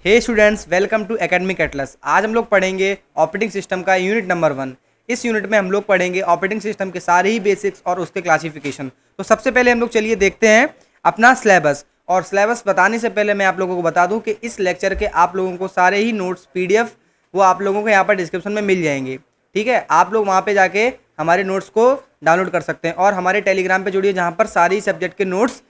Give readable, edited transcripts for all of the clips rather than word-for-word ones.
Hey students, welcome to Academic Atlas. आज हम लोग पढ़ेंगे ऑपरेटिंग सिस्टम का यूनिट नंबर 1। इस यूनिट में हम लोग पढ़ेंगे ऑपरेटिंग सिस्टम के सारे ही बेसिक्स और उसके क्लासिफिकेशन। तो सबसे पहले हम लोग चलिए देखते हैं अपना सिलेबस। और सिलेबस बताने से पहले मैं आप लोगों को बता दूं कि इस लेक्चर के आप लोगों को सारे ही नोट्स पीडीएफ वो आप लोगों को यहाँ पर डिस्क्रिप्शन में मिल जाएंगे। ठीक है, आप लोग वहाँ पे जाके हमारे नोट्स को डाउनलोड कर सकते हैं और हमारे टेलीग्राम पे जुड़िए, जहाँ पर सारी सब्जेक्ट के नोट्स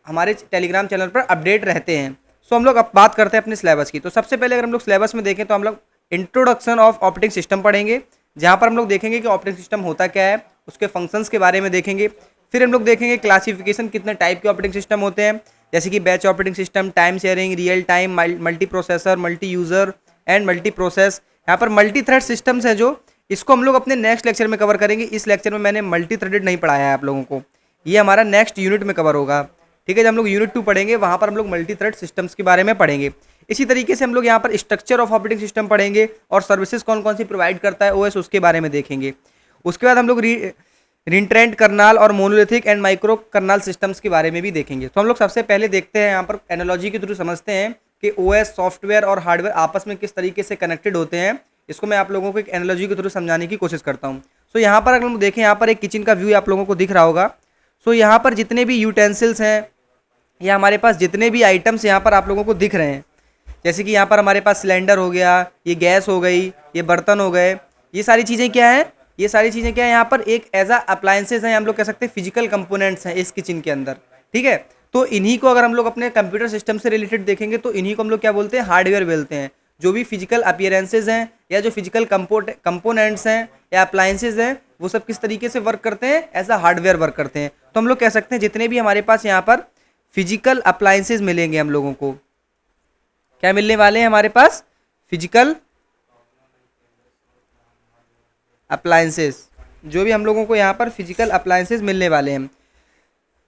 हमारे टेलीग्राम चैनल पर अपडेट रहते हैं। सो हम लोग अब बात करते हैं अपने सिलेबस की। तो सबसे पहले अगर हम लोग सिलेबस में देखें तो हम लोग इंट्रोडक्शन ऑफ ऑपरेटिंग सिस्टम पढ़ेंगे, जहाँ पर हम लोग देखेंगे कि ऑपरेटिंग सिस्टम होता क्या है, उसके फंक्शंस के बारे में देखेंगे। फिर हम लोग देखेंगे क्लासिफिकेशन, कितने टाइप के ऑपरेटिंग सिस्टम होते हैं, जैसे कि batch operating system, time sharing, real time, multi processor, multi user and multi process. यहाँ पर मल्टी थ्रेड सिस्टम्स है जो इसको हम लोग अपने नेक्स्ट लेक्चर में कवर करेंगे। इस लेक्चर में मैंने मल्टी थ्रेडेड नहीं पढ़ाया है आप लोगों को, ये हमारा नेक्स्ट यूनिट में कवर होगा। ठीक है, जब हम लोग यूनिट 2 पढ़ेंगे वहाँ पर हम लोग मल्टी थ्रेड सिस्टम्स के बारे में पढ़ेंगे। इसी तरीके से हम लोग यहाँ पर स्ट्रक्चर ऑफ ऑपरेटिंग सिस्टम पढ़ेंगे और सर्विसेज कौन कौन सी प्रोवाइड करता है ओएस, उसके बारे में देखेंगे। उसके बाद हम लोग रिंट्रेंट कर्नाल और monolithic and micro Karnal systems के बारे में भी देखेंगे। तो हम लोग सबसे पहले देखते हैं, यहाँ पर एनालॉजी के थ्रू समझते हैं कि ओएस सॉफ्टवेयर और हार्डवेयर आपस में किस तरीके से कनेक्टेड होते हैं। इसको मैं आप लोगों को एक एनालॉजी के थ्रू समझाने की कोशिश करता हूँ। सो यहाँ पर अगर हम देखें, यहाँ पर एक किचन का व्यू आप लोगों को दिख रहा होगा। सो यहाँ पर जितने भी यूटेंसिल्स हैं या हमारे पास जितने भी आइटम्स यहाँ पर आप लोगों को दिख रहे हैं, जैसे कि यहाँ पर हमारे पास सिलेंडर हो गया, ये गैस हो गई, ये बर्तन हो गए, ये सारी चीज़ें क्या हैं, ये सारी चीज़ें क्या है, यहाँ पर एक एज अ अप्लायंसेज हैं, हम लोग कह सकते हैं फिजिकल कंपोनेंट्स हैं इस किचन के अंदर। ठीक है, तो इन्हीं को अगर हम लोग अपने कंप्यूटर सिस्टम से रिलेटेड देखेंगे तो इन्हीं को हम लोग क्या बोलते हैं, हार्डवेयर बोलते हैं। जो भी फिजिकल अपीयरेंसेज हैं या जो फिजिकल कंपोनेंट्स हैं या अप्लायंसेज हैं, वो सब किस तरीके से वर्क करते हैं, एज अ हार्डवेयर वर्क करते हैं। तो हम लोग कह सकते हैं जितने भी हमारे पास यहाँ पर फिजिकल अप्लायंसेज मिलेंगे, हम लोगों को क्या मिलने वाले हैं, हमारे पास फिजिकल अप्लायंसेज। जो भी हम लोगों को यहाँ पर फिजिकल अप्लायंसेज मिलने वाले हैं,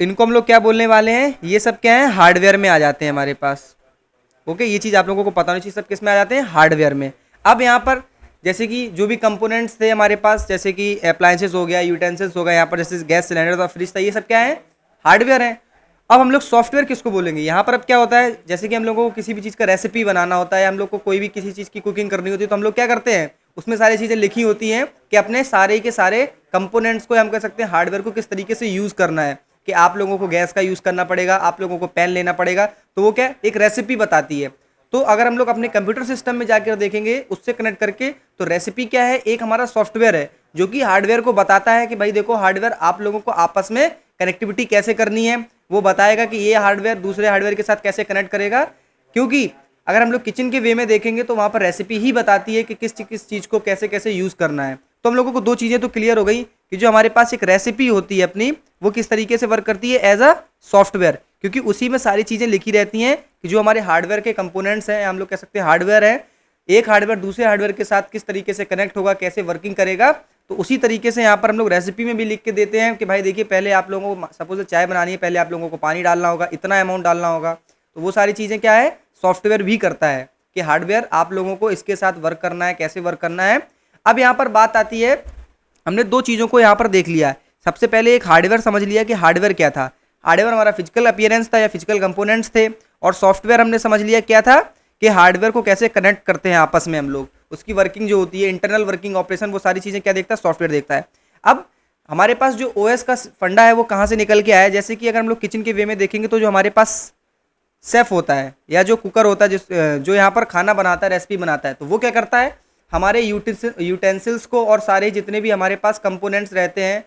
इनको हम लोग क्या बोलने वाले हैं, ये सब क्या है, हार्डवेयर में आ जाते हैं हमारे पास। ओके, ये चीज़ आप लोगों को पता होनी चाहिए, सब किस में आ जाते हैं, हार्डवेयर में। अब यहाँ पर जैसे कि जो भी कंपोनेंट्स थे हमारे पास, जैसे कि अप्लायंसेज हो गया, यूटेंसिल्स हो गया, यहाँ पर जैसे गैस सिलेंडर था, फ्रिज था, ये सब क्या है, हार्डवेयर है। अब हम लोग सॉफ्टवेयर किसको बोलेंगे, यहाँ पर अब क्या होता है, जैसे कि हम लोगों को किसी भी चीज़ का रेसिपी बनाना होता है, हम लोग को कोई भी किसी चीज़ की कुकिंग करनी होती है, तो हम लोग क्या करते हैं, उसमें सारी चीज़ें लिखी होती हैं कि अपने सारे के सारे कंपोनेंट्स को हम कह सकते हैं हार्डवेयर को किस तरीके से यूज़ करना है, कि आप लोगों को गैस का यूज़ करना पड़ेगा, आप लोगों को पैन लेना पड़ेगा, तो वो क्या एक रेसिपी बताती है। तो अगर हम लोग अपने कंप्यूटर सिस्टम में जाकर देखेंगे उससे कनेक्ट करके, तो रेसिपी क्या है, एक हमारा सॉफ्टवेयर है जो कि हार्डवेयर को बताता है कि भाई देखो, हार्डवेयर आप लोगों को आपस में कनेक्टिविटी कैसे करनी है, वो बताएगा कि ये हार्डवेयर दूसरे हार्डवेयर के साथ कैसे कनेक्ट करेगा। क्योंकि अगर हम लोग किचन के वे में देखेंगे तो वहाँ पर रेसिपी ही बताती है कि किस किस चीज़ को कैसे कैसे यूज़ करना है। तो हम लोगों को दो चीज़ें तो क्लियर हो गई कि जो हमारे पास एक रेसिपी होती है अपनी, वो किस तरीके से वर्क करती है, एज अ सॉफ्टवेयर, क्योंकि उसी में सारी चीज़ें लिखी रहती हैं कि जो हमारे हार्डवेयर के कंपोनेंट्स हैं, हम लोग कह सकते हैं हार्डवेयर है, एक हार्डवेयर दूसरे हार्डवेयर के साथ किस तरीके से कनेक्ट होगा, कैसे वर्किंग करेगा। तो उसी तरीके से यहाँ पर हम लोग रेसिपी में भी लिख के देते हैं कि भाई देखिए, पहले आप लोगों को सपोज चाय बनानी है, पहले आप लोगों को पानी डालना होगा, इतना अमाउंट डालना होगा। तो वो सारी चीज़ें क्या है, सॉफ्टवेयर भी करता है कि हार्डवेयर आप लोगों को इसके साथ वर्क करना है, कैसे वर्क करना है। अब यहाँ पर बात आती है, हमने दो चीज़ों को यहाँ पर देख लिया है। सबसे पहले एक हार्डवेयर समझ लिया कि हार्डवेयर क्या था, हार्डवेयर हमारा फिजिकल अपीयरेंस था या फिजिकल कंपोनेंट्स थे, और सॉफ्टवेयर हमने समझ लिया क्या था, कि हार्डवेयर को कैसे कनेक्ट करते हैं आपस में हम लोग, उसकी वर्किंग जो होती है, इंटरनल वर्किंग ऑपरेशन, वो सारी चीज़ें क्या देखता है, सॉफ्टवेयर देखता है। अब हमारे पास जो ओएस का फंडा है वो कहाँ से निकल के आया है, जैसे कि अगर हम लोग किचन के वे में देखेंगे तो जो हमारे पास शेफ होता है या जो कुकर होता है, जो यहाँ पर खाना बनाता है, रेसिपी बनाता है, तो वो क्या करता है, हमारे यूटेंसिल्स को और सारे जितने भी हमारे पास कंपोनेंट्स रहते हैं,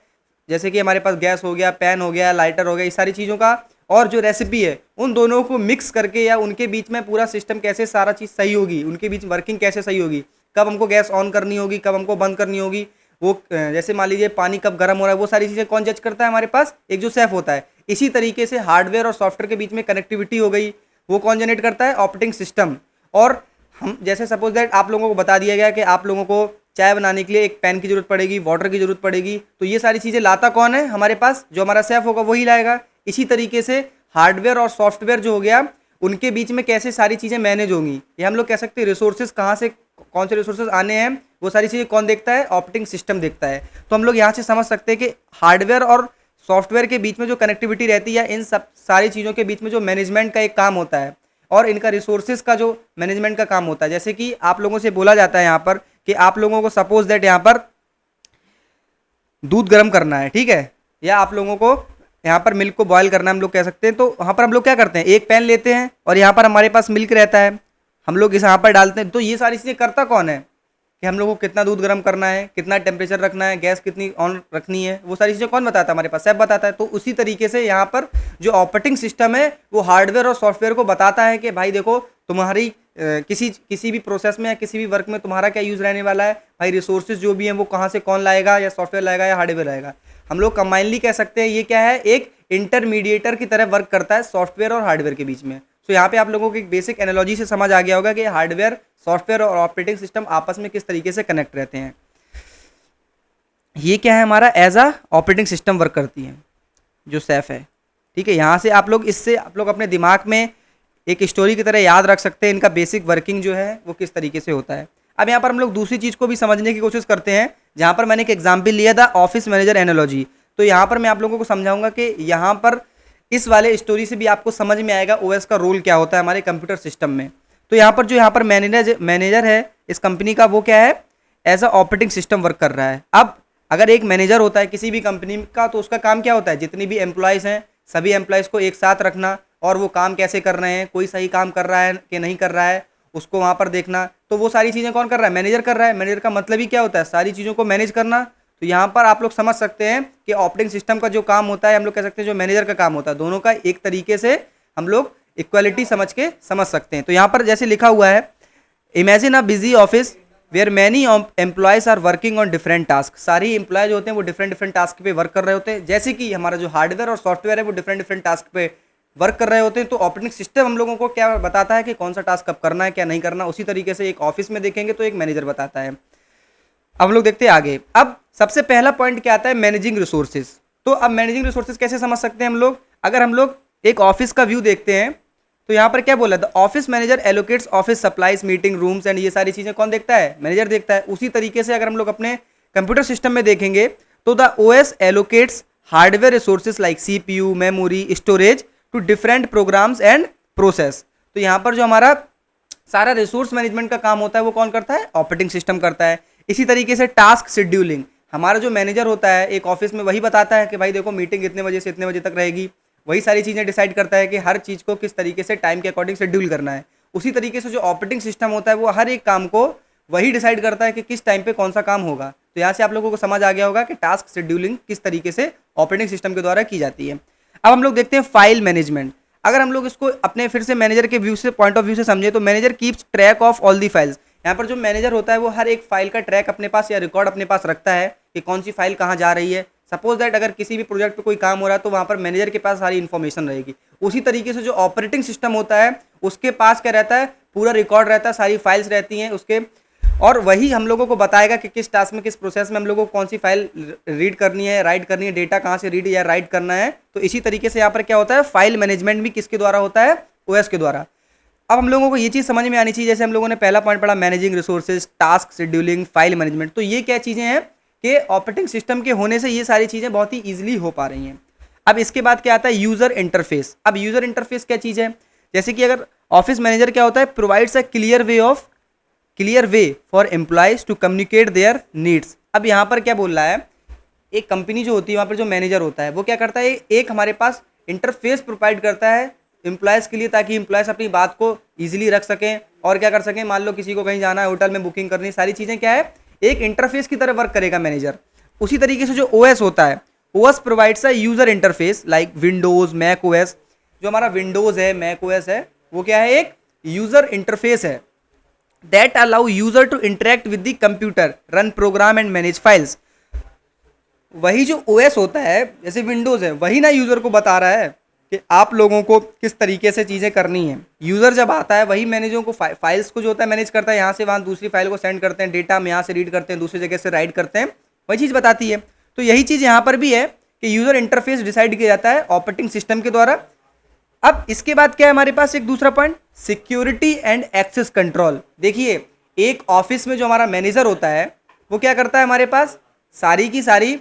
जैसे कि हमारे पास गैस हो गया, पैन हो गया, लाइटर हो गया, इस सारी चीज़ों का और जो रेसिपी है, उन दोनों को मिक्स करके या उनके बीच में पूरा सिस्टम कैसे सारा चीज़ सही होगी, उनके बीच वर्किंग कैसे सही होगी, कब हमको गैस ऑन करनी होगी, कब हमको बंद करनी होगी, वो जैसे मान लीजिए पानी कब गर्म हो रहा है, वो सारी चीज़ें कौन जज करता है, हमारे पास एक जो शेफ होता है। इसी तरीके से हार्डवेयर और सॉफ्टवेयर के बीच में कनेक्टिविटी हो गई, वो कौन जनरेट करता है, ऑपरेटिंग सिस्टम। और हम जैसे सपोज दैट आप लोगों को बता दिया गया कि आप लोगों को चाय बनाने के लिए एक पैन की जरूरत पड़ेगी, वाटर की जरूरत पड़ेगी, तो ये सारी चीज़ें लाता कौन है, हमारे पास जो हमारा शेफ होगा वही लाएगा। इसी तरीके से हार्डवेयर और सॉफ्टवेयर जो हो गया, उनके बीच में कैसे सारी चीज़ें मैनेज होंगी, ये हम लोग कह सकते हैं रिसोर्सेज कहाँ से, कौन से रिसोर्सेज आने हैं, वो सारी चीज़ें कौन देखता है, ऑपरेटिंग सिस्टम देखता है। तो हम लोग यहाँ से समझ सकते हैं कि हार्डवेयर और सॉफ्टवेयर के बीच में जो कनेक्टिविटी रहती है, इन सब सारी चीज़ों के बीच में जो मैनेजमेंट का एक काम होता है, और इनका रिसोर्सेज का जो मैनेजमेंट का काम होता है। जैसे कि आप लोगों से बोला जाता है यहाँ पर कि आप लोगों को सपोज दैट यहाँ पर दूध गर्म करना है, ठीक है, या आप लोगों को यहाँ पर मिल्क को बॉयल करना है, हम लोग कह सकते हैं। तो वहाँ पर हम लोग क्या करते हैं, एक पैन लेते हैं और यहाँ पर हमारे पास मिल्क रहता है, हम लोग इस यहाँ पर डालते हैं। तो ये सारी चीज़ें करता कौन है कि हम लोग को कितना दूध गर्म करना है, कितना टेम्परेचर रखना है, गैस कितनी ऑन रखनी है, वो सारी चीज़ें कौन बताता है, हमारे पास सेफ बताता है। तो उसी तरीके से यहाँ पर जो ऑपरेटिंग सिस्टम है वो हार्डवेयर और सॉफ्टवेयर को बताता है कि भाई देखो तुम्हारी किसी भी प्रोसेस में या किसी भी वर्क में तुम्हारा क्या यूज़ रहने वाला है, भाई रिसोर्सेज जो भी हैं वो कहाँ से कौन लाएगा, या सॉफ्टवेयर लाएगा या हार्डवेयर लाएगा। हम लोग कंबाइनली कह सकते हैं ये क्या है, एक इंटरमीडिएटर की तरह वर्क करता है सॉफ्टवेयर और हार्डवेयर के बीच में। तो यहाँ पे आप लोगों को एक बेसिक एनालॉजी से समझ आ गया होगा कि हार्डवेयर, सॉफ्टवेयर और ऑपरेटिंग सिस्टम आपस में किस तरीके से कनेक्ट रहते हैं। ये क्या है, हमारा as a operating system work करती है जो सेफ है, ठीक है। यहाँ से आप लोग इससे आप लोग अपने दिमाग में एक स्टोरी की तरह याद रख सकते हैं इनका बेसिक वर्किंग जो है वो किस तरीके से होता है। अब यहाँ पर हम लोग दूसरी चीज़ को भी समझने की कोशिश करते हैं, जहाँ पर मैंने एक एग्जाम्पल लिया था ऑफिस मैनेजर एनालॉजी। तो यहाँ पर मैं आप लोगों को समझाऊंगा कि यहाँ पर इस वाले स्टोरी से भी आपको समझ में आएगा ओएस का रोल क्या होता है हमारे कंप्यूटर सिस्टम में। तो यहाँ पर मैनेजर है इस कंपनी का, वो क्या है, as a operating system work कर रहा है। अब अगर एक मैनेजर होता है किसी भी कंपनी का, तो उसका काम क्या होता है, जितनी भी एम्प्लॉयज़ हैं सभी एम्प्लॉयज़ को एक साथ रखना, और वो काम कैसे कर रहे हैं, कोई सही काम कर रहा है कि नहीं कर रहा है, उसको वहाँ पर देखना। तो वो सारी चीज़ें कौन कर रहा है, मैनेजर कर रहा है। मैनेजर का मतलब ही क्या होता है, सारी चीज़ों को मैनेज करना। तो यहाँ पर आप लोग समझ सकते हैं कि ऑपरेटिंग सिस्टम का जो काम होता है, हम लोग कह सकते हैं जो मैनेजर का काम होता है, दोनों का एक तरीके से हम लोग इक्वालिटी समझ के समझ सकते हैं। तो यहाँ पर जैसे लिखा हुआ है, imagine a busy office where many employees are working on different task. सारी एम्प्लॉयज होते हैं वो डिफरेंट टास्क पे वर्क कर रहे होते हैं। जैसे कि हमारा जो हार्डवेयर और सॉफ्टवेयर है वो डिफरेंट टास्क पे वर्क कर रहे होते हैं। तो ऑपरेटिंग सिस्टम हम लोगों को क्या बताता है कि कौन सा टास्क कब करना है, क्या नहीं करना। उसी तरीके से एक ऑफिस में देखेंगे तो एक मैनेजर बताता है। अब हम लोग देखते हैं आगे। अब सबसे पहला पॉइंट क्या आता है, मैनेजिंग रिसोर्सेज। तो अब मैनेजिंग रिसोर्सेज कैसे समझ सकते हैं हम लोग, अगर हम लोग एक ऑफिस का व्यू देखते हैं तो यहाँ पर क्या बोला, the office manager allocates office supplies, meeting rooms and ये सारी चीज़ें कौन देखता है, मैनेजर देखता है। उसी तरीके से अगर हम लोग अपने कंप्यूटर सिस्टम में देखेंगे तो the OS allocates hardware resources like CPU, memory, storage to different programs and process. तो यहाँ पर जो हमारा सारा रिसोर्स मैनेजमेंट का काम होता है वो कौन करता है, ऑपरेटिंग सिस्टम करता है। इसी तरीके से टास्क शेड्यूलिंग, हमारा जो मैनेजर होता है एक ऑफिस में वही बताता है कि भाई देखो मीटिंग इतने बजे से इतने बजे तक रहेगी। वही सारी चीज़ें डिसाइड करता है कि हर चीज़ को किस तरीके से टाइम के अकॉर्डिंग शेड्यूल करना है। उसी तरीके से जो ऑपरेटिंग सिस्टम होता है वो हर एक काम को वही डिसाइड करता है कि किस टाइम पे कौन सा काम होगा। तो यहाँ से आप लोगों को समझ आ गया होगा कि टास्क शेड्यूलिंग किस तरीके से ऑपरेटिंग सिस्टम के द्वारा की जाती है। अब हम लोग देखते हैं फाइल मैनेजमेंट। अगर हम लोग इसको अपने फिर से मैनेजर के व्यू से पॉइंट ऑफ व्यू से समझे तो manager keeps track of all the files. यहाँ पर जो मैनेजर होता है वो हर एक फाइल का ट्रैक अपने पास या रिकॉर्ड अपने पास रखता है कि कौन सी फाइल कहाँ जा रही है। सपोज दैट अगर किसी भी प्रोजेक्ट पे कोई काम हो रहा है तो वहाँ पर मैनेजर के पास सारी इन्फॉर्मेशन रहेगी। उसी तरीके से जो ऑपरेटिंग सिस्टम होता है उसके पास क्या रहता है, पूरा रिकॉर्ड रहता है, सारी फाइल्स रहती हैं उसके, और वही हम लोगों को बताएगा कि किस टास्क में किस प्रोसेस में हम लोगों को कौन सी फाइल रीड करनी है, राइट करनी है, डेटा कहाँ से रीड या राइट करना है। तो इसी तरीके से यहाँ पर क्या होता है, फाइल मैनेजमेंट भी किसके द्वारा होता है, ओएस के द्वारा। अब हम लोगों को ये चीज़ समझ में आनी चाहिए, जैसे हम लोगों ने पहला पॉइंट पढ़ा managing resources, task scheduling, file management. तो ये क्या चीज़ें हैं कि ऑपरेटिंग सिस्टम के होने से ये सारी चीज़ें बहुत ही ईजिली हो पा रही हैं। अब इसके बाद क्या आता है, यूज़र इंटरफेस। अब यूज़र इंटरफेस क्या चीज़ है, जैसे कि अगर ऑफिस मैनेजर क्या होता है, provides a clear way for employees to communicate their needs. अब यहाँ पर क्या बोल रहा है, एक कंपनी जो होती है वहाँ पर जो मैनेजर होता है वो क्या करता है, एक हमारे पास इंटरफेस प्रोवाइड करता है एम्प्लॉयज़ के लिए, ताकि एम्प्लॉयज़ अपनी बात को ईजिली रख सकें और क्या कर सकें, मान लो किसी को कहीं जाना है, होटल में बुकिंग करनी, सारी चीज़ें क्या है, एक इंटरफेस की तरह वर्क करेगा मैनेजर। उसी तरीके से जो ओएस होता है, OS provides a user interface like Windows, Mac OS. जो हमारा विंडोज़ है, मैक ओएस है, वो क्या है, एक यूज़र इंटरफेस है that allow user to interact with the computer, run program and manage files. वही जो ओएस होता है जैसे विंडोज़ है, वही ना यूज़र को बता रहा है कि आप लोगों को किस तरीके से चीज़ें करनी है। यूज़र जब आता है वही मैनेजरों को फाइल्स को जो होता है मैनेज करता है, यहाँ से वहाँ दूसरी फाइल को सेंड करते हैं, डेटा हम यहाँ से रीड करते हैं, दूसरी जगह से राइट करते हैं, वही चीज़ बताती है। तो यही चीज़ यहाँ पर भी है कि यूज़र इंटरफेस डिसाइड किया जाता है ऑपरेटिंग सिस्टम के द्वारा। अब इसके बाद क्या है हमारे पास, एक दूसरा point, security and access control. देखिए एक ऑफिस में जो हमारा मैनेजर होता है वो क्या करता है, हमारे पास सारी की सारी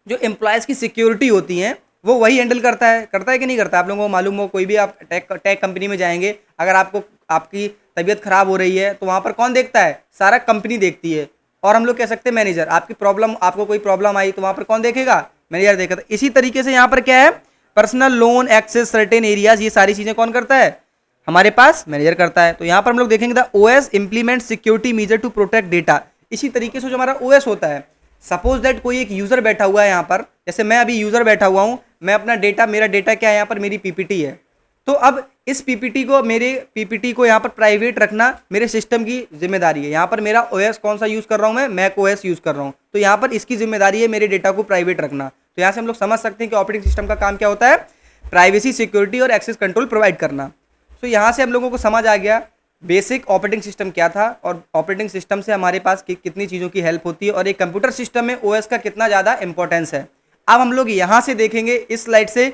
जो एम्प्लॉयज़ की सिक्योरिटी होती हैं वो वही हैंडल करता है कि नहीं करता। आप लोगों को मालूम हो, कोई भी आप टेक कंपनी में जाएंगे, अगर आपको आपकी तबीयत खराब हो रही है तो वहाँ पर कौन देखता है, सारा कंपनी देखती है, और हम लोग कह सकते हैं मैनेजर। आपकी प्रॉब्लम, आपको कोई प्रॉब्लम आई तो वहाँ पर कौन देखेगा, मैनेजर देखेगा। इसी तरीके से यहाँ पर क्या है, personal loan access certain areas, ये सारी चीज़ें कौन करता है, हमारे पास मैनेजर करता है। तो यहाँ पर हम लोग देखेंगे the OS implement security measure to protect data. इसी तरीके से जो हमारा ओएस होता है, सपोज दैट कोई एक यूजर बैठा हुआ है यहाँ पर, जैसे मैं अभी यूजर बैठा हुआ हूँ, मैं अपना डेटा, मेरा डेटा क्या है यहाँ पर, मेरी पीपीटी है। तो अब इस पीपीटी को, मेरे पीपीटी को यहाँ पर प्राइवेट रखना मेरे सिस्टम की जिम्मेदारी है। यहाँ पर मेरा ओएस कौन सा यूज़ कर रहा हूँ, मैं मैक ओएस यूज़ कर रहा हूँ, तो यहाँ पर इसकी जिम्मेदारी है मेरे डेटा को प्राइवेट रखना। तो यहाँ से हम लोग समझ सकते हैं कि ऑपरेटिंग सिस्टम का काम क्या होता है, प्राइवेसी, सिक्योरिटी और एक्सेस कंट्रोल प्रोवाइड करना। तो यहाँ से हम लोगों को समझ आ गया बेसिक ऑपरेटिंग सिस्टम क्या था, और ऑपरेटिंग सिस्टम से हमारे पास कितनी चीज़ों की हेल्प होती है, और एक कंप्यूटर सिस्टम में ओएस का कितना ज़्यादा इंपॉर्टेंस है। अब हम लोग यहाँ से देखेंगे इस स्लाइड से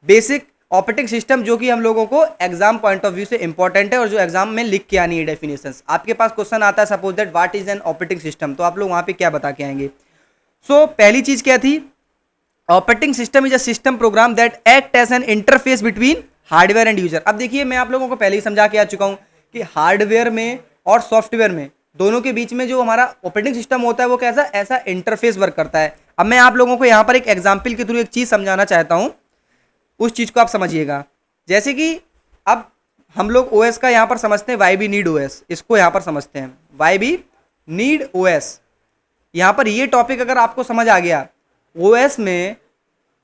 बेसिक ऑपरेटिंग सिस्टम, जो कि हम लोगों को एग्जाम पॉइंट ऑफ व्यू से इंपॉर्टेंट है, और जो एग्जाम में लिख के आनी है डेफिनेशंस। आपके पास क्वेश्चन आता है suppose that what is an operating system, तो आप लोग वहाँ पे क्या बता के आएंगे। सो पहली चीज़ क्या थी, operating system is a system program that act as an interface between hardware and user. अब देखिए, मैं आप लोगों को पहले ही समझा के आ चुका हूँ कि हार्डवेयर में और सॉफ्टवेयर में, दोनों के बीच में जो हमारा ऑपरेटिंग सिस्टम होता है वो कैसा, ऐसा इंटरफेस वर्क करता है। अब मैं आप लोगों को यहाँ पर एक एग्जाम्पल के थ्रू एक चीज़ समझाना चाहता हूँ, उस चीज़ को आप समझिएगा। जैसे कि अब हम लोग ओएस का यहाँ पर समझते हैं वाई बी नीड ओएस, इसको यहाँ पर समझते हैं वाई बी नीड ओएस। यहाँ पर ये टॉपिक अगर आपको समझ आ गया, ओएस में,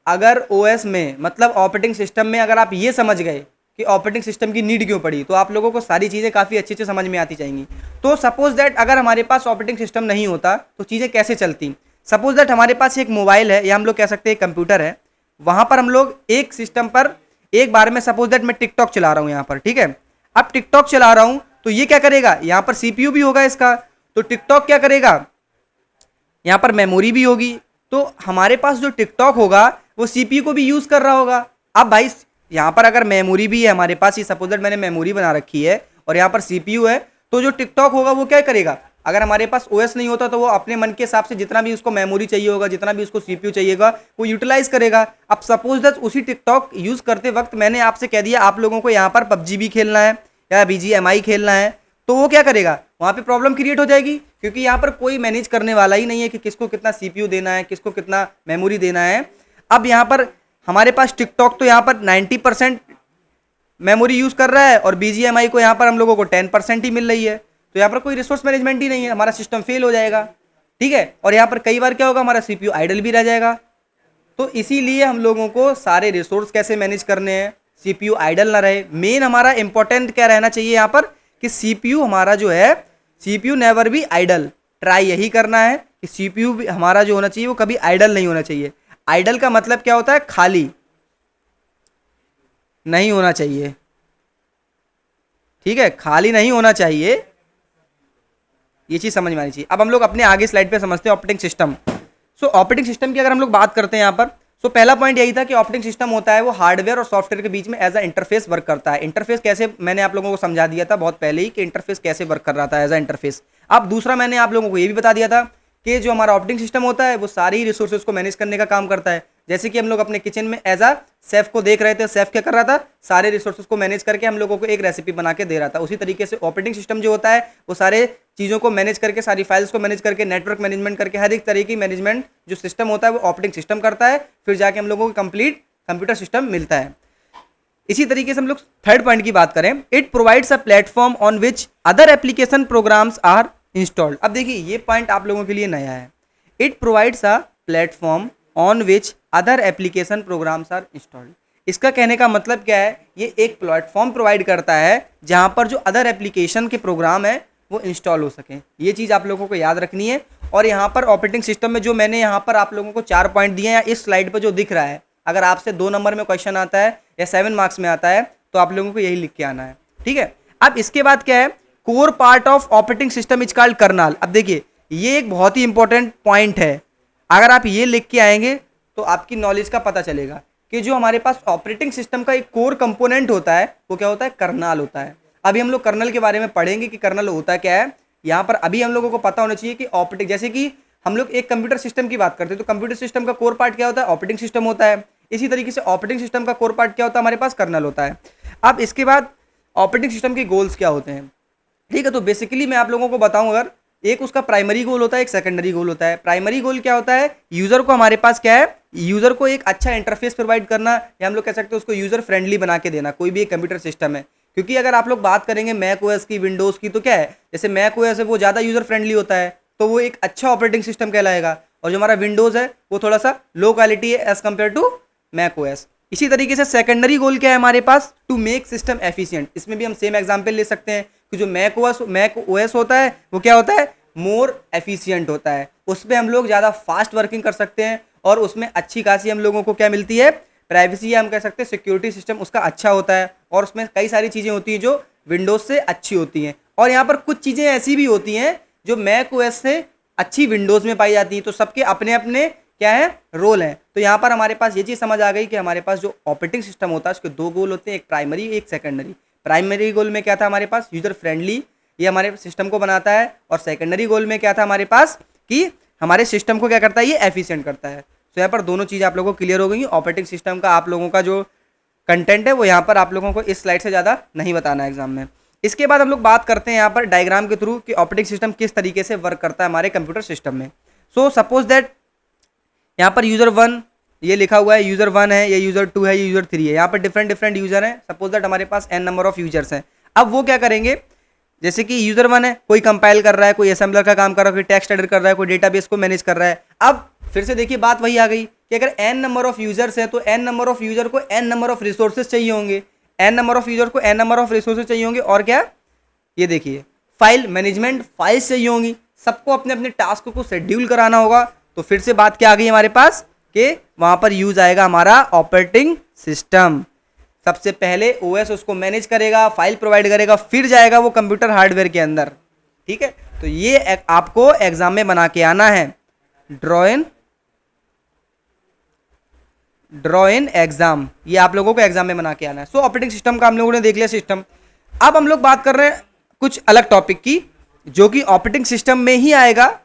अगर ओएस में मतलब ऑपरेटिंग सिस्टम में अगर आप ये समझ गए कि ऑपरेटिंग सिस्टम की नीड क्यों पड़ी, तो आप लोगों को सारी चीज़ें काफ़ी अच्छे से समझ में आती जाएंगी। तो सपोज दैट अगर हमारे पास ऑपरेटिंग सिस्टम नहीं होता तो चीज़ें कैसे चलती। सपोज दैट हमारे पास एक मोबाइल है, या हम लोग कह सकते हैं कंप्यूटर है, वहाँ पर हम लोग एक सिस्टम पर एक बार में, सपोज दैट मैं टिकटॉक चला रहा हूँ यहाँ पर, ठीक है। अब टिकटॉक चला रहा हूँ तो ये क्या करेगा, यहाँ पर सीपीयू भी होगा इसका, तो टिकटॉक क्या करेगा, यहाँ पर मेमोरी भी होगी। तो हमारे पास जो टिकटॉक होगा वो सीपीयू को भी यूज़ कर रहा होगा। अब भाई यहाँ पर अगर मेमोरी भी है हमारे पास, ये सपोज दैट मैंने मेमोरी बना रखी है और यहाँ पर सीपीयू है, तो जो टिकटॉक होगा वो क्या करेगा, अगर हमारे पास ओएस नहीं होता तो वो अपने मन के हिसाब से जितना भी उसको मेमोरी चाहिए होगा, जितना भी उसको सीपीयू चाहिए होगा, वो यूटिलाइज करेगा। अब सपोज दैट उसी टिकटॉक यूज़ करते वक्त मैंने आपसे कह दिया आप लोगों को यहाँ पर पबजी भी खेलना है या बीजीएमआई खेलना है, तो वो क्या करेगा, वहाँ पे प्रॉब्लम क्रिएट हो जाएगी, क्योंकि यहाँ पर कोई मैनेज करने वाला ही नहीं है कि किसको कितना सीपीयू देना है, किसको कितना मेमोरी देना है। अब यहाँ पर हमारे पास टिकटॉक तो यहाँ पर 90% मेमोरी यूज़ कर रहा है और बीजीएमआई को यहाँ पर हम लोगों को 10% ही मिल रही है, तो यहाँ पर कोई रिसोर्स मैनेजमेंट ही नहीं है, हमारा सिस्टम फेल हो जाएगा, ठीक है। और यहाँ पर कई बार क्या होगा, हमारा सीपीयू आइडल भी रह जाएगा। तो इसीलिए हम लोगों को सारे रिसोर्स कैसे मैनेज करने हैं, सीपीयू आइडल ना रहे। मेन हमारा इंपॉर्टेंट क्या रहना चाहिए यहाँ पर कि सीपीयू हमारा जो है, CPU never be idle. Try यही करना है कि सीपीयू हमारा जो होना चाहिए वो कभी आइडल नहीं होना चाहिए। आइडल का मतलब क्या होता है, खाली नहीं होना चाहिए, ठीक है, खाली नहीं होना चाहिए, ये चीज़ समझ में आनी चाहिए। अब हम लोग अपने आगे स्लाइड पे समझते हैं ऑपरेटिंग सिस्टम। सो ऑपरेटिंग सिस्टम की अगर हम लोग बात करते हैं यहाँ पर, सो पहला पॉइंट यही था कि ऑपरेटिंग सिस्टम होता है वो हार्डवेयर और सॉफ्टवेयर के बीच में एज अ इंटरफेस वर्क करता है। इंटरफेस कैसे, मैंने आप लोगों को समझा दिया था बहुत पहले ही कि इंटरफेस कैसे वर्क कर रहा था एज अ इंटरफेस। अब दूसरा मैंने आप लोगों को ये भी बता दिया था कि जो हमारा ऑपरेटिंग सिस्टम होता है वो सारी रिसोर्सेज को मैनेज करने का काम करता है। जैसे कि हम लोग अपने किचन में एज अ शेफ को देख रहे थे, शेफ क्या कर रहा था, सारे रिसोर्सेज को मैनेज करके हम लोगों को एक रेसिपी बना के दे रहा था। उसी तरीके से ऑपरेटिंग सिस्टम जो होता है वो सारे चीज़ों को मैनेज करके, सारी फाइल्स को मैनेज करके, नेटवर्क मैनेजमेंट करके, हर एक तरह की मैनेजमेंट जो सिस्टम होता है वो ऑपरेटिंग सिस्टम करता है। फिर जाके हम लोगों को कंप्लीट कंप्यूटर सिस्टम मिलता है। इसी तरीके से हम लोग थर्ड पॉइंट की बात करें, it provides a platform on which other application programs are installed. अब देखिए ये पॉइंट आप लोगों के लिए नया है, it provides a platform on which other application programs are installed. इसका कहने का मतलब क्या है, ये एक प्लेटफॉर्म प्रोवाइड करता है जहां पर जो अदर एप्लीकेशन के प्रोग्राम है वो इंस्टॉल हो सकें। ये चीज़ आप लोगों को याद रखनी है। और यहाँ पर ऑपरेटिंग सिस्टम में जो मैंने यहाँ पर आप लोगों को 4 पॉइंट दिए हैं, या इस स्लाइड पर जो दिख रहा है, अगर आपसे 2 नंबर में क्वेश्चन आता है या 7 मार्क्स में आता है तो आप लोगों को यही लिख के आना है, ठीक है। अब इसके बाद क्या है, core part of operating system is called kernel. अब देखिए ये एक बहुत ही इंपॉर्टेंट पॉइंट है, अगर आप ये लिख के आएंगे तो आपकी नॉलेज का पता चलेगा कि जो हमारे पास ऑपरेटिंग सिस्टम का एक कोर कंपोनेंट होता है वो क्या होता है, कर्नल होता है। अभी हम लोग कर्नल के बारे में पढ़ेंगे कि कर्नल होता क्या है। यहाँ पर अभी हम लोगों को पता होना चाहिए कि ऑपरेटिंग, जैसे कि हम लोग एक कंप्यूटर सिस्टम की बात करते हैं तो कंप्यूटर सिस्टम का कोर पार्ट क्या होता है, ऑपरेटिंग सिस्टम होता है। इसी तरीके से ऑपरेटिंग सिस्टम का कोर पार्ट क्या होता है, हमारे पास कर्नल होता है। अब इसके बाद ऑपरेटिंग सिस्टम के गोल्स क्या होते हैं। ठीक है, तो बेसिकली मैं आप लोगों को बताऊं, अगर एक उसका प्राइमरी गोल होता है, एक सेकेंडरी गोल होता है। प्राइमरी गोल क्या होता है, यूजर को हमारे पास क्या है, यूजर को एक अच्छा इंटरफेस प्रोवाइड करना, या हम लोग कह सकते हैं उसको यूजर फ्रेंडली बना के देना, कोई भी एक कंप्यूटर सिस्टम है। क्योंकि अगर आप लोग बात करेंगे मैक ओएस की, विंडोज की, तो क्या है, जैसे मैक ओएस है वो ज़्यादा यूजर फ्रेंडली होता है, तो वो एक अच्छा ऑपरेटिंग सिस्टम कहलाएगा। और जो हमारा विंडोज है वो थोड़ा सा लो क्वालिटी है as compare to Mac OS. इसी तरीके से सेकेंडरी गोल क्या है हमारे पास, टू मेक सिस्टम एफिशिएंट। इसमें भी हम सेम एग्जांपल ले सकते हैं कि जो मैक ओएस होता है वो क्या होता है, मोर एफिशिएंट होता है। उस पर हम लोग ज़्यादा फास्ट वर्किंग कर सकते हैं और उसमें अच्छी खासी हम लोगों को क्या मिलती है, प्राइवेसी, या हम कह सकते हैं सिक्योरिटी सिस्टम उसका अच्छा होता है। और उसमें कई सारी चीज़ें होती हैं जो विंडोज से अच्छी होती हैं, और यहाँ पर कुछ चीज़ें ऐसी भी होती हैं जो मैक ओएस से अच्छी विंडोज में पाई जाती हैं। तो सबके अपने अपने क्या है, रोल हैं। तो यहाँ पर हमारे पास ये चीज़ समझ आ गई कि हमारे पास जो ऑपरेटिंग सिस्टम होता है उसके दो गोल होते हैं, एक प्राइमरी एक सेकेंडरी। प्राइमरी गोल में क्या था हमारे पास, यूजर फ्रेंडली, ये हमारे सिस्टम को बनाता है। और सेकेंडरी गोल में क्या था हमारे पास, कि हमारे सिस्टम को क्या करता है, ये एफिशिएंट करता है। तो यहाँ पर दोनों चीज़ आप लोगों को क्लियर हो गई। ऑपरेटिंग सिस्टम का आप लोगों का जो कंटेंट है वो यहाँ पर आप लोगों को इस स्लाइड से ज़्यादा नहीं बताना है एग्जाम में। इसके बाद हम लोग बात करते हैं यहाँ पर डायग्राम के थ्रू कि ऑपरेटिंग सिस्टम किस तरीके से वर्क करता है हमारे कंप्यूटर सिस्टम में। सो सपोज दैट यहाँ पर यूज़र 1 ये लिखा हुआ है, यूज़र 1 है, ये यूज़र 2 है, ये यूज़र 3 है। यहाँ पर डिफरेंट डिफरेंट यूज़र हैं। सपोज दैट हमारे पास n नंबर ऑफ यूजर्स हैं। अब वो क्या करेंगे, जैसे कि यूज़र 1 है, कोई कंपाइल कर रहा है, कोई असेंबलर का काम कर रहा है, कोई टेक्स्ट एडिटर कर रहा है, कोई डेटाबेस को मैनेज कर रहा है। अब फिर से देखिए बात वही आ गई कि अगर n नंबर ऑफ यूजर्स है तो n नंबर ऑफ यूजर को n नंबर ऑफ रिसोर्सेज चाहिए होंगे, n नंबर ऑफ यूजर को n नंबर ऑफ रिसोर्सेज चाहिए होंगे। और क्या, ये देखिए फाइल मैनेजमेंट फाइल्स चाहिए होंगी, सबको अपने अपने टास्क को शेड्यूल कराना होगा। तो फिर से बात क्या आ गई हमारे पास कि वहां पर यूज आएगा हमारा ऑपरेटिंग सिस्टम। सबसे पहले ओएस उसको मैनेज करेगा, फाइल प्रोवाइड करेगा, फिर जाएगा वो कंप्यूटर हार्डवेयर के अंदर। ठीक है, तो ये आपको एग्जाम में बना के आना है, ड्रॉ इन एग्जाम, ये आप लोगों को एग्जाम में बना के आना है। सो ऑपरेटिंग सिस्टम का हम लोगों ने देख लिया सिस्टम। अब हम लोग बात कर रहे हैं कुछ अलग टॉपिक की, जो कि ऑपरेटिंग सिस्टम में ही आएगा।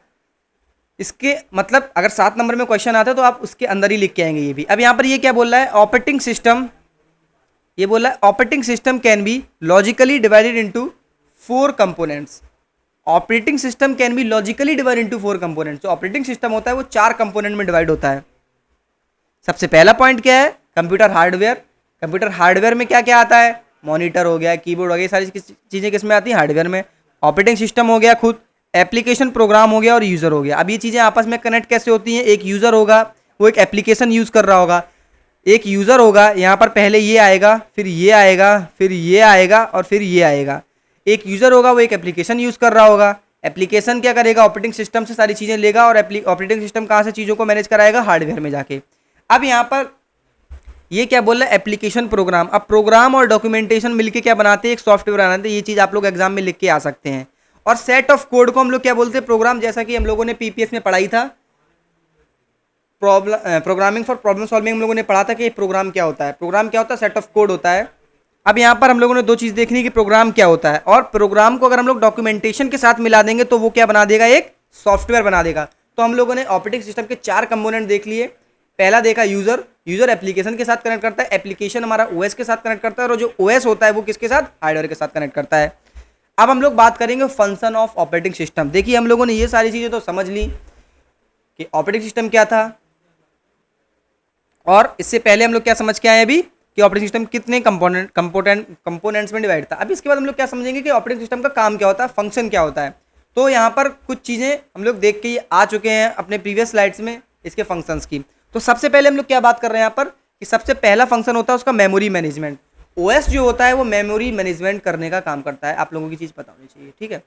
इसके मतलब अगर 7 नंबर में क्वेश्चन आता है तो आप उसके अंदर ही लिख के आएंगे ये भी। अब यहाँ पर ये क्या बोल रहा है, ऑपरेटिंग सिस्टम, ये बोल रहा है operating system can be logically divided into 4 components. Operating system can be logically divided into 4 components. जो ऑपरेटिंग सिस्टम होता है वो 4 कंपोनेंट में डिवाइड होता है। सबसे पहला पॉइंट क्या है, कंप्यूटर हार्डवेयर। कंप्यूटर हार्डवेयर में क्या क्या आता है, मॉनिटर हो गया, कीबोर्ड हो गया, सारी चीज़ें किस में आती हैं, हार्डवेयर में। ऑपरेटिंग सिस्टम हो गया खुद, एप्लीकेशन प्रोग्राम हो गया और यूज़र हो गया। अब ये चीज़ें आपस में कनेक्ट कैसे होती हैं, एक यूज़र होगा वो एक एप्लीकेशन यूज़ कर रहा होगा, एक यूज़र होगा, यहाँ पर पहले ये आएगा, फिर ये आएगा, फिर ये आएगा और फिर ये आएगा। एक यूज़र होगा वो एक एप्लीकेशन यूज़ कर रहा होगा, एप्लीकेशन क्या करेगा, ऑपरेटिंग सिस्टम से सारी चीज़ें लेगा और ऑपरेटिंग सिस्टम कहाँ से चीज़ों को मैनेज कराएगा, हार्डवेयर में जाके। अब यहाँ पर ये क्या बोल रहा है, एप्लीकेशन प्रोग्राम। अब प्रोग्राम और डॉक्यूमेंटेशन मिलके क्या बनाते हैं, एक सॉफ्टवेयर बनाते हैं। ये चीज़ आप लोग एग्जाम में लिख के आ सकते हैं। और सेट ऑफ कोड को हम लोग क्या बोलते हैं, प्रोग्राम। जैसा कि हम लोगों ने पीपीएस में पढ़ाई था, प्रोग्रामिंग फॉर प्रॉब्लम सॉल्विंग, हम लोगों ने पढ़ा था कि प्रोग्राम क्या होता है। प्रोग्राम क्या होता है, सेट ऑफ कोड होता है। अब यहाँ पर हम लोगों ने दो चीज़ देखनी कि प्रोग्राम क्या होता है, और प्रोग्राम को अगर हम लोग डॉक्यूमेंटेशन के साथ मिला देंगे तो वो क्या बना देगा, एक सॉफ्टवेयर बना देगा। तो हम लोगों ने ऑपरेटिंग सिस्टम के 4 कंपोनेंट देख लिए। पहला देखा यूजर, यूजर एप्लीकेशन के साथ कनेक्ट करता है, एप्लीकेशन हमारा ओएस के साथ कनेक्ट करता है, और जो ओएस होता है वो किसके साथ, हार्डवेयर के साथ कनेक्ट करता है। अब हम लोग बात करेंगे फंक्शन ऑफ ऑपरेटिंग सिस्टम। देखिए हम लोगों ने ये सारी चीज़ें तो समझ ली कि ऑपरेटिंग सिस्टम क्या था, और इससे पहले हम लोग क्या समझ के आए अभी कि ऑपरेटिंग सिस्टम कितने कंपोनेंट्स में डिवाइड था। अभी इसके बाद हम लोग क्या समझेंगे कि ऑपरेटिंग सिस्टम का काम क्या होता है, फंक्शन क्या होता है। तो यहाँ पर कुछ चीज़ें हम लोग देख के आ चुके हैं अपने प्रीवियस स्लाइड्स में इसके फंक्शंस की। तो सबसे पहले हम लोग क्या बात कर रहे हैं यहाँ पर कि सबसे पहला फंक्शन होता है उसका मेमोरी मैनेजमेंट। ओएस जो होता है वो मेमोरी मैनेजमेंट करने का काम करता है। आप लोगों की चीज़ पता होनी चाहिए, ठीक है।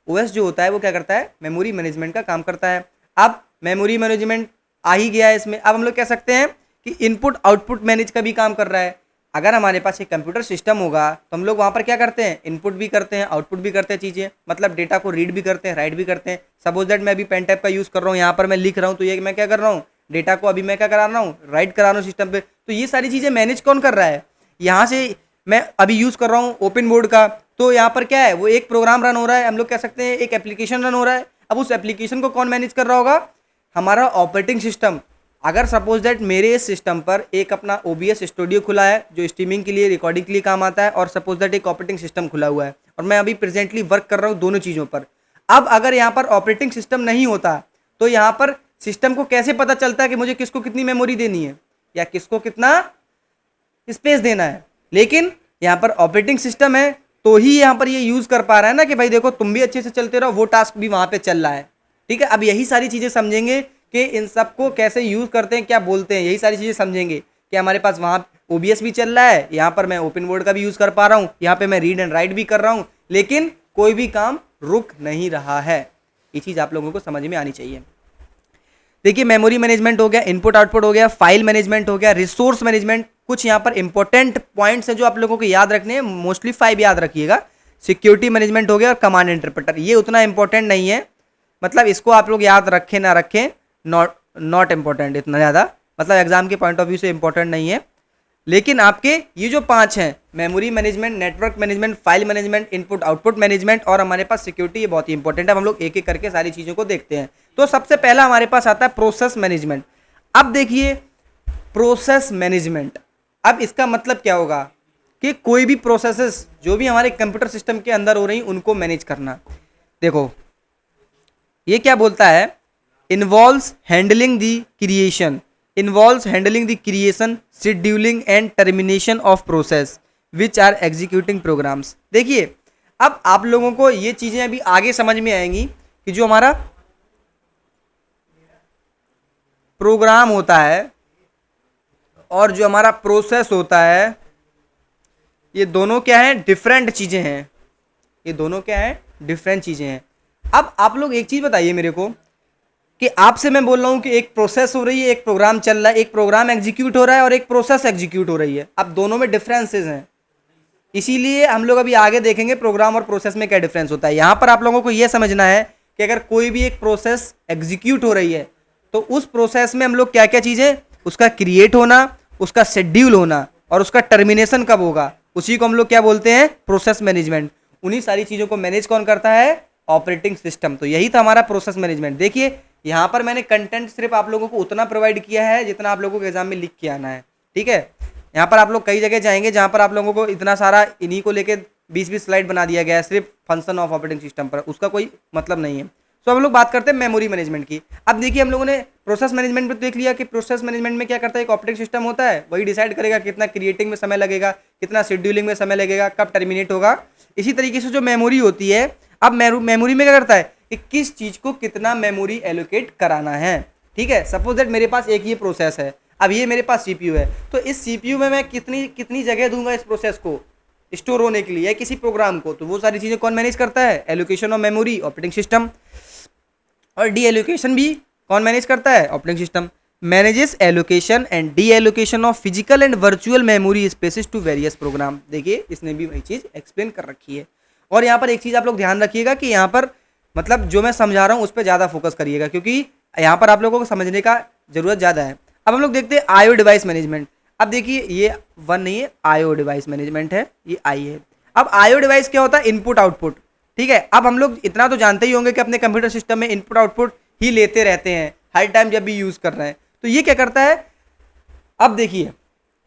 ओएस जो होता है वो क्या करता है, मेमोरी मैनेजमेंट का काम करता है। अब मेमोरी मैनेजमेंट आ ही गया है इसमें। अब हम लोग कह सकते हैं कि इनपुट आउटपुट मैनेज का भी काम कर रहा है। अगर हमारे पास एक कंप्यूटर सिस्टम होगा तो हम लोग वहाँ पर क्या करते हैं, इनपुट भी करते हैं, आउटपुट भी करते हैं चीज़ें, मतलब डेटा को रीड भी करते हैं, राइट भी करते हैं। सपोज दैट मैं अभी पेन टैप का यूज़ कर रहा हूँ, यहाँ पर मैं लिख रहा हूँ, तो ये मैं क्या कर रहा हूँ, डेटा को अभी मैं क्या करा रहा हूँ, राइट करा रहा हूँ सिस्टम पे। तो ये सारी चीज़ें मैनेज कौन कर रहा है, यहाँ से मैं अभी यूज़ कर रहा हूँ ओपन बोर्ड का, तो यहाँ पर क्या है, वो एक प्रोग्राम रन हो रहा है, हम लोग कह सकते हैं एक एप्लीकेशन रन हो रहा है। अब उस एप्लीकेशन को कौन मैनेज कर रहा होगा, हमारा ऑपरेटिंग सिस्टम। अगर सपोज दैट मेरे इस सिस्टम पर एक अपना OBS स्टूडियो खुला है जो स्ट्रीमिंग के लिए, रिकॉर्डिंग के लिए काम आता है, और सपोज दैट एक ऑपरेटिंग सिस्टम खुला हुआ है और मैं अभी प्रेजेंटली वर्क कर रहा हूँ दोनों चीज़ों पर। अब अगर यहाँ पर ऑपरेटिंग सिस्टम नहीं होता तो यहाँ पर सिस्टम को कैसे पता चलता है कि मुझे किसको कितनी मेमोरी देनी है या किसको कितना स्पेस देना है। लेकिन यहाँ पर ऑपरेटिंग सिस्टम है तो ही यहाँ पर ये यूज़ कर पा रहा है ना कि भाई देखो तुम भी अच्छे से चलते रहो, वो टास्क भी वहाँ पे चल रहा है। ठीक है, अब यही सारी चीज़ें समझेंगे कि इन सबको कैसे यूज़ करते हैं, क्या बोलते हैं, यही सारी चीज़ें समझेंगे कि हमारे पास वहाँ OBS भी चल रहा है, यहाँ पर मैं ओपन बोर्ड का भी यूज़ कर पा रहा हूँ, यहाँ पे मैं रीड एंड राइट भी कर रहा हूँ, लेकिन कोई भी काम रुक नहीं रहा है। ये चीज़ आप लोगों को समझ में आनी चाहिए। देखिए, मेमोरी मैनेजमेंट हो गया, इनपुट आउटपुट हो गया, फाइल मैनेजमेंट हो गया, रिसोर्स मैनेजमेंट। कुछ यहाँ पर इंपॉर्टेंट पॉइंट्स हैं जो आप लोगों को याद रखने हैं, मोस्टली 5 याद रखिएगा। सिक्योरिटी मैनेजमेंट हो गया और कमांड इंटरप्रेटर, ये उतना इंपॉर्टेंट नहीं है, मतलब इसको आप लोग याद रखें ना रखें, नॉट इम्पॉर्टेंट इतना ज़्यादा, मतलब एग्जाम के पॉइंट ऑफ व्यू से इंपॉर्टेंट नहीं है। लेकिन आपके ये जो 5 हैं, memory management, network management, file management, input output management और हमारे पास सिक्योरिटी, ये बहुत ही इंपॉर्टेंट है। अब हम लोग एक एक करके सारी चीज़ों को देखते हैं। तो सबसे पहला हमारे पास आता है प्रोसेस मैनेजमेंट। अब देखिए, प्रोसेस मैनेजमेंट, अब इसका मतलब क्या होगा कि कोई भी प्रोसेसेस जो भी हमारे कंप्यूटर सिस्टम के अंदर हो रही उनको मैनेज करना। देखो ये क्या बोलता है, involves handling the creation, involves handling the creation, scheduling and termination of process which are executing programs। देखिए, अब आप लोगों को ये चीज़ें अभी आगे समझ में आएंगी कि जो हमारा प्रोग्राम होता है और जो हमारा प्रोसेस होता है, ये दोनों क्या है, डिफरेंट चीज़ें हैं। ये दोनों क्या है, डिफरेंट चीज़ें हैं। अब आप लोग एक चीज़ बताइए मेरे को कि आपसे मैं बोल रहा हूँ कि एक प्रोसेस हो रही है, एक प्रोग्राम चल रहा है, एक प्रोग्राम एग्जीक्यूट हो रहा है और एक प्रोसेस एग्जीक्यूट हो रही है। अब दोनों में डिफरेंसेस हैं, इसीलिए हम लोग अभी आगे देखेंगे प्रोग्राम और प्रोसेस में क्या डिफरेंस होता है। यहाँ पर आप लोगों को यह समझना है कि अगर कोई भी एक प्रोसेस एग्जीक्यूट हो रही है तो उस प्रोसेस में हम लोग क्या क्या चीज़ें, उसका क्रिएट होना, उसका शेड्यूल होना और उसका टर्मिनेशन कब होगा, उसी को हम लोग क्या बोलते हैं, प्रोसेस मैनेजमेंट। उन्हीं सारी चीज़ों को मैनेज कौन करता है, ऑपरेटिंग सिस्टम। तो यही था हमारा प्रोसेस मैनेजमेंट। देखिए, यहाँ पर मैंने कंटेंट सिर्फ आप लोगों को उतना प्रोवाइड किया है जितना आप लोगों को एग्जाम में लिख के आना है। ठीक है, यहाँ पर आप लोग कई जगह जाएंगे जहाँ पर आप लोगों को इतना सारा इन्हीं को लेके 20-20 स्लाइड बना दिया गया है सिर्फ फंक्शन ऑफ ऑपरेटिंग सिस्टम पर, उसका कोई मतलब नहीं है। तो हम लोग बात करते हैं मेमोरी मैनेजमेंट की। अब देखिए, हम लोगों ने प्रोसेस मैनेजमेंट पर देख लिया कि प्रोसेस मैनेजमेंट में क्या करता है, एक ऑपरेटिंग सिस्टम होता है, वही डिसाइड करेगा कितना क्रिएटिंग में समय लगेगा, कितना शेड्यूलिंग में समय लगेगा, कब टर्मिनेट होगा। इसी तरीके से जो मेमोरी होती है, अब मेमोरी में क्या करता है कि किस चीज़ को कितना मेमोरी एलोकेट कराना है। ठीक है, सपोज दैट मेरे पास एक ये प्रोसेस है, अब ये मेरे पास CPU है, तो इस CPU में मैं कितनी जगह दूंगा इस प्रोसेस को स्टोर होने के लिए या किसी प्रोग्राम को, तो वो सारी चीज़ें कौन मैनेज करता है, allocation of memory, operating system. और डी एलोकेशन भी कौन मैनेज करता है, operating system. Manages allocation and deallocation of physical and virtual memory spaces to various program. देखिए, इसने भी वही चीज़ एक्सप्लेन कर रखी है। और यहाँ पर एक चीज़ आप लोग ध्यान रखिएगा कि यहाँ पर मतलब जो मैं समझा रहा हूँ उस पर ज़्यादा फोकस करिएगा, क्योंकि यहाँ पर आप लोगों को समझने का ज़रूरत ज़्यादा है। अब हम लोग देखते हैं आईओ डिवाइस मैनेजमेंट। अब देखिए, ये 1 नहीं है, आईओ डिवाइस मैनेजमेंट है, ये आई है। अब आईओ डिवाइस क्या होता है, इनपुट आउटपुट। ठीक है, अब हम लोग इतना तो जानते ही होंगे कि अपने कंप्यूटर सिस्टम में इनपुट आउटपुट ही लेते रहते हैं हर टाइम जब भी यूज़ कर रहे हैं। तो ये क्या करता है, अब देखिए,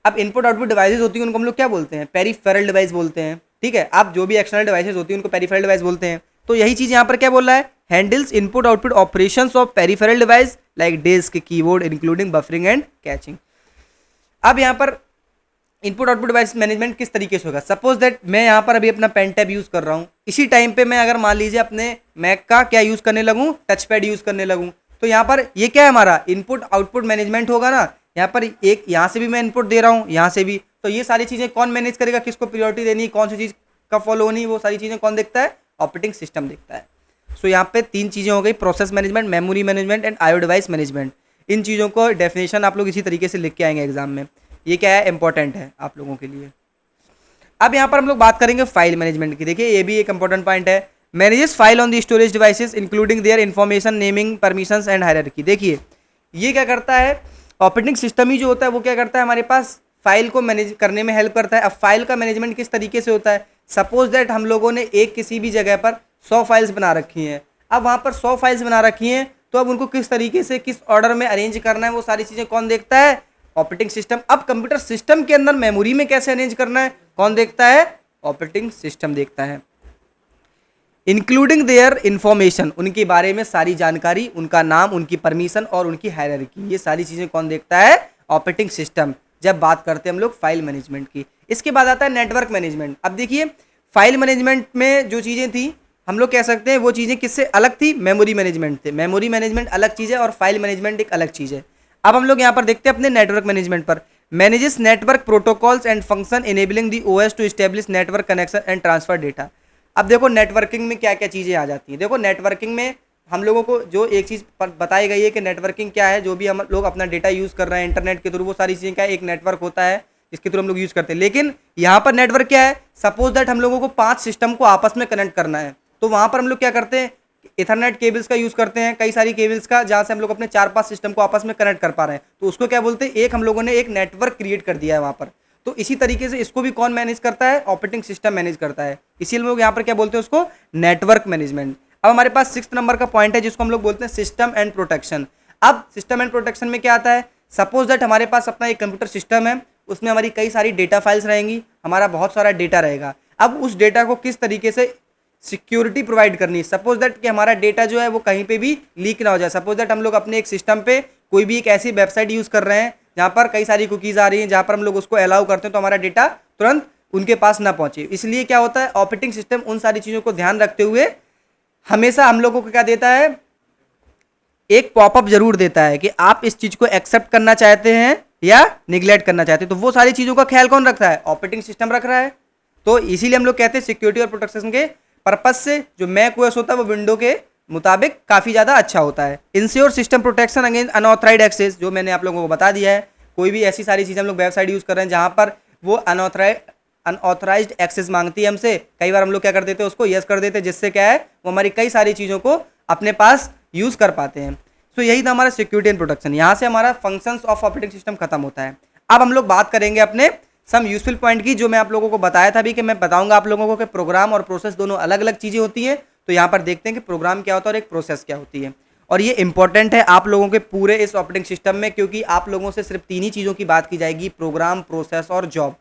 अब इनपुट आउटपुट डिवाइसेज होती हैं उनको हम लोग क्या बोलते हैं, पेरिफेरल डिवाइस बोलते हैं। ठीक है, अब जो भी एक्सटर्नल डिवाइसेज होती हैं उनको पेरिफेरल डिवाइस बोलते हैं। तो यही चीज़ यहाँ पर क्या बोल रहा है, handles input output operations of peripheral device like disk, keyboard including buffering and caching. अब यहाँ पर इनपुट आउटपुट डिवाइस मैनेजमेंट किस तरीके से होगा, सपोज दैट मैं यहाँ पर अभी अपना पेन टैब यूज़ कर रहा हूँ, इसी टाइम पे मैं अगर मान लीजिए अपने मैक का क्या यूज़ करने लगूँ, टच पैड यूज़ करने लगूँ, तो यहाँ पर ये क्या है, हमारा इनपुट आउटपुट मैनेजमेंट होगा ना। यहाँ पर एक यहाँ से भी मैं इनपुट दे रहा हूँ, यहाँ से भी, तो ये सारी चीज़ें कौन मैनेज करेगा, किसको प्रायोरिटी देनी है, कौन सी चीज़ कब फॉलो होनी, वो सारी चीज़ें कौन देखता है, ऑपरेटिंग सिस्टम देखता है। सो यहाँ पे 3 चीज़ें हो गई, process management, memory management and IO device management. इन चीज़ों को डेफिनेशन आप लोग इसी तरीके से लिख के आएंगे एग्जाम में, ये क्या है, इंपॉर्टेंट है आप लोगों के लिए। अब यहाँ पर हम लोग बात करेंगे फाइल मैनेजमेंट की। देखिए, ये भी एक इंपॉर्टेंट पॉइंट है, manages file on the storage devices including there information, naming, permissions and hierarchy. देखिए, ये क्या करता है, ऑपरेटिंग सिस्टम ही जो होता है वो क्या करता है, हमारे पास फाइल को मैनेज करने में हेल्प करता है। अब फाइल का मैनेजमेंट किस तरीके से होता है, सपोज दैट हम लोगों ने एक किसी भी जगह पर 100 फाइल्स बना रखी हैं। अब वहाँ पर 100 फाइल्स बना रखी हैं, तो अब उनको किस तरीके से किस ऑर्डर में अरेंज करना है वो सारी चीज़ें कौन देखता है? Operating system. अब कंप्यूटर सिस्टम के अंदर मेमोरी में कैसे अरेंज करना है कौन देखता है? ऑपरेटिंग सिस्टम देखता है। इंक्लूडिंग देयर इंफॉर्मेशन, उनके बारे में सारी जानकारी, उनका नाम, उनकी परमिशन और उनकी हायरार्की, ये सारी चीज़ें कौन देखता है? Operating system. जब बात करते हैं हम लोग फाइल मैनेजमेंट की। इसके बाद आता है नेटवर्क मैनेजमेंट। अब देखिए फाइल मैनेजमेंट में जो चीज़ें थी हम लोग कह सकते हैं वो चीज़ें किससे अलग थी? मेमोरी मैनेजमेंट थे। मेमोरी मैनेजमेंट अलग चीज़ है और फाइल मैनेजमेंट एक अलग चीज़ है। अब हम लोग यहाँ पर देखते हैं अपने नेटवर्क मैनेजमेंट पर। Manages network protocols and function enabling the OS to establish network connection and transfer data. अब देखो नेटवर्किंग में क्या क्या चीज़ें आ जाती हैं। देखो नेटवर्किंग में हम लोगों को जो एक चीज़ बताई गई है कि नेटवर्किंग क्या है, जो भी हम लोग अपना डेटा यूज़ कर रहे हैं इंटरनेट के थ्रू, वो सारी चीज़ें क्या है? एक नेटवर्क होता है जिसके थ्रू हम लोग यूज़ करते हैं। लेकिन यहाँ पर नेटवर्क क्या है? सपोज दैट हम लोगों को 5 सिस्टम को आपस में कनेक्ट करना है, तो वहाँ पर हम लोग क्या करते हैं? इथरनेट केबल्स का यूज़ करते हैं, कई सारी केबल्स का, जहाँ से हम लोग अपने 4-5 सिस्टम को आपस में कनेक्ट कर पा रहे हैं। तो उसको क्या बोलते हैं? एक हम लोगों ने एक नेटवर्क क्रिएट कर दिया है वहाँ पर। तो इसी तरीके से इसको भी कौन मैनेज करता है? ऑपरेटिंग सिस्टम मैनेज करता है। इसीलिए लोग यहाँ पर क्या बोलते हैं उसको? Network management. अब हमारे पास 6 नंबर का पॉइंट है जिसको हम लोग बोलते हैं सिस्टम एंड प्रोटेक्शन। अब सिस्टम एंड प्रोटेक्शन में क्या आता है? सपोज दैट हमारे पास अपना एक कंप्यूटर सिस्टम है, उसमें हमारी कई सारी डेटा फाइल्स रहेंगी, हमारा बहुत सारा डेटा रहेगा। अब उस डेटा को किस तरीके से सिक्योरिटी प्रोवाइड करनी है? सपोज दैट कि हमारा डेटा जो है वो कहीं पे भी लीक ना हो जाए। सपोज दैट हम लोग अपने एक सिस्टम पे कोई भी एक ऐसी वेबसाइट यूज़ कर रहे हैं जहाँ पर कई सारी कुकीज़ आ रही हैं, जहाँ पर हम लोग उसको अलाउ करते हैं तो हमारा डेटा तुरंत उनके पास ना पहुँचे। इसलिए क्या होता है? ऑपरेटिंग सिस्टम उन सारी चीज़ों को ध्यान रखते हुए हमेशा हम लोगों को क्या देता है? एक पॉपअप जरूर देता है कि आप इस चीज़ को एक्सेप्ट करना चाहते हैं या निगलेक्ट करना चाहते हैं। तो वो सारी चीज़ों का ख्याल कौन रखता है? ऑपरेटिंग सिस्टम रख रहा है। तो इसीलिए हम लोग कहते हैं सिक्योरिटी और प्रोटेक्शन के पर्पज से जो मैक ओएस होता है वो विंडो के मुताबिक काफ़ी ज़्यादा अच्छा होता है। Ensure system protection against unauthorised access, जो मैंने आप लोगों को बता दिया है। कोई भी ऐसी सारी चीज़ें हम लोग वेबसाइट यूज़ कर रहे हैं जहाँ पर वो अनऑथराइज्ड एक्सेस मांगती है हमसे, कई बार हम लोग क्या कर देते हैं? उसको यस कर देते हैं, जिससे क्या है? वो हमारी कई सारी चीज़ों को अपने पास यूज़ कर पाते हैं। तो यही था हमारा सिक्योरिटी एंड प्रोटेक्शन। यहाँ से हमारा फंक्शंस ऑफ ऑपरेटिंग सिस्टम खत्म होता है। अब हम लोग बात करेंगे अपने सम यूजफुल पॉइंट की, जो मैं आप लोगों को बताया था अभी कि मैं बताऊंगा आप लोगों को कि प्रोग्राम और प्रोसेस दोनों अलग अलग चीज़ें होती हैं। तो यहाँ पर देखते हैं कि प्रोग्राम क्या होता है और एक प्रोसेस क्या होती है। और ये इंपॉर्टेंट है आप लोगों के पूरे इस ऑपरेटिंग सिस्टम में, क्योंकि आप लोगों से सिर्फ 3 ही चीज़ों की बात की जाएगी, प्रोग्राम, प्रोसेस और जॉब।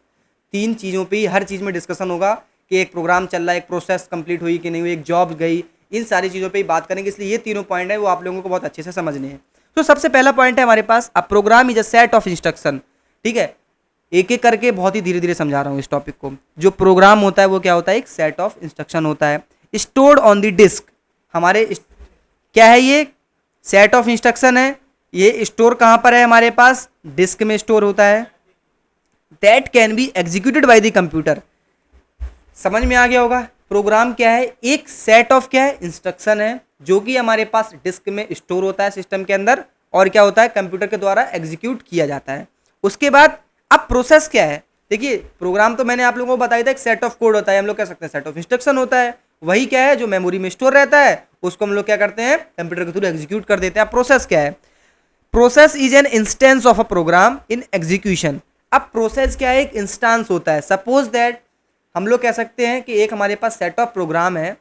3 चीज़ों पर ही हर चीज़ में डिस्कशन होगा कि एक प्रोग्राम चल रहा है, एक प्रोसेस कंप्लीट हुई कि नहीं हुई, एक जॉब गई, इन सारी चीज़ों पर ही बात करेंगे। इसलिए ये तीनों पॉइंट है वो आप लोगों को बहुत अच्छे से समझने हैं। तो सबसे पहला पॉइंट है हमारे पास, a program is a set of instruction. ठीक है, एक एक करके बहुत ही धीरे धीरे समझा रहा हूँ इस टॉपिक को। जो प्रोग्राम होता है वो क्या होता है? एक सेट ऑफ इंस्ट्रक्शन होता है स्टोर्ड ऑन द डिस्क। हमारे क्या है? ये सेट ऑफ इंस्ट्रक्शन है। ये स्टोर कहाँ पर है? हमारे पास डिस्क में स्टोर होता है। That can be executed by the computer. समझ में आ गया होगा? प्रोग्राम क्या है? एक सेट ऑफ क्या है? इंस्ट्रक्शन है, जो कि हमारे पास डिस्क में स्टोर होता है सिस्टम के अंदर, और क्या होता है? कंप्यूटर के द्वारा एग्जीक्यूट किया जाता है। उसके बाद अब प्रोसेस क्या है? देखिए प्रोग्राम तो मैंने आप लोगों को बताया था एक सेट ऑफ कोड होता है, हम लोग कह सकते हैं सेट ऑफ इंस्ट्रक्शन होता है। वही क्या है? जो मेमोरी में स्टोर रहता है उसको हम लोग क्या करते हैं? कंप्यूटर के थ्रू एग्जीक्यूट कर देते हैं। प्रोसेस क्या है? Process is an instance of a program in execution. अब प्रोसेस क्या है? एक इंस्टांस होता है। सपोज दैट हम लोग कह सकते हैं कि एक हमारे पास सेट ऑफ प्रोग्राम है,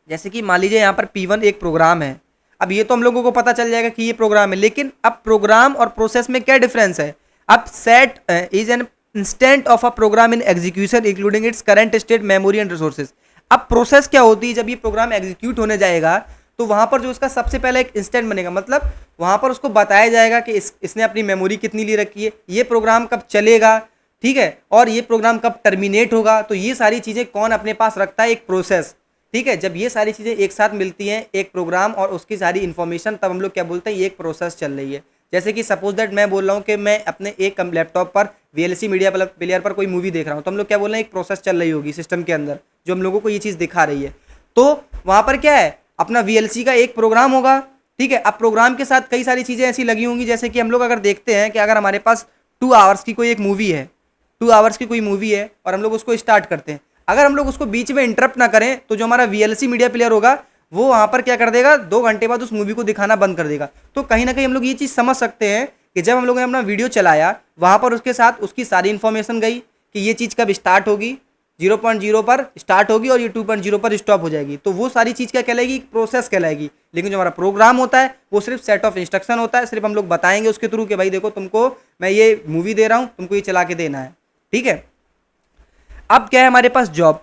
जैसे कि मान लीजिए यहाँ पर P1 एक प्रोग्राम है। अब ये तो हम लोगों को पता चल जाएगा कि ये प्रोग्राम है, लेकिन अब प्रोग्राम और प्रोसेस में क्या डिफरेंस है? अब set is an instant of a program in execution including its current state, memory and resources. अब प्रोसेस क्या होती है? जब ये प्रोग्राम एग्जीक्यूट होने जाएगा तो वहाँ पर जो उसका सबसे पहले एक इंस्टेंट बनेगा, मतलब वहाँ पर उसको बताया जाएगा कि इसने अपनी मेमोरी कितनी ली रखी है, ये प्रोग्राम कब चलेगा, ठीक है, और ये प्रोग्राम कब टर्मिनेट होगा। तो ये सारी चीज़ें कौन अपने पास रखता है? एक प्रोसेस। ठीक है, जब ये सारी चीज़ें एक साथ मिलती हैं, एक प्रोग्राम और उसकी सारी इन्फॉर्मेशन, तब हम लोग क्या बोलते हैं? ये एक प्रोसेस चल रही है। जैसे कि सपोज दैट मैं बोल रहा हूँ कि मैं अपने एक लैपटॉप पर VLC मीडिया प्लेयर पर कोई मूवी देख रहा हूँ, तो हम लोग क्या बोल रहे हैं? एक प्रोसेस चल रही होगी सिस्टम के अंदर जो हम लोगों को ये चीज़ दिखा रही है। तो वहाँ पर क्या है? अपना VLC का एक प्रोग्राम होगा। ठीक है, अब प्रोग्राम के साथ कई सारी चीज़ें ऐसी लगी होंगी, जैसे कि हम लोग अगर देखते हैं कि अगर हमारे पास 2 आवर्स की कोई एक मूवी है, 2 आवर्स की कोई मूवी है और हम लोग उसको स्टार्ट करते हैं, अगर हम लोग उसको बीच में इंटरप्ट ना करें तो जो हमारा VLC मीडिया प्लेयर होगा वो वहाँ पर क्या कर देगा? 2 घंटे बाद उस मूवी को दिखाना बंद कर देगा। तो कहीं ना कहीं हम लोग ये चीज़ समझ सकते हैं कि जब हम लोगों ने अपना वीडियो चलाया, वहाँ पर उसके साथ उसकी सारी इन्फॉर्मेशन गई कि ये चीज़ कब स्टार्ट होगी, 0.0 पर स्टार्ट होगी और ये 2.0 पर स्टॉप हो जाएगी, तो वो सारी चीज़ क्या कहलाएगी, प्रोसेस कहलाएगी। लेकिन जो हमारा प्रोग्राम होता है वो सिर्फ सेट ऑफ इंस्ट्रक्शन होता है, सिर्फ हम लोग बताएंगे उसके थ्रू कि भाई देखो तुमको मैं ये मूवी दे रहा हूँ, तुमको ये चला के देना है, ठीक है। अब क्या है हमारे पास जॉब।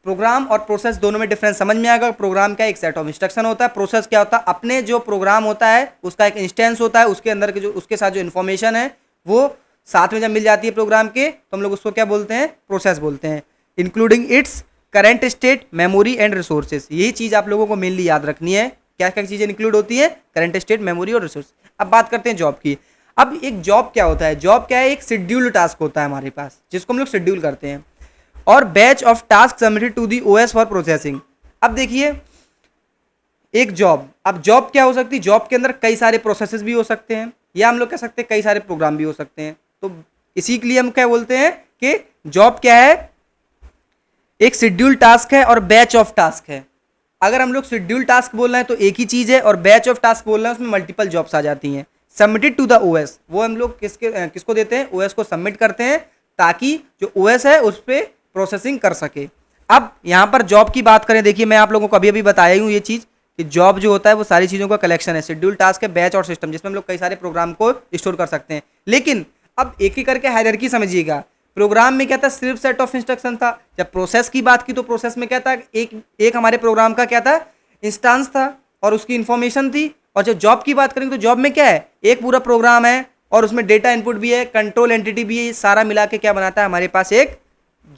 प्रोग्राम और प्रोसेस दोनों में डिफरेंस समझ में आएगा। प्रोग्राम क्या है, एक सेट ऑफ इंस्ट्रक्शन होता है। प्रोसेस क्या होता है, अपने जो प्रोग्राम होता है उसका एक इंस्टेंस होता है, उसके अंदर के जो उसके साथ जो इन्फॉर्मेशन है वो साथ में जब मिल जाती है प्रोग्राम के, तो हम लोग उसको क्या बोलते हैं, प्रोसेस बोलते हैं। Including its current state, memory and resources, यही चीज़ आप लोगों को मेनली याद रखनी है। क्या क्या चीज़ें इंक्लूड होती है, करंट स्टेट, मेमोरी और रिसोर्स। अब बात करते हैं जॉब की। अब एक जॉब क्या होता है, जॉब क्या है, एक शेड्यूल्ड टास्क होता है हमारे पास जिसको हम लोग शेड्यूल करते हैं, और batch of task submitted to the OS for processing. अब देखिए एक जॉब, अब जॉब क्या हो सकती है, जॉब के अंदर कई सारे प्रोसेसेस भी हो सकते हैं, या हम लोग कह सकते हैं कई सारे प्रोग्राम भी हो सकते हैं। तो इसी के लिए हम क्या बोलते हैं कि जॉब क्या है, एक शेड्यूल टास्क है और बैच ऑफ टास्क है। अगर हम लोग शेड्यूल टास्क बोल रहे हैं तो एक ही चीज है, और बैच ऑफ टास्क बोल रहे हैं उसमें मल्टीपल जॉब्स आ जाती हैं। सबमिटेड टू द ओएस, वो हम लोग किसको देते हैं, ओएस को सबमिट करते हैं, ताकि जो ओएस है उस पर प्रोसेसिंग कर सके। अब यहाँ पर जॉब की बात करें, देखिए मैं आप लोगों को अभी अभी बताया हूँ ये चीज़ कि जॉब जो होता है वो सारी चीज़ों का कलेक्शन है, शेड्यूल टास्क है, बैच और सिस्टम, जिसमें हम लोग कई सारे प्रोग्राम को स्टोर कर सकते हैं। लेकिन अब एक एक करके हायरार्की समझिएगा। प्रोग्राम में क्या था, सिर्फ सेट ऑफ इंस्ट्रक्शन था। जब प्रोसेस की बात की तो प्रोसेस में क्या था, एक हमारे प्रोग्राम का क्या था, इंस्टांस था और उसकी इंफॉर्मेशन थी। और जब जॉब की बात करेंगे तो जॉब में क्या है, एक पूरा प्रोग्राम है और उसमें डेटा इनपुट भी है, कंट्रोल एंटिटी भी है, ये सारा मिला के क्या बनाता है, हमारे पास एक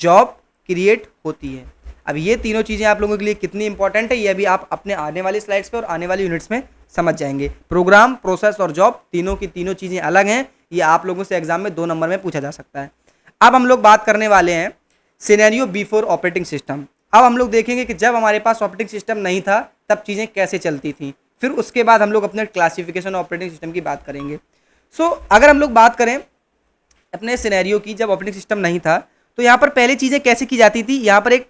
जॉब क्रिएट होती है। अब ये तीनों चीज़ें आप लोगों के लिए कितनी इंपॉर्टेंट है, ये अभी आप अपने आने वाली स्लाइड्स पे और आने वाली यूनिट्स में समझ जाएंगे। प्रोग्राम, प्रोसेस और जॉब तीनों की तीनों चीज़ें अलग हैं, ये आप लोगों से एग्जाम में 2 नंबर में पूछा जा सकता है। अब हम लोग बात करने वाले हैं सिनेरियो बिफोर ऑपरेटिंग सिस्टम। अब हम लोग देखेंगे कि जब हमारे पास ऑपरेटिंग सिस्टम नहीं था तब चीज़ें कैसे चलती थी, फिर उसके बाद हम लोग अपने क्लासिफिकेशन ऑपरेटिंग सिस्टम की बात करेंगे। अगर हम लोग बात करें अपने सिनेरियो की, जब ऑपरेटिंग सिस्टम नहीं था तो यहाँ पर पहले चीज़ें कैसे की जाती थी, यहाँ पर एक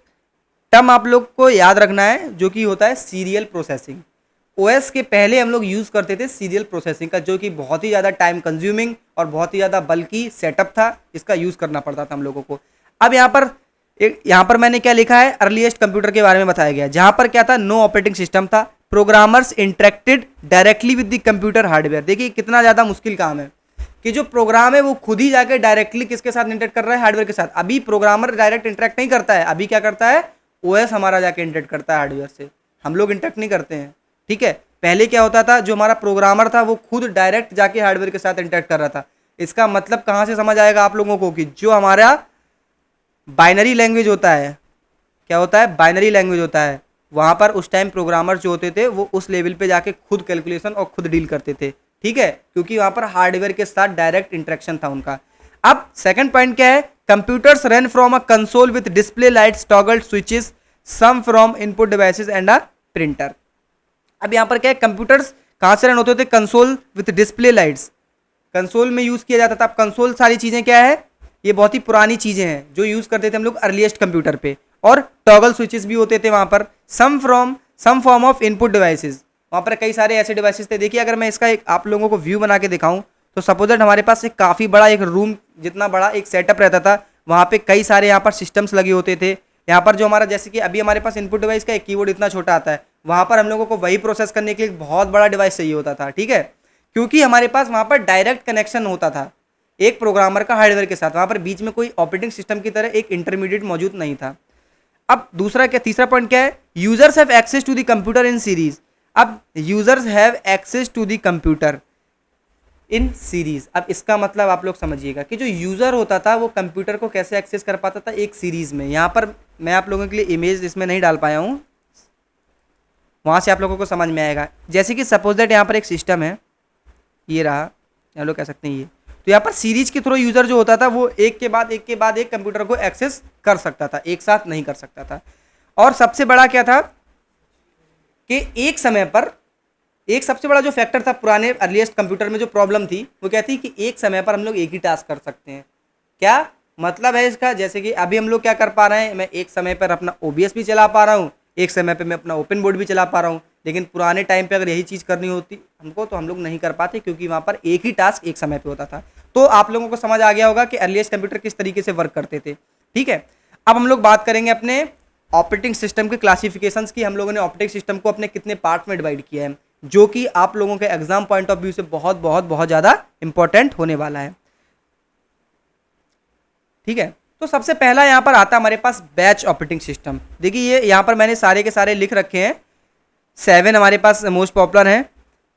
टर्म आप लोग को याद रखना है जो कि होता है सीरियल प्रोसेसिंग। ओएस के पहले हम लोग यूज़ करते थे सीरियल प्रोसेसिंग का, जो कि बहुत ही ज़्यादा टाइम कंज्यूमिंग और बहुत ही ज़्यादा बल्कि सेटअप था, इसका यूज़ करना पड़ता था हम लोगों को। अब यहाँ पर मैंने क्या लिखा है, अर्लीस्ट कंप्यूटर के बारे में बताया गया, जहाँ पर क्या था, नो ऑपरेटिंग सिस्टम था, programmers interacted directly with the computer hardware. देखिए कितना ज़्यादा मुश्किल काम है कि जो प्रोग्राम है वो खुद ही जाके डायरेक्टली किसके साथ इंटरेक्ट कर रहा है, हार्डवेयर के साथ। अभी प्रोग्रामर डायरेक्ट इंटरेक्ट नहीं करता है, अभी क्या करता है, ओएस हमारा जाके इंटरेक्ट करता है हार्डवेयर से, हम लोग इंटरेक्ट नहीं करते हैं, ठीक है। पहले क्या होता था, जो हमारा प्रोग्रामर था वो खुद डायरेक्ट जाके हार्डवेयर के साथ इंटरेक्ट कर रहा था। इसका मतलब कहाँ से समझ आएगा आप लोगों को कि जो हमारा बाइनरी लैंग्वेज होता है, क्या होता है, बाइनरी लैंग्वेज होता है, वहाँ पर उस टाइम प्रोग्रामर जो होते थे वो उस लेवल पे जाके खुद कैलकुलेशन और खुद डील करते थे, ठीक है, क्योंकि वहाँ पर हार्डवेयर के साथ डायरेक्ट इंटरेक्शन था उनका। अब सेकंड पॉइंट क्या है, computers run from a console with display lights, toggled switches, some from input devices and a printer. अब यहाँ पर क्या है, कंप्यूटर्स कहाँ से रन होते थे, console with display lights, console में यूज़ किया जाता था। अब कंसोल सारी चीज़ें क्या है, ये बहुत ही पुरानी चीज़ें हैं जो यूज़ करते थे हम लोग अर्लीस्ट कंप्यूटर पे, और टॉगल स्विचेस भी होते थे वहाँ पर, some form of input devices, वहाँ पर कई सारे ऐसे डिवाइसेस थे। देखिए अगर मैं इसका एक आप लोगों को व्यू बना के दिखाऊं तो सपोज दैट हमारे पास एक काफ़ी बड़ा एक रूम जितना बड़ा एक सेटअप रहता था, वहाँ पे कई सारे यहाँ पर सिस्टम्स लगे होते थे। यहाँ पर जो हमारा, जैसे कि अभी हमारे पास इनपुट डिवाइस का एक कीबोर्ड इतना छोटा आता है, वहाँ पर हम लोगों को वही प्रोसेस करने के लिए बहुत बड़ा डिवाइस चाहिए होता था, ठीक है, क्योंकि हमारे पास वहाँ पर डायरेक्ट कनेक्शन होता था एक प्रोग्रामर का हार्डवेयर के साथ, वहाँ पर बीच में कोई ऑपरेटिंग सिस्टम की तरह एक इंटरमीडिएट मौजूद नहीं था। अब तीसरा पॉइंट क्या है, users have access to the computer in series. अब users have access to the computer in series, अब इसका मतलब आप लोग समझिएगा कि जो यूजर होता था वो कंप्यूटर को कैसे एक्सेस कर पाता था, एक सीरीज में। यहाँ पर मैं आप लोगों के लिए इमेज इसमें नहीं डाल पाया हूँ, वहाँ से आप लोगों को समझ में आएगा। जैसे कि सपोज दैट यहाँ पर एक सिस्टम है, ये रहा, हम लोग कह सकते हैं ये, तो यहाँ पर सीरीज के थ्रू यूजर जो होता था वो एक के बाद एक कंप्यूटर को एक्सेस कर सकता था, एक साथ नहीं कर सकता था। और सबसे बड़ा क्या था कि एक समय पर एक सबसे बड़ा जो फैक्टर था पुराने अर्लीस्ट कंप्यूटर में, जो प्रॉब्लम थी वो क्या थी कि एक समय पर हम लोग एक ही टास्क कर सकते हैं। क्या मतलब है इसका, जैसे कि अभी हम लोग क्या कर पा रहे हैं, मैं एक समय पर अपना OBS भी चला पा रहा हूँ, एक समय पे मैं अपना ओपन बोर्ड भी चला पा रहा हूँ, लेकिन पुराने टाइम पे अगर यही चीज़ करनी होती हमको तो हम लोग नहीं कर पाते, क्योंकि वहाँ पर एक ही टास्क एक समय पे होता था। तो आप लोगों को समझ आ गया होगा कि अर्लीस्ट कंप्यूटर किस तरीके से वर्क करते थे, ठीक है। अब हम लोग बात करेंगे अपने ऑपरेटिंग सिस्टम के क्लासिफिकेशंस की। हम लोगों ने ऑपरेटिंग सिस्टम को अपने कितने पार्ट में डिवाइड किया है, जो कि आप लोगों के एग्जाम पॉइंट ऑफ व्यू से बहुत बहुत बहुत ज़्यादा इंपॉर्टेंट होने वाला है। ठीक है, तो सबसे पहला यहाँ पर आता है हमारे पास बैच ऑपरेटिंग सिस्टम। देखिए ये यहाँ पर मैंने सारे के सारे लिख रखे हैं, 7 हमारे पास मोस्ट पॉपुलर हैं।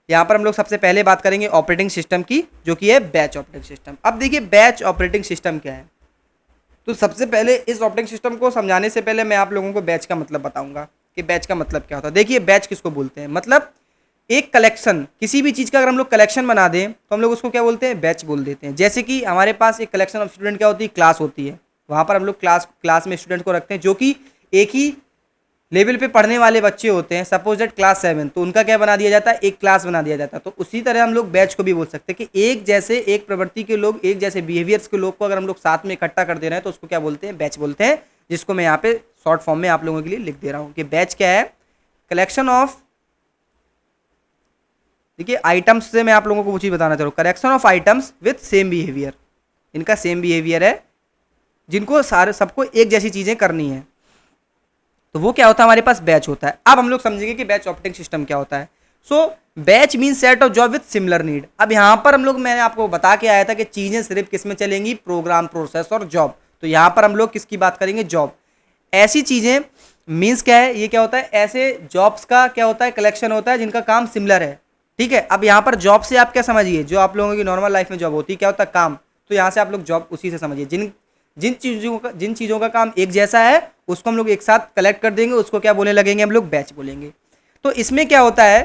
यहाँ पर हम लोग सबसे पहले बात करेंगे ऑपरेटिंग सिस्टम की, जो कि है बैच ऑपरेटिंग सिस्टम। अब देखिए बैच ऑपरेटिंग सिस्टम क्या है। तो सबसे पहले इस ऑपरेटिंग सिस्टम को समझाने से पहले मैं आप लोगों को बैच का मतलब बताऊंगा कि बैच का मतलब क्या होता है। देखिए बैच किसको बोलते हैं, मतलब एक कलेक्शन, किसी भी चीज़ का अगर हम लोग कलेक्शन बना दें तो हम लोग उसको क्या बोलते हैं, बैच बोल देते हैं। जैसे कि हमारे पास एक कलेक्शन ऑफ स्टूडेंट क्या होती है, क्लास होती है। वहाँ पर हम लोग क्लास में स्टूडेंट को रखते हैं जो कि एक ही लेवल पे पढ़ने वाले बच्चे होते हैं। सपोज दैट क्लास 7, तो उनका क्या बना दिया जाता है, एक क्लास बना दिया जाता है। तो उसी तरह हम लोग बैच को भी बोल सकते हैं कि एक जैसे एक प्रवृत्ति के लोग, एक जैसे बिहेवियर्स के लोग को अगर हम लोग साथ में इकट्ठा कर दे रहे हैं तो उसको क्या बोलते हैं, बैच बोलते हैं। जिसको मैं यहाँ पे शॉर्ट फॉर्म में आप लोगों के लिए लिख दे रहा हूँ कि बैच क्या है, कलेक्शन ऑफ, देखिए आइटम्स से मैं आप लोगों को वो चीज़ बताना चाह रहा हूँ, collection of items with same behaviour. इनका सेम बिहेवियर है, जिनको सारे सबको एक जैसी चीज़ें करनी है, तो वो क्या होता है, हमारे पास बैच होता है। अब हम लोग समझेंगे कि बैच ऑपरेटिंग सिस्टम क्या होता है। So batch mean set of job with similar need. अब यहाँ पर हम लोग, मैंने आपको बता के आया था कि चीज़ें सिर्फ किस में चलेंगी, प्रोग्राम, प्रोसेस और जॉब। तो यहाँ पर हम लोग किसकी बात करेंगे, जॉब। ऐसी चीज़ें मीन्स क्या है, ये क्या होता है, ऐसे जॉब्स का क्या होता है, कलेक्शन होता है जिनका काम सिमिलर है। ठीक है, अब यहाँ पर जॉब से आप क्या समझिए, जो आप लोगों की नॉर्मल लाइफ में जॉब होती है क्या होता है, काम। तो यहाँ से आप लोग जॉब उसी से समझिए, जिन चीज़ों का काम एक जैसा है उसको हम लोग एक साथ कलेक्ट कर देंगे, उसको क्या बोलने लगेंगे, हम लोग बैच बोलेंगे। तो इसमें क्या होता है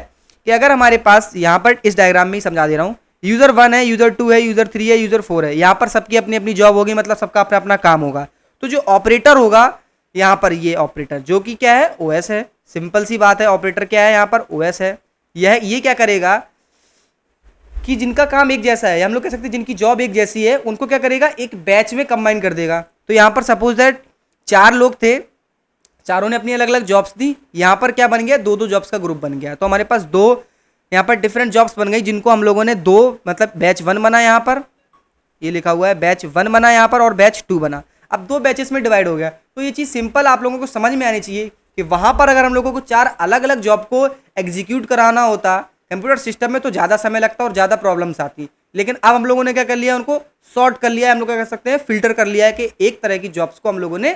कि अगर हमारे पास यहाँ पर इस डायग्राम में ही समझा दे रहा हूँ, यूज़र 1 है, यूज़र 2 है, यूज़र 3 है, यूज़र 4 है। यहाँ पर सबकी अपनी अपनी जॉब होगी, मतलब सबका अपना अपना काम होगा। तो जो ऑपरेटर होगा यहाँ पर, ये ऑपरेटर जो कि क्या है, ओएस है। सिंपल सी बात है, ऑपरेटर क्या है, यहाँ पर ओएस है। ये क्या करेगा कि जिनका काम एक जैसा है, हम लोग कह सकते हैं जिनकी जॉब एक जैसी है, उनको क्या करेगा, एक बैच में कंबाइन कर देगा। तो यहाँ पर सपोज दैट 4 लोग थे, चारों ने अपनी अलग अलग जॉब्स दी। यहाँ पर क्या बन गया, 2-2 जॉब्स का ग्रुप बन गया। तो हमारे पास 2 यहाँ पर डिफरेंट जॉब्स बन गई, जिनको हम लोगों ने 2, मतलब बैच 1 बना, यहाँ पर ये लिखा हुआ है बैच 1 बना यहाँ पर, और बैच 2 बना। अब 2 बैचेस में डिवाइड हो गया। तो ये चीज़ सिंपल आप लोगों को समझ में आनी चाहिए कि वहाँ पर अगर हम लोगों को 4 अलग अलग जॉब को एग्जीक्यूट कराना होता कंप्यूटर सिस्टम में, तो ज़्यादा समय लगता और ज़्यादा प्रॉब्लम्स आती। लेकिन अब हम लोगों ने क्या कर लिया, उनको शॉर्ट कर लिया है, हम लोग क्या कर सकते हैं, फिल्टर कर लिया है कि एक तरह की जॉब्स को हम लोगों ने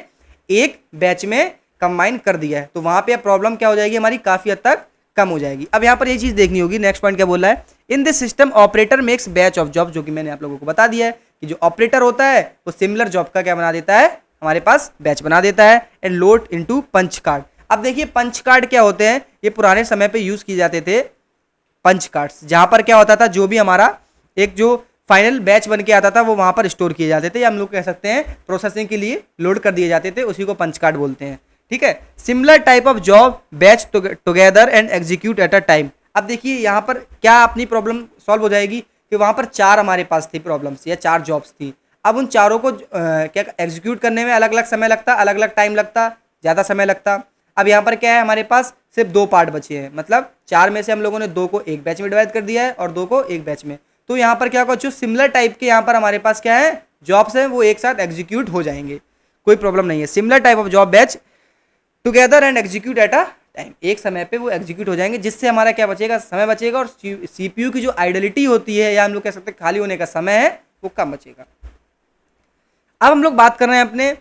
एक बैच में कंबाइन कर दिया है। तो वहाँ पे प्रॉब्लम क्या हो जाएगी, हमारी काफ़ी हद तक कम हो जाएगी। अब यहाँ पर ये चीज़ देखनी होगी, नेक्स्ट पॉइंट क्या बोल रहा है, in this system operator makes batch of job, जो कि मैंने आप लोगों को बता दिया है कि जो ऑपरेटर होता है वो सिमिलर जॉब का क्या बना देता है, हमारे पास बैच बना देता है, and load into punch card. अब देखिए पंच कार्ड क्या होते हैं, ये पुराने समय पे यूज़ किए जाते थे पंच कार्ड्स, जहाँ पर क्या होता था, जो भी हमारा एक जो फाइनल बैच बन के आता था वो वहाँ पर स्टोर किए जाते थे, या हम लोग कह सकते हैं प्रोसेसिंग के लिए लोड कर दिए जाते थे, उसी को पंच कार्ड बोलते हैं। ठीक है, similar type of job batch together and execute at a time. अब देखिए यहाँ पर क्या अपनी प्रॉब्लम सॉल्व हो जाएगी कि वहाँ पर 4 हमारे पास थी प्रॉब्लम्स, या 4 जॉब्स थी। अब उन चारों को क्या एग्जीक्यूट करने में अलग अलग समय लगता, अलग अलग टाइम लगता, ज़्यादा समय लगता। अब यहाँ पर क्या है, हमारे पास सिर्फ 2 पार्ट बचे हैं, मतलब 4 में से हम लोगों ने 2 को एक बैच में डिवाइड कर दिया है और 2 को एक बैच में। तो यहाँ पर क्या होगा, जो सिमिलर टाइप के यहाँ पर हमारे पास क्या है, जॉब्स हैं, वो एक साथ एग्जीक्यूट हो जाएंगे, कोई प्रॉब्लम नहीं है। Similar type of job batch together and execute at a time, एक समय पे वो एग्जीक्यूट हो जाएंगे, जिससे हमारा क्या बचेगा, समय बचेगा, और सीपीयू की जो आइडलिटी होती है, या हम लोग कह सकते हैं खाली होने का समय है, वो कम बचेगा। अब हम लोग बात कर रहे हैं अपने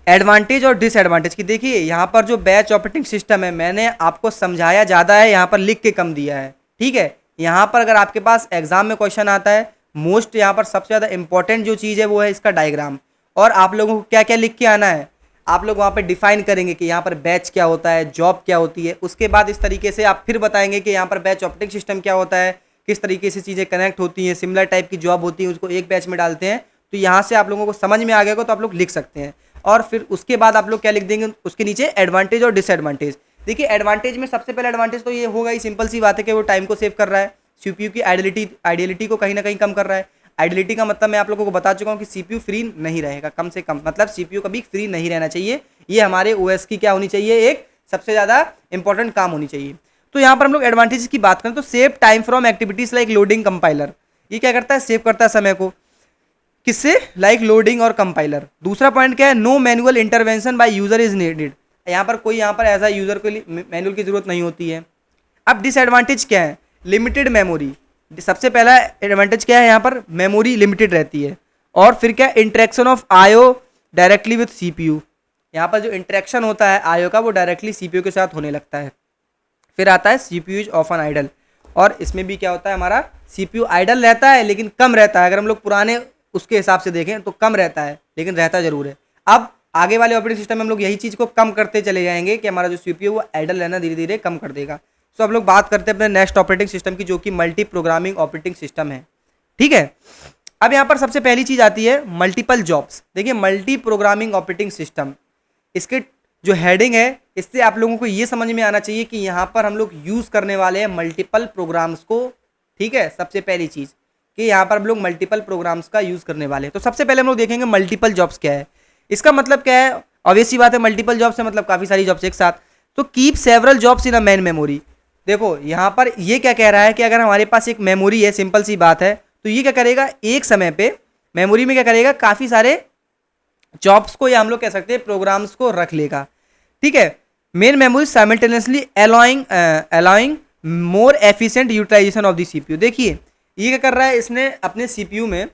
एडवांटेज और डिसएडवांटेज की। देखिए यहाँ पर जो बैच ऑपरेटिंग सिस्टम है, मैंने आपको समझाया ज़्यादा है, यहाँ पर लिख के कम दिया है। ठीक है, यहाँ पर अगर आपके पास एग्जाम में क्वेश्चन आता है, मोस्ट यहाँ पर सबसे ज़्यादा इंपॉर्टेंट जो चीज़ है वो है इसका डायग्राम, और आप लोगों को क्या क्या लिख के आना है, आप लोग वहाँ पर डिफाइन करेंगे कि यहाँ पर बैच क्या होता है, जॉब क्या होती है। उसके बाद इस तरीके से आप फिर बताएंगे कि यहाँ पर बैच ऑपरेटिंग सिस्टम क्या होता है, किस तरीके से चीज़ें कनेक्ट होती हैं, सिमिलर टाइप की जॉब होती है, उसको एक बैच में डालते हैं। तो यहाँ से आप लोगों को समझ में आ गया तो आप लोग लिख सकते हैं, और फिर उसके बाद आप लोग क्या लिख देंगे, उसके नीचे एडवांटेज और डिसएडवांटेज। देखिए एडवांटेज में सबसे पहले एडवांटेज तो ये होगा ही, सिंपल सी बात है कि वो टाइम को सेव कर रहा है, सीपीयू की आइडियलिटी को कहीं ना कहीं कम कर रहा है। आइडियलिटी का मतलब मैं आप लोगों को बता चुका हूँ कि सीपीयू फ्री नहीं रहेगा, कम से कम, मतलब सीपीयू कभी फ्री नहीं रहना चाहिए। ये हमारे ओएस की क्या होनी चाहिए, एक सबसे ज़्यादा इंपॉर्टेंट काम होनी चाहिए। तो यहाँ पर हम लोग एडवांटेज की बात करें तो save time from activities like loading compiler, ये क्या करता है, सेव करता है समय को। किससे, लाइक लोडिंग और कंपाइलर। दूसरा पॉइंट क्या है, no manual intervention by user is needed, यहाँ पर कोई यहाँ पर ऐसा यूजर को मैनुअल की जरूरत नहीं होती है। अब डिसएडवांटेज क्या है, लिमिटेड मेमोरी। सबसे पहला एडवांटेज क्या है, यहाँ पर मेमोरी लिमिटेड रहती है। और फिर क्या, interaction of IO directly with CPU, यहाँ पर जो इंटरेक्शन होता है आईओ का वो डायरेक्टली सीपीयू के साथ होने लगता है। फिर आता है सीपीयू इज ऑफन आइडल, और इसमें भी क्या होता है, हमारा सीपीयू आइडल रहता है लेकिन कम रहता है। अगर हम लोग पुराने उसके हिसाब से देखें तो कम रहता है लेकिन रहता जरूर है। अब आगे वाले ऑपरेटिंग सिस्टम में हम लोग यही चीज़ को कम करते चले जाएंगे कि हमारा जो सीपीयू वो आइडल रहना धीरे धीरे कम कर देगा। सो अब लोग बात करते हैं अपने नेक्स्ट ऑपरेटिंग सिस्टम की, जो कि मल्टी प्रोग्रामिंग ऑपरेटिंग सिस्टम है। ठीक है, अब यहाँ पर सबसे पहली चीज़ आती है मल्टीपल जॉब्स। देखिए मल्टी प्रोग्रामिंग ऑपरेटिंग सिस्टम, इसके जो हेडिंग है इससे आप लोगों को ये समझ में आना चाहिए कि यहाँ पर हम लोग यूज़ करने वाले हैं मल्टीपल प्रोग्राम्स को। ठीक है, सबसे पहली चीज़ कि यहाँ पर हम लोग मल्टीपल प्रोग्राम्स का यूज़ करने वाले हैं। तो सबसे पहले हम लोग देखेंगे मल्टीपल जॉब्स क्या है। इसका मतलब क्या है, ऑब्वियस सी बात है, मल्टीपल जॉब्स से मतलब काफ़ी सारी जॉब्स एक साथ। तो keep several jobs in a main memory. देखो यहाँ पर ये क्या कह रहा है कि अगर हमारे पास एक मेमोरी है, सिंपल सी बात है, तो ये क्या करेगा, एक समय पे मेमोरी में क्या करेगा, काफ़ी सारे जॉब्स को या हम लोग कह सकते हैं प्रोग्राम्स को रख लेगा। ठीक है, main memory simultaneously allowing more efficient utilisation of the CPU. देखिए ये क्या कर रहा है, इसने अपने सीपीयू में,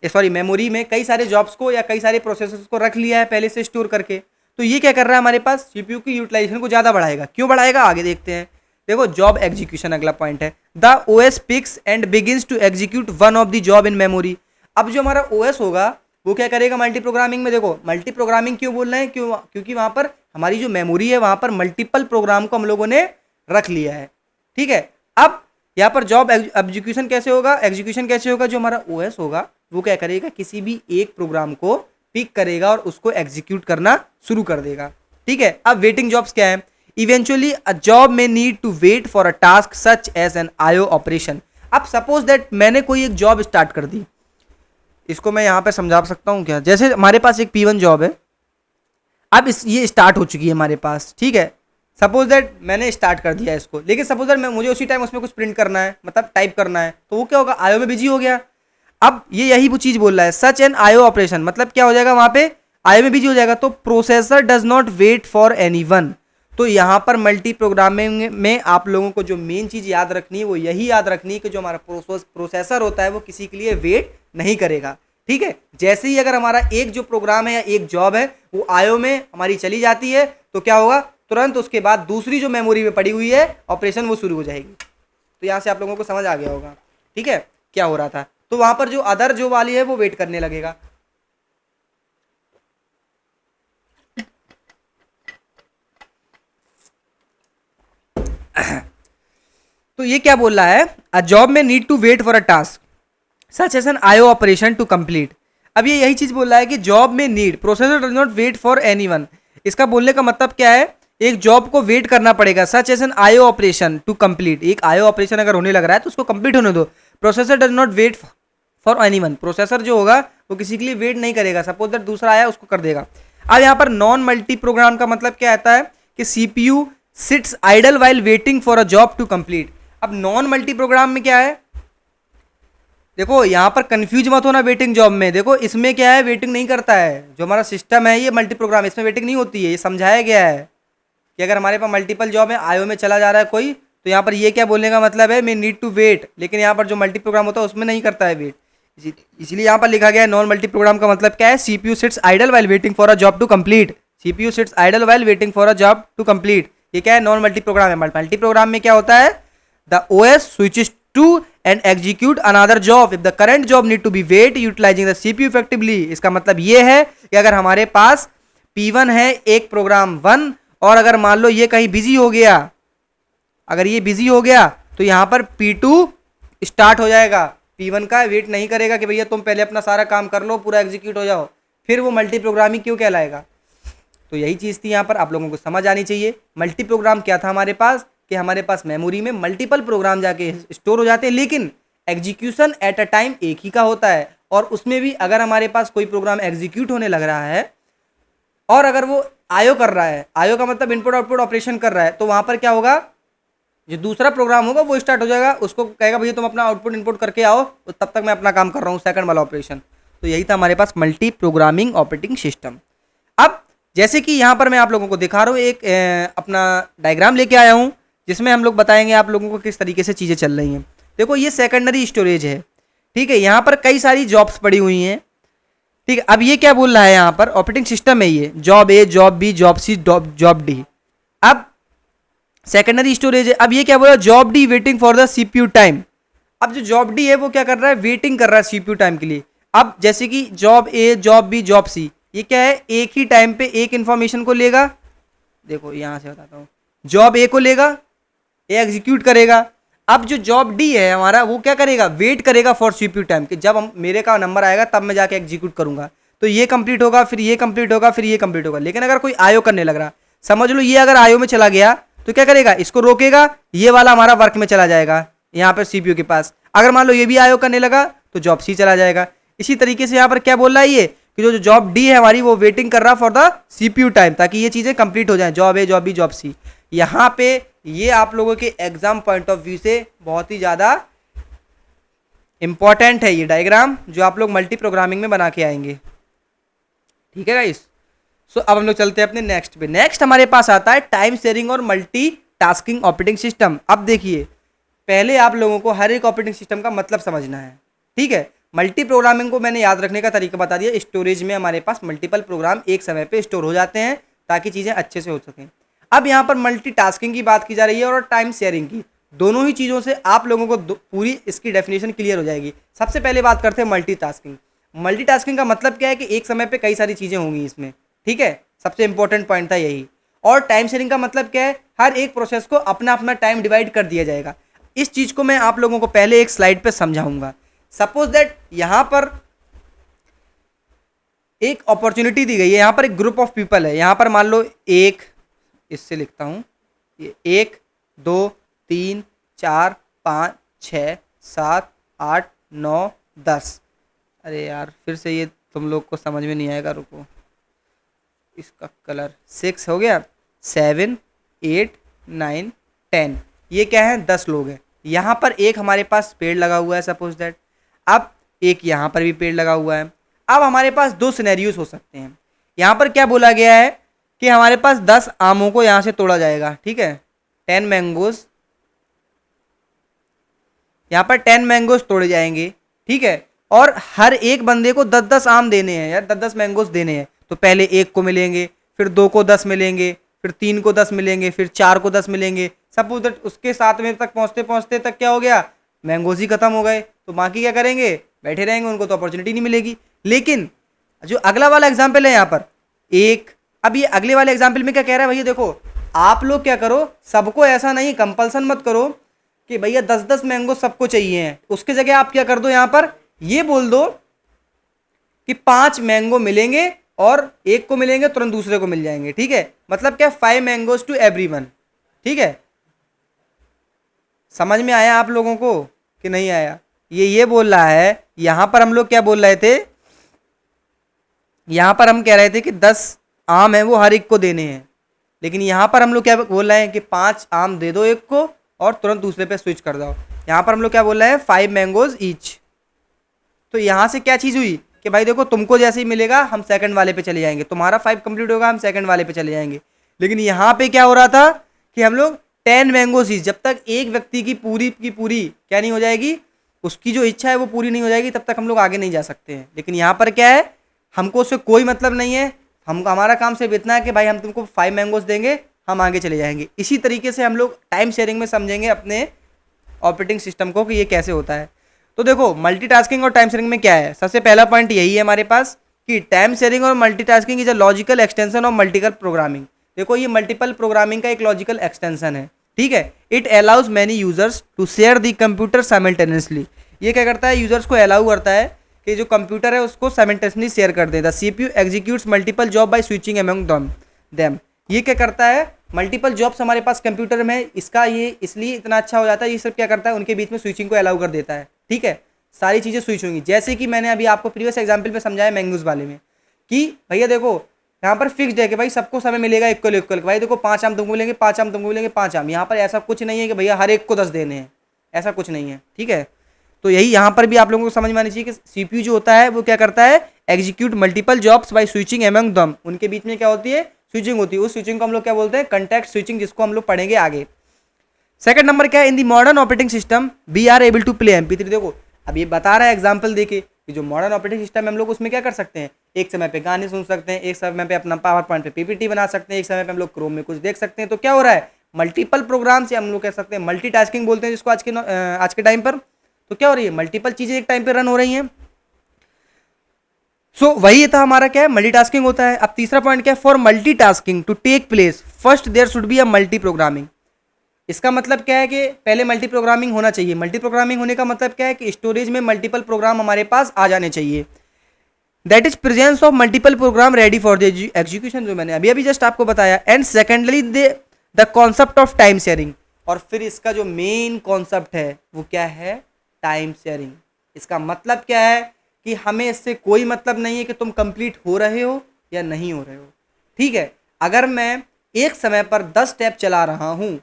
सॉरी मेमोरी में कई सारे जॉब्स को या कई सारे प्रोसेसर्स को रख लिया है पहले से स्टोर करके। तो ये क्या कर रहा है, हमारे पास सीपीयू की यूटिलाइजेशन को ज़्यादा बढ़ाएगा। क्यों बढ़ाएगा, आगे देखते हैं। देखो जॉब एग्जीक्यूशन अगला पॉइंट है, the OS picks and begins to execute one of the job in memory. अब जो हमारा ओएस होगा वो क्या करेगा मल्टी प्रोग्रामिंग में। देखो मल्टी प्रोग्रामिंग क्यों बोल रहे हैं, क्योंकि वहाँ पर हमारी जो मेमोरी है वहाँ पर मल्टीपल प्रोग्राम को हम लोगों ने रख लिया है। ठीक है, अब यहाँ पर जॉब एग्जीक्यूशन कैसे होगा, एग्जीक्यूशन कैसे होगा, जो हमारा ओएस होगा वो क्या करेगा, किसी भी एक प्रोग्राम को पिक करेगा और उसको एग्जीक्यूट करना शुरू कर देगा। ठीक है, अब वेटिंग जॉब्स क्या है, eventually a job may need to wait for a task such as an IO operation. अब सपोज दैट मैंने कोई एक जॉब स्टार्ट कर दी, इसको मैं यहाँ पे समझा सकता हूँ क्या, जैसे हमारे पास एक P1 जॉब है, अब ये स्टार्ट हो चुकी है हमारे पास। ठीक है, सपोज दैट मैंने स्टार्ट कर दिया इसको, लेकिन सपोज दैट मुझे उसी टाइम उसमें कुछ प्रिंट करना है, मतलब टाइप करना है, तो वो क्या होगा, आईओ में बिजी हो गया। अब ये यही वो चीज़ बोल रहा है, सच एन आईओ ऑपरेशन, मतलब क्या हो जाएगा, वहाँ पे आईओ में बिजी हो जाएगा। तो processor does not wait for anyone. तो यहाँ पर मल्टी प्रोग्रामिंग में आप लोगों को जो मेन चीज़ याद रखनी है वो यही याद रखनी है कि जो हमारा प्रोसेसर होता है वो किसी के लिए वेट नहीं करेगा। ठीक है, जैसे ही अगर हमारा एक जो प्रोग्राम है या एक जॉब है वो आईओ में हमारी चली जाती है तो क्या होगा, तुरंत उसके बाद दूसरी जो मेमोरी में पड़ी हुई है ऑपरेशन वो शुरू हो जाएगी। तो यहाँ से आप लोगों को समझ आ गया होगा, ठीक है, क्या हो रहा था। तो वहाँ पर जो अदर जो वाली है वो वेट करने लगेगा। तो ये क्या बोल रहा है, a job may need to wait for a task such as an IO operation to complete. अब ये यही चीज बोल रहा है कि job may need, processor does not wait for anyone. इसका बोलने का मतलब क्या है, एक जॉब को वेट करना पड़ेगा such as an IO operation to complete. एक आईओ ऑपरेशन अगर होने लग रहा है तो उसको कंप्लीट होने दो। Processor does not wait for anyone, processor जो होगा वो किसी के लिए वेट नहीं करेगा, सपोज दैट दूसरा आया उसको कर देगा। अब यहाँ पर नॉन मल्टी प्रोग्राम का मतलब क्या आता है कि CPU sits idle while waiting for a job to complete. अब नॉन मल्टी प्रोग्राम में क्या है, देखो यहाँ पर कंफ्यूज मत होना वेटिंग जॉब में। देखो इसमें क्या है, वेटिंग नहीं करता है। जो हमारा सिस्टम है ये मल्टी प्रोग्राम, इसमें वेटिंग नहीं होती है। ये समझाया गया है कि अगर हमारे पास मल्टीपल जॉब है, आईओ में चला जा रहा है कोई, तो यहाँ पर ये क्या बोलने का मतलब है, मैं नीड टू वेट। लेकिन यहाँ पर जो मल्टी प्रोग्राम होता है उसमें नहीं करता है वेट, इसलिए यहाँ पर लिखा गया है नॉन मल्टी प्रोग्राम का मतलब क्या है, CPU sits idle while waiting for a job to complete. CPU sits idle while waiting for a job to complete, ये क्या है, नॉन मल्टी प्रोग्राम है। मल्टी प्रोग्राम में क्या होता है, the OS switches to and execute another job if the current job need to be wait utilising the CPU effectively. इसका मतलब ये है कि अगर हमारे पास P1 है एक प्रोग्राम 1, और अगर मान लो ये कहीं बिजी हो गया, अगर ये बिजी हो गया तो यहाँ पर P2 स्टार्ट हो जाएगा। P1 का वेट नहीं करेगा कि भैया तुम पहले अपना सारा काम कर लो, पूरा एग्जीक्यूट हो जाओ, फिर वो मल्टी प्रोग्रामिंग क्यों कहलाएगा। तो यही चीज़ थी, यहाँ पर आप लोगों को समझ आनी चाहिए। मल्टी प्रोग्राम क्या था हमारे पास, कि हमारे पास मेमोरी में मल्टीपल प्रोग्राम जाके स्टोर हो जाते हैं, लेकिन एग्जीक्यूशन एट अ टाइम एक ही का होता है। और उसमें भी अगर हमारे पास कोई प्रोग्राम एग्जीक्यूट होने लग रहा है और अगर वो आईओ कर रहा है, आईओ का मतलब इनपुट आउटपुट ऑपरेशन कर रहा है, तो वहाँ पर क्या होगा, जो दूसरा प्रोग्राम होगा वो स्टार्ट हो जाएगा, उसको कहेगा भैया तुम अपना आउटपुट इनपुट करके आओ, तो तब तक मैं अपना काम कर रहा हूँ, सेकंड वाला ऑपरेशन। तो यही था हमारे पास मल्टी प्रोग्रामिंग ऑपरेटिंग सिस्टम। अब जैसे कि यहाँ पर मैं आप लोगों को दिखा रहा हूँ एक अपना डायग्राम लेके आया हूँ, जिसमें हम लोग बताएंगे आप लोगों को किस तरीके से चीज़ें चल रही हैं। देखो ये सेकेंडरी स्टोरेज है, ठीक है, यहाँ पर कई सारी जॉब्स पड़ी हुई हैं, ठीक है। अब ये क्या बोल रहा है, यहाँ पर ऑपरेटिंग सिस्टम है ये, job A, job B, job C, job D. अब सेकेंडरी स्टोरेज है, अब ये क्या बोल रहा है, job D waiting for the CPU time. अब जो जॉब डी है वो क्या कर रहा है, वेटिंग कर रहा है सीपीयू टाइम के लिए। अब जैसे कि job A, job B, job C, ये क्या है, एक ही टाइम पे एक इंफॉर्मेशन को लेगा। देखो यहां से बताता हूँ, जॉब ए को लेगा, ए एग्जीक्यूट करेगा। अब जो जॉब डी है हमारा, वो क्या करेगा, वेट करेगा फॉर सीपीयू टाइम कि जब हम मेरे का नंबर आएगा तब मैं जाके एग्जीक्यूट करूंगा। तो ये कंप्लीट होगा, फिर ये कंप्लीट होगा, फिर ये कंप्लीट होगा। लेकिन अगर कोई आयो करने लग रहा, समझ लो ये अगर आयो में चला गया तो क्या करेगा, इसको रोकेगा, ये वाला हमारा वर्क में चला जाएगा यहाँ पर सीपीयू के पास। अगर मान लो ये भी आयो करने लगा तो जॉब सी चला जाएगा। इसी तरीके से यहाँ पर क्या बोल रहा है ये कि जो जॉब डी है हमारी, वो वेटिंग कर रहा फॉर द सीपीयू टाइम, ताकि ये चीजें कंप्लीट हो जाएं, job A, job B, job C. यहाँ पे ये आप लोगों के एग्जाम पॉइंट ऑफ व्यू से बहुत ही ज्यादा इंपॉर्टेंट है ये डायग्राम, जो आप लोग मल्टी प्रोग्रामिंग में बना के आएंगे, ठीक है गाइस। सो अब हम लोग चलते हैं अपने नेक्स्ट पे। नेक्स्ट हमारे पास आता है टाइम शेयरिंग और मल्टी टास्किंग ऑपरेटिंग सिस्टम। अब देखिए, पहले आप लोगों को हर एक ऑपरेटिंग सिस्टम का मतलब समझना है, ठीक है। मल्टी प्रोग्रामिंग को मैंने याद रखने का तरीका बता दिया। स्टोरेज में हमारे पास मल्टीपल प्रोग्राम एक समय पे स्टोर हो जाते हैं ताकि चीज़ें अच्छे से हो सकें। अब यहाँ पर मल्टी टास्किंग की बात की जा रही है और टाइम शेयरिंग की। दोनों ही चीज़ों से आप लोगों को पूरी इसकी डेफिनेशन क्लियर हो जाएगी। सबसे पहले बात करते हैं मल्टी टास्किंग। मल्टी टास्किंग का मतलब क्या है कि एक समय पे कई सारी चीज़ें होंगी इसमें, ठीक है, सबसे इंपॉर्टेंट पॉइंट था यही। और टाइम शेयरिंग का मतलब क्या है, हर एक प्रोसेस को अपना अपना टाइम डिवाइड कर दिया जाएगा। इस चीज़ को मैं आप लोगों को पहले एक स्लाइड पे समझाऊंगा। सपोज दैट यहाँ पर एक अपॉर्चुनिटी दी गई है, यहाँ पर एक ग्रुप ऑफ पीपल है, यहाँ पर मान लो एक, इससे लिखता हूँ, ये 1 2 3 4 5 6 7 8 9 10। अरे यार फिर से ये तुम लोग को समझ में नहीं आएगा, रुको, इसका कलर 6 हो गया, 7 8 9 10, ये क्या है, 10 लोग हैं। यहाँ पर एक हमारे पास पेड़ लगा हुआ है सपोज दैट। अब एक यहाँ पर भी पेड़ लगा हुआ है। अब हमारे पास दो सिनेरियोज हो सकते हैं। यहाँ पर क्या बोला गया है कि हमारे पास 10 आमों को यहाँ से तोड़ा जाएगा, ठीक है, 10 मैंगोज, यहाँ पर 10 मैंगोज तोड़े जाएंगे, ठीक है। और हर एक बंदे को 10-10 आम देने हैं यार, 10-10 मैंगोज देने हैं। तो पहले एक को मिलेंगे, फिर 2 को 10 मिलेंगे, फिर 3 को 10 मिलेंगे, फिर 4 को 10 मिलेंगे। सपोज दैट उसके 7वें तक पहुँचते पहुँचते तक क्या हो गया, मैंगोज ही खत्म हो गए। तो बाकी क्या करेंगे, बैठे रहेंगे, उनको तो अपॉर्चुनिटी नहीं मिलेगी। लेकिन जो अगला वाला एग्जाम्पल है यहाँ पर एक, अब ये अगले वाले एग्जाम्पल में क्या कह रहा है भैया, देखो आप लोग क्या करो, सबको ऐसा नहीं कंपल्सन मत करो कि भैया 10-10 मैंगो सबको चाहिए हैं। उसके जगह आप क्या कर दो, यहाँ पर ये बोल दो कि 5 मैंगो मिलेंगे और एक को मिलेंगे तुरंत दूसरे को मिल जाएंगे, ठीक है। मतलब क्या, 5 मैंगोज टू एवरीवन, ठीक है। समझ में आया आप लोगों को कि नहीं आया? ये बोल रहा है, यहां पर हम लोग क्या बोल रहे थे, यहां पर हम कह रहे थे कि 10 आम है वो हर एक को देने हैं। लेकिन यहां पर हम लोग क्या बोल रहे हैं कि 5 आम दे दो एक को और तुरंत दूसरे पे स्विच कर दो। यहां पर हम लोग क्या बोल रहे हैं, 5 मैंगोज ईच। तो यहां से क्या चीज हुई कि भाई देखो तुमको जैसे ही मिलेगा हम सेकंड वाले पे चले जाएंगे, तुम्हारा 5 कंप्लीट होगा हम सेकंड वाले पे चले जाएंगे। लेकिन यहाँ पे क्या हो रहा था कि हम लोग 10 मैंगोज ईच, जब तक एक व्यक्ति की पूरी क्या नहीं हो जाएगी, उसकी जो इच्छा है वो पूरी नहीं हो जाएगी, तब तक हम लोग आगे नहीं जा सकते हैं। लेकिन यहाँ पर क्या है, हमको उससे कोई मतलब नहीं है, हमारा काम सिर्फ इतना है कि भाई हम तुमको 5 मैंगोज देंगे, हम आगे चले जाएंगे। इसी तरीके से हम लोग टाइम शेयरिंग में समझेंगे अपने ऑपरेटिंग सिस्टम को कि ये कैसे होता है। तो देखो मल्टीटास्किंग और टाइम शेयरिंग में क्या है, सबसे पहला पॉइंट यही है हमारे पास कि टाइम शेयरिंग और multitasking is a logical extension of multiple programming. देखो ये मल्टीपल प्रोग्रामिंग का एक लॉजिकल एक्सटेंशन है, ठीक है। It allows many users to share the computer simultaneously. ये क्या करता है, यूजर्स को अलाउ करता है कि जो कंप्यूटर है उसको साइमल्टेनियसली शेयर कर दे। The CPU executes multiple job by switching among them. ये क्या करता है, मल्टीपल जॉब्स हमारे पास कंप्यूटर में, इसका ये इसलिए इतना अच्छा हो जाता है, ये सब क्या करता है, उनके बीच में स्विचिंग को अलाउ कर देता है, ठीक है। सारी चीज़ें स्विच होंगी, जैसे कि मैंने अभी आपको प्रीवियस एग्जांपल में समझाया मैंगोज वाले में कि भैया देखो यहाँ पर फिक्स्ड है कि भाई सबको समय मिलेगा इक्वल इक्वल, भाई देखो 5 आम तुमको मिलेंगे, 5 आम तुमको मिलेंगे, 5 आम। यहाँ पर ऐसा कुछ नहीं है कि भैया हर एक को 10 देने हैं, ऐसा कुछ नहीं है, ठीक है। तो यही यहाँ पर भी आप लोगों को समझ में आनी चाहिए कि सीपीयू जो होता है वो क्या करता है, execute multiple jobs by switching among them, उनके बीच में क्या होती है, स्विचिंग होती है। उस स्विचिंग को हम लोग क्या बोलते हैं, कंटेक्स्ट स्विचिंग, जिसको हम लोग पढ़ेंगे आगे। सेकंड नंबर क्या है, in the modern operating system we are able to play MP3। देखो अब ये बता रहा है एग्जाम्पल देके कि जो मॉडर्न ऑपरेटिंग सिस्टम है हम लोग उसमें क्या कर सकते हैं, एक समय पे गाने सुन सकते हैं, एक समय पे अपना पावर पॉइंट पे PPT बना सकते हैं, एक समय पे हम लोग क्रोम में कुछ देख सकते हैं। तो क्या हो रहा है, मल्टीपल प्रोग्राम से हम लोग कह सकते हैं मल्टीटास्किंग बोलते हैं जिसको आज के टाइम पर। तो क्या हो रही है, मल्टीपल चीजें एक टाइम पे रन हो रही हैं। सो वही था हमारा क्या है, मल्टीटास्किंग होता है। अब तीसरा पॉइंट क्या है, for multitasking to take place first there should be a multi programming. इसका मतलब क्या है कि पहले मल्टी प्रोग्रामिंग होना चाहिए। मल्टी प्रोग्रामिंग होने का मतलब क्या है कि स्टोरेज में मल्टीपल प्रोग्राम हमारे पास आ जाने चाहिए। That is presence of multiple program ready for the execution, जो मैंने अभी अभी जस्ट आपको बताया। And secondly the concept of time sharing, और फिर इसका जो मेन कॉन्सेप्ट है वो क्या है, टाइम शेयरिंग। इसका मतलब क्या है कि हमें इससे कोई मतलब नहीं है कि तुम कंप्लीट हो रहे हो या नहीं हो रहे हो, ठीक है। अगर मैं एक समय पर 10 स्टेप चला रहा हूं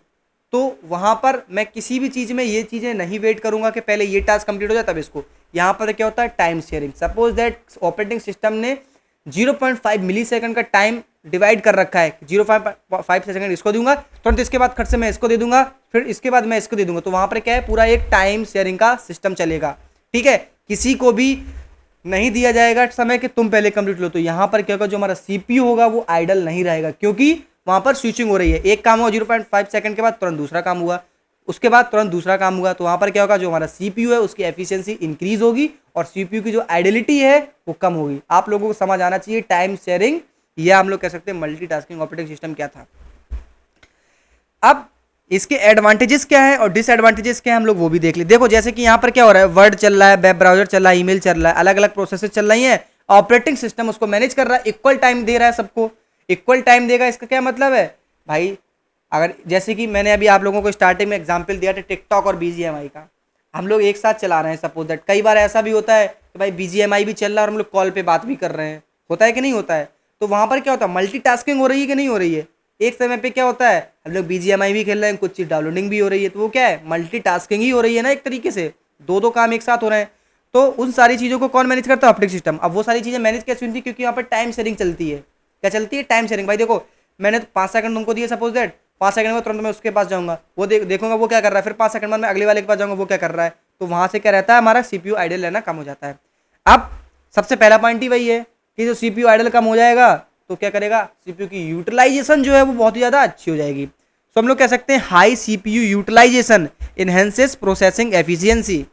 तो वहां पर मैं किसी भी चीज में ये चीजें नहीं वेट करूंगा कि पहले ये टास्क कंप्लीट हो जाए तब इसको। यहाँ पर क्या होता है, time sharing. Suppose that operating system ने 0.5 मिली सेकंड का टाइम डिवाइड कर रखा है, 0.5 सेकंड इसको दूंगा, तुरंत इसके बाद खट से मैं इसको दे दूंगा, फिर इसके बाद मैं इसको दे दूंगा। तो वहां पर क्या है, पूरा एक टाइम शेयरिंग का सिस्टम चलेगा, ठीक है। किसी को भी नहीं दिया जाएगा समय कि तुम पहले कंप्लीट लो। तो यहाँ पर क्या होगा, जो हमारा CPU होगा वो आइडल नहीं रहेगा, क्योंकि वहां पर स्विचिंग हो रही है। एक काम हुआ 0.5 सेकंड के बाद तुरंत दूसरा काम हुआ, उसके बाद तुरंत दूसरा काम हुआ। तो वहां पर क्या होगा, जो हमारा CPU है उसकी एफिशिएंसी इंक्रीज होगी और CPU की जो आइडियलिटी है वो कम होगी। आप लोगों को समझ आना चाहिए टाइम शेयरिंग, या हम लोग कह सकते हैं मल्टीटास्किंग ऑपरेटिंग सिस्टम क्या था। अब इसके एडवांटेजेस क्या है और डिसएडवांटेजेस क्या है हम लोग वो भी देख ले। देखो जैसे कि यहाँ पर क्या हो रहा है, वर्ड चल रहा है, वेब ब्राउजर चल रहा है, ईमेल चल रहा है, अलग अलग प्रोसेसेस चल रही हैं, ऑपरेटिंग सिस्टम उसको मैनेज कर रहा है, इक्वल टाइम दे रहा है, सबको इक्वल टाइम देगा। इसका क्या मतलब है भाई, अगर जैसे कि मैंने अभी आप लोगों को स्टार्टिंग में एग्जांपल दिया था टिकटॉक और BGMI का, हम लोग एक साथ चला रहे हैं। सपोज दैट कई बार ऐसा भी होता है कि भाई BGMI भी चल रहा है और हम लोग कॉल पे बात भी कर रहे हैं, होता है कि नहीं होता है। तो वहां पर क्या होता है, मल्टीटास्किंग हो रही है कि नहीं हो रही है। एक समय पे क्या होता है, हम लोग BGMI भी खेल रहे हैं, कुछ चीज डाउनलोडिंग भी हो रही है, तो वो क्या है, मल्टीटास्किंग ही हो रही है ना, एक तरीके से दो काम एक साथ हो रहे हैं। तो उन सारी चीज़ों को कौन मैनेज करता है, ऑपरेटिंग सिस्टम। अब वो सारी चीज़ें मैनेज कैसे होती है, क्योंकि यहाँ पर टाइम शेयरिंग चलती है। क्या चलती है, टाइम शेयरिंग। भाई देखो मैंने 5 सेकंड तुमको दिए, सपोज दैट 5 सेकंड में तुरंत मैं उसके पास जाऊंगा, वो देखूंगा वो क्या कर रहा है, फिर 5 सेकंड बाद मैं अगले वाले के पास जाऊंगा वो क्या कर रहा है। तो वहां से क्या रहता है, हमारा CPU आइडल रहना कम हो जाता है। अब सबसे पहला पॉइंट ही वही है कि जो CPU आइडल कम हो जाएगा तो क्या करेगा, CPU की यूटिलाइजेशन जो है वो बहुत ही ज़्यादा अच्छी हो जाएगी। तो हम लोग कह सकते हैं high CPU utilisation enhances processing efficiency.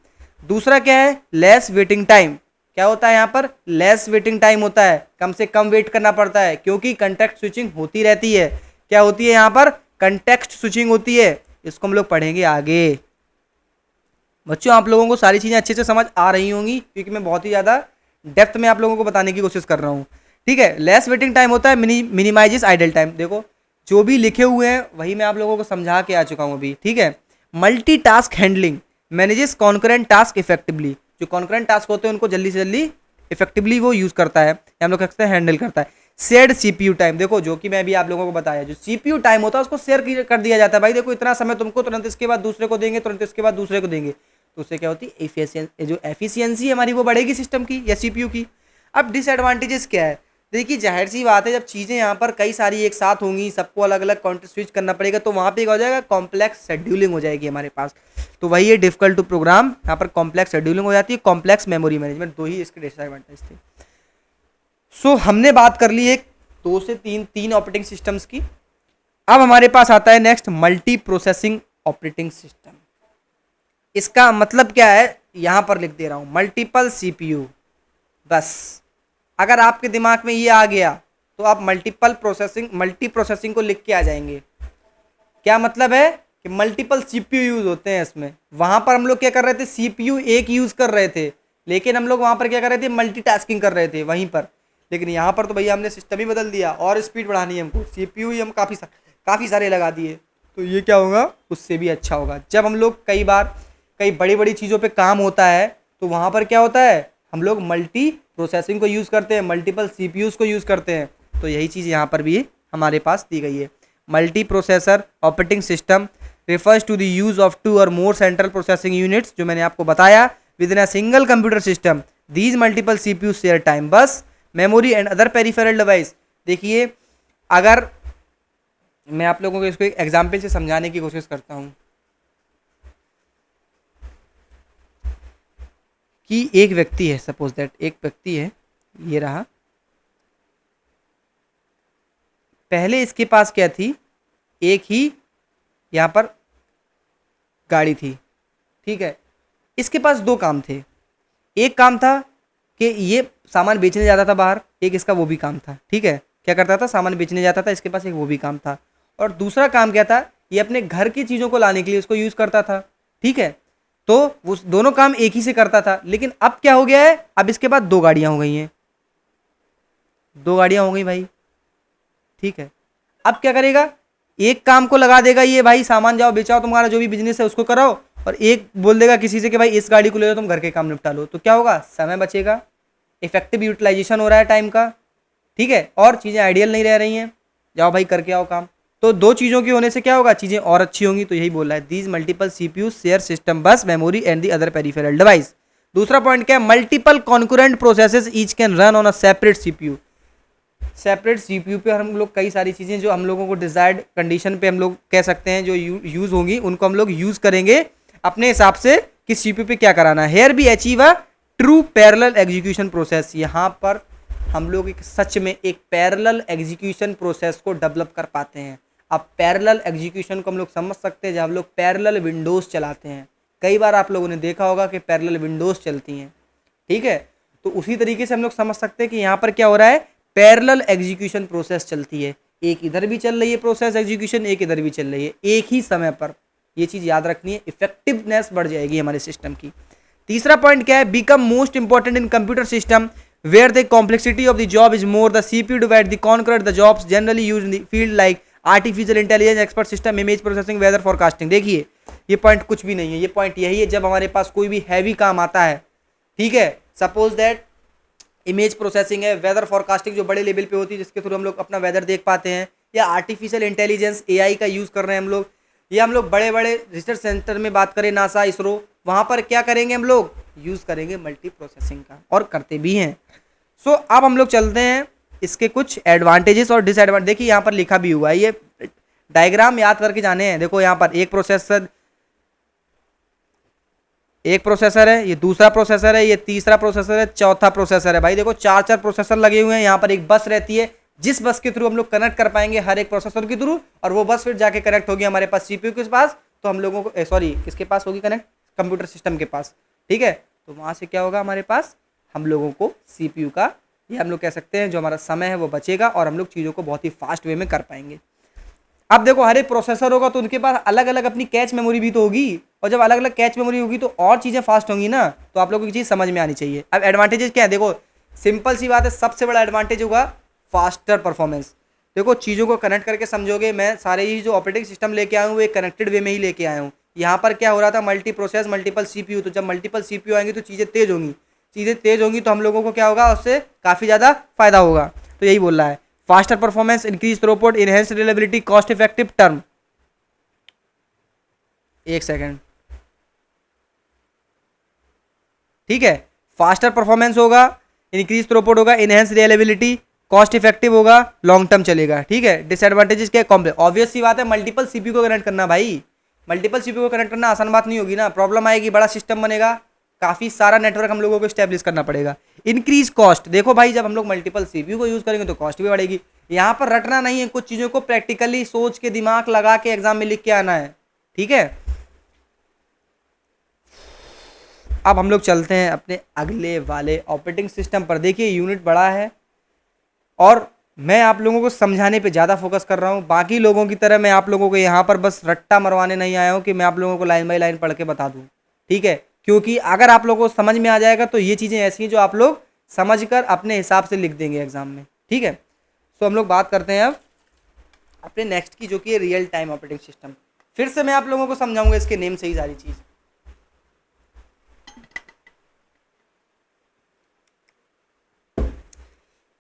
दूसरा क्या है, लेस वेटिंग टाइम। क्या होता है यहाँ पर, लेस वेटिंग टाइम होता है, कम से कम वेट करना पड़ता है, क्योंकि कंटेक्स्ट स्विचिंग होती रहती है। क्या होती है यहाँ पर, कंटेक्स्ट स्विचिंग होती है। इसको हम लोग पढ़ेंगे आगे। बच्चों आप लोगों को सारी चीज़ें अच्छे से समझ आ रही होंगी, क्योंकि मैं बहुत ही ज़्यादा डेप्थ में आप लोगों को बताने की कोशिश कर रहा हूँ, ठीक है। लेस वेटिंग टाइम होता है, मिनिमाइजेस आइडल टाइम। देखो जो भी लिखे हुए हैं वही मैं आप लोगों को समझा के आ चुका हूँ अभी, ठीक है। Multitask handling manages concurrent task effectively. जो कॉन्करेंट टास्क होते हैं उनको जल्दी से जल्दी इफेक्टिवली वो यूज करता है, या हम लोग कहते हैं हैंडल करता है। शेयर्ड CPU टाइम, देखो जो कि मैं भी आप लोगों को बताया, जो CPU टाइम होता है उसको शेयर कर दिया जाता है। भाई देखो इतना समय तुमको, तुरंत इसके बाद दूसरे को देंगे, तुरंत इसके बाद दूसरे को देंगे। तो उससे क्या होती है, जो एफिशिएंसी हमारी वो बढ़ेगी सिस्टम की या CPU की। अब डिसएडवांटेजेस क्या है, देखिए जाहिर सी बात है, जब चीज़ें यहाँ पर कई सारी एक साथ होंगी, सबको अलग अलग कॉन्टेक्स्ट स्विच करना पड़ेगा, तो वहाँ पे क्या हो जाएगा, कॉम्प्लेक्स शेड्यूलिंग हो जाएगी हमारे पास। तो वही है डिफिकल्ट टू प्रोग्राम, यहाँ पर कॉम्प्लेक्स शेड्यूलिंग हो जाती है, कॉम्प्लेक्स मेमोरी मैनेजमेंट, दो ही इसके डिसएडवांटेज थे। सो हमने बात कर ली एक 2 से 3 ऑपरेटिंग सिस्टम्स की। अब हमारे पास आता है next multi processing operating system. इसका मतलब क्या है, यहां पर लिख दे रहा हूं, मल्टीपल CPU। बस अगर आपके दिमाग में ये आ गया तो आप मल्टी प्रोसेसिंग को लिख के आ जाएंगे। क्या मतलब है कि मल्टीपल CPU यूज होते हैं इसमें। वहां पर हम लोग क्या कर रहे थे, CPU एक यूज कर रहे थे, लेकिन हम लोग वहां पर क्या कर रहे थे, मल्टीटास्किंग कर रहे थे वहीं पर। लेकिन यहाँ पर तो भैया हमने सिस्टम ही बदल दिया और स्पीड बढ़ानी है हमको, CPU ही हम काफ़ी सारे लगा दिए। तो ये क्या होगा, उससे भी अच्छा होगा। जब हम लोग कई बड़ी बड़ी चीज़ों पे काम होता है तो वहाँ पर क्या होता है, हम लोग मल्टी प्रोसेसिंग को यूज़ करते हैं, मल्टीपल CPUs को यूज़ करते हैं। तो यही चीज़ यहाँ पर भी हमारे पास दी गई है। Multi processor operating system refers to the use of 2 और मोर सेंट्रल प्रोसेसिंग यूनिट्स, जो मैंने आपको बताया, within a single computer system these multiple CPU share time bus memory and other peripheral device. देखिए अगर मैं आप लोगों को इसको एक एग्जाम्पल से समझाने की कोशिश करता हूँ कि एक व्यक्ति है, सपोज दैट एक व्यक्ति है, ये रहा, पहले इसके पास क्या थी, एक ही यहाँ पर गाड़ी थी, ठीक है। इसके पास दो काम थे, एक काम था कि ये सामान बेचने जाता था बाहर, एक इसका वो भी काम था, ठीक है, क्या करता था, सामान बेचने जाता था, इसके पास एक वो भी काम था। और दूसरा काम क्या था, ये अपने घर की चीज़ों को लाने के लिए उसको यूज़ करता था, ठीक है। तो वो दोनों काम एक ही से करता था। लेकिन अब क्या हो गया है, अब इसके बाद दो गाड़ियां हो गई हैं, दो गाड़ियां हो गई भाई, ठीक है। अब क्या करेगा, एक काम को लगा देगा ये भाई सामान जाओ बेचाओ, तुम्हारा जो भी बिजनेस है उसको कराओ, और एक बोल देगा किसी से कि भाई इस गाड़ी को ले लो, तुम घर के काम निपटा लो। तो क्या होगा, समय बचेगा, इफेक्टिव यूटिलाइजेशन हो रहा है टाइम का, ठीक है, और चीज़ें आइडियल नहीं रह रही हैं, जाओ भाई करके आओ काम। तो दो चीज़ों के होने से क्या होगा, चीज़ें और अच्छी होंगी। तो यही बोल रहा है, these multiple CPU share system bus memory and the other peripheral device. दूसरा पॉइंट क्या है, multiple concurrent processes each can run on a separate CPU. Separate CPU पे हम लोग कई सारी चीज़ें जो हम लोगों को डिजायर्ड कंडीशन पे हम लोग कह सकते हैं जो यूज़ होंगी, उनको हम लोग यूज़ करेंगे अपने हिसाब से कि सीपीयू पे क्या कराना है। Here we achieve a true parallel execution process. यहाँ पर हम लोग एक सच में एक पैरेलल एग्जीक्यूशन प्रोसेस को डेवलप कर पाते हैं। अब पैरेलल एग्जीक्यूशन को हम लोग समझ सकते हैं जब हम लोग पैरेलल विंडोज़ चलाते हैं। कई बार आप लोगों ने देखा होगा कि पैरेलल विंडोज़ चलती हैं, ठीक है। तो उसी तरीके से हम लोग समझ सकते हैं कि यहाँ पर क्या हो रहा है, पैरेलल एग्जीक्यूशन प्रोसेस चलती है, एक इधर भी चल रही है प्रोसेस एग्जीक्यूशन, एक इधर भी चल रही है एक ही समय पर। ये चीज़ याद रखनी है, इफेक्टिवनेस बढ़ जाएगी हमारे सिस्टम की। तीसरा पॉइंट क्या है, become most important in computer system where the complexity of the job is more, the CPU divide the concurrent the jobs generally used in the field like artificial intelligence, expert system, image processing, weather forecasting। देखिए ये point कुछ भी नहीं है, ये point यही है, जब हमारे पास कोई भी हैवी काम आता है, ठीक है, सपोज दैट इमेज प्रोसेसिंग है, वेदर फोरकास्टिंग जो बड़े लेवल पे होती है जिसके थ्रू हम लोग अपना वेदर देख पाते हैं, या आर्टिफिशियल इंटेलिजेंस एआई का यूज़ कर रहे हैं हम लोग, या हम लोग बड़े बड़े रिसर्च सेंटर में बात करें, नासा, इसरो, वहाँ पर क्या करेंगे हम लोग, यूज़ करेंगे मल्टी प्रोसेसिंग का, और करते भी हैं। सो अब हम लोग चलते हैं इसके कुछ एडवांटेजेस और डिसएडवांटेज। देखिए यहाँ पर लिखा भी हुआ है, ये डायग्राम याद करके जाने हैं। देखो यहाँ पर एक प्रोसेसर है, ये दूसरा प्रोसेसर है, ये तीसरा प्रोसेसर है, चौथा प्रोसेसर है। भाई देखो चार चार प्रोसेसर लगे हुए हैं, यहाँ पर एक बस रहती है जिस बस के थ्रू हम लोग कनेक्ट कर पाएंगे हर एक प्रोसेसर के थ्रू, और वो बस फिर जाके कनेक्ट होगी हमारे पास सीपीयू के पास, तो हम लोगों को सॉरी किसके पास होगी कनेक्ट, कंप्यूटर सिस्टम के पास, ठीक है। तो वहाँ से क्या होगा, हमारे पास हम लोगों को सीपीयू का, ये हम लोग कह सकते हैं जो हमारा समय है वो बचेगा, और हम लोग चीज़ों को बहुत ही फास्ट वे में कर पाएंगे। अब देखो हर एक प्रोसेसर होगा तो उनके पास अलग अलग अपनी कैच मेमोरी भी तो होगी, और जब अलग अलग कैच मेमोरी होगी तो और चीज़ें फास्ट होंगी ना। तो आप लोगों की चीज़ समझ में आनी चाहिए। अब एडवांटेजेस क्या है, देखो सिंपल सी बात है, सबसे बड़ा एडवांटेज होगा फास्टर परफॉर्मेंस। देखो चीज़ों को कनेक्ट करके समझोगे, मैं सारे ही जो ऑपरेटिंग सिस्टम लेके आया हूँ वो एक कनेक्टेड वे में ही लेके आया हूँ। यहाँ पर क्या हो रहा था, मल्टी प्रोसेस मल्टीपल सीपीयू, तो जब मल्टीपल सीपीयू आएंगे तो चीज़ें तेज होंगी, चीज़ें तेज होंगी तो हम लोगों को क्या होगा, उससे काफ़ी ज़्यादा फायदा होगा। तो यही बोल रहा है, faster performance, increase throughput, enhance reliability, cost effective term. एक सेकेंड, ठीक है, फास्टर परफॉर्मेंस होगा, इंक्रीज थ्रूपुट होगा, इनहेंस रिलायबिलिटी, कॉस्ट इफेक्टिव होगा, लॉन्ग टर्म चलेगा, ठीक है। डिसएडवांटेजेस क्या है, कॉम्प्लेक्स, ऑब्वियस सी बात है, मल्टीपल सीपीयू को कनेक्ट करना भाई, मल्टीपल सीपीयू को कनेक्ट करना आसान बात नहीं होगी ना, प्रॉब्लम आएगी, बड़ा सिस्टम बनेगा, काफ़ी सारा नेटवर्क हम लोगों को स्टैब्लिश करना पड़ेगा। इंक्रीज कॉस्ट, देखो भाई जब हम लोग मल्टीपल सीपीयू को यूज़ करेंगे तो कॉस्ट भी बढ़ेगी। यहाँ पर रटना नहीं है, कुछ चीज़ों को प्रैक्टिकली सोच के दिमाग लगा के एग्जाम में लिख के आना है, ठीक है। अब हम लोग चलते हैं अपने अगले वाले ऑपरेटिंग सिस्टम पर। देखिए यूनिट बड़ा है और मैं आप लोगों को समझाने पे ज़्यादा फोकस कर रहा हूँ, बाकी लोगों की तरह मैं आप लोगों को यहाँ पर बस रट्टा मरवाने नहीं आया हूँ कि मैं आप लोगों को लाइन बाई लाइन पढ़ के बता दूँ, ठीक है। क्योंकि अगर आप लोगों को समझ में आ जाएगा तो ये चीज़ें ऐसी हैं जो आप लोग समझ कर अपने हिसाब से लिख देंगे एग्जाम में, ठीक है। तो हम लोग बात करते हैं अब अपने नेक्स्ट की, जो कि है रियल टाइम ऑपरेटिंग सिस्टम। फिर से मैं आप लोगों को समझाऊंगा इसके नेम से ही सारी चीज़।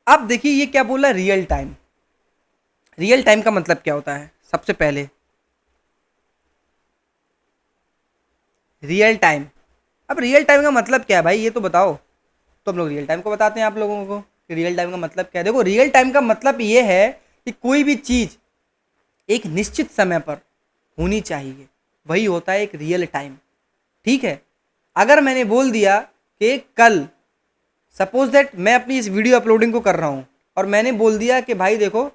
अब देखिए ये क्या बोला, रियल टाइम। रियल टाइम का मतलब क्या होता है, सबसे पहले रियल टाइम अब रियल टाइम का मतलब क्या है भाई, ये तो बताओ। तो हम लोग रियल टाइम को बताते हैं आप लोगों को कि रियल टाइम का मतलब क्या है। देखो रियल टाइम का मतलब ये है कि कोई भी चीज़ एक निश्चित समय पर होनी चाहिए, वही होता है एक रियल टाइम। ठीक है, अगर मैंने बोल दिया कि कल, सपोज दैट मैं अपनी इस वीडियो अपलोडिंग को कर रहा हूँ और मैंने बोल दिया कि भाई देखो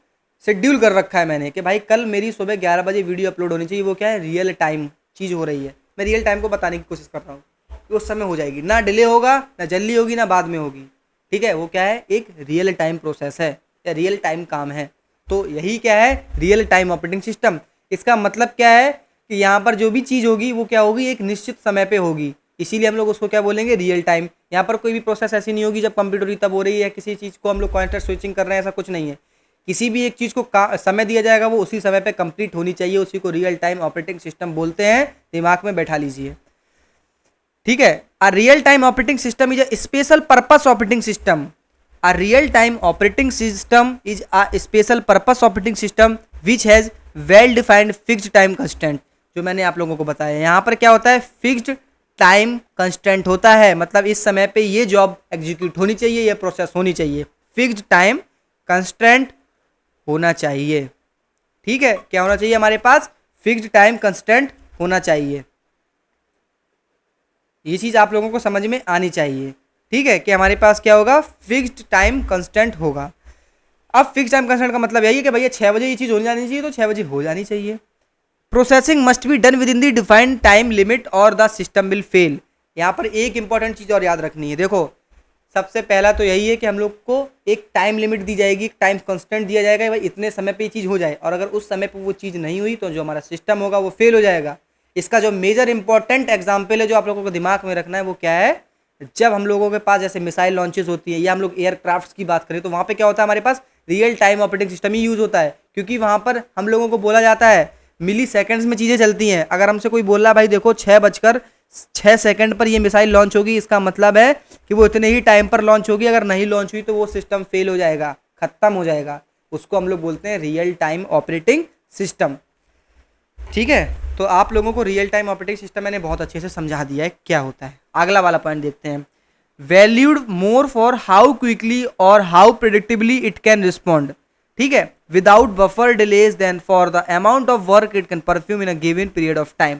शेड्यूल कर रखा है मैंने कि भाई कल मेरी सुबह 11 बजे वीडियो अपलोड होनी चाहिए, वो क्या है, रियल टाइम चीज़ हो रही है। मैं रियल टाइम को बताने की कोशिश कर रहा हूँ कि उस समय हो जाएगी, ना डिले होगा, ना जल्दी होगी, ना बाद में होगी। ठीक है, वो क्या है, एक रियल टाइम प्रोसेस है या रियल टाइम काम है। तो यही क्या है, रियल टाइम ऑपरेटिंग सिस्टम। इसका मतलब क्या है कि यहाँ पर जो भी चीज़ होगी वो क्या होगी, एक निश्चित समय पे होगी, इसीलिए हम लोग उसको क्या बोलेंगे, रियल टाइम। यहाँ पर कोई भी प्रोसेस ऐसी नहीं होगी जब कंप्यूटर ही तब हो रही है, किसी चीज़ को हम लोग कॉन्टेक्स्ट स्विचिंग कर रहे हैं, ऐसा कुछ नहीं है। किसी भी एक चीज़ को समय दिया जाएगा, वो उसी समय पे कंप्लीट होनी चाहिए, उसी को रियल टाइम ऑपरेटिंग सिस्टम बोलते हैं। दिमाग में बैठा लीजिए, ठीक है। A real time operating system is a special purpose operating system. A real time operating system is a special purpose operating system which has well defined fixed time constant. जो मैंने आप लोगों को बताया, यहाँ पर क्या होता है, फिक्स्ड टाइम कंस्टेंट होता है, मतलब इस समय पे ये जॉब एग्जीक्यूट होनी चाहिए, ये प्रोसेस होनी चाहिए, फिक्स्ड टाइम कंस्टेंट होना चाहिए। ठीक है, क्या होना चाहिए हमारे पास, फिक्स्ड टाइम कंस्टेंट होना चाहिए। ये चीज़ आप लोगों को समझ में आनी चाहिए। ठीक है, कि हमारे पास क्या होगा, फिक्स्ड टाइम कंस्टेंट होगा। अब फिक्स टाइम कंस्टेंट का मतलब यही है कि भैया 6 बजे ये चीज़ हो जानी चाहिए तो 6 बजे हो जानी चाहिए। Processing must be done with in the defined time limit और द सिस्टम विल फेल। यहाँ पर एक इंपॉर्टेंट चीज़ और याद रखनी है। देखो सबसे पहला तो यही है कि हम लोग को एक टाइम लिमिट दी जाएगी, एक टाइम कंस्टेंट दिया जाएगा, भाई इतने समय पे ये चीज़ हो जाए, और अगर उस समय पे वो चीज़ नहीं हुई तो जो हमारा सिस्टम होगा वो फेल हो जाएगा। इसका जो मेजर इंपॉर्टेंट एग्जाम्पल है जो आप लोगों को दिमाग में रखना है वो क्या है, जब हम लोगों के पास जैसे मिसाइल लॉन्चेस होती है या हम लोग एयरक्राफ्ट की बात करें तो वहाँ पे क्या होता है, हमारे पास रियल टाइम ऑपरेटिंग सिस्टम ही यूज़ होता है, क्योंकि वहाँ पर हम लोगों को बोला जाता है मिली सेकेंड्स में चीज़ें चलती हैं। अगर हमसे कोई बोल रहा है भाई देखो 6 बजकर 6 सेकंड पर ये मिसाइल लॉन्च होगी, इसका मतलब है कि वो इतने ही टाइम पर लॉन्च होगी, अगर नहीं लॉन्च हुई तो वो सिस्टम फेल हो जाएगा, खत्म हो जाएगा। उसको हम लोग बोलते हैं रियल टाइम ऑपरेटिंग सिस्टम। ठीक है, तो आप लोगों को रियल टाइम ऑपरेटिंग सिस्टम मैंने बहुत अच्छे से समझा दिया है क्या होता है। अगला वाला पॉइंट देखते हैं, valued more for how quickly और how predictably it can respond. ठीक है, without buffer delays then for the amount of work it can perform in a given period of time.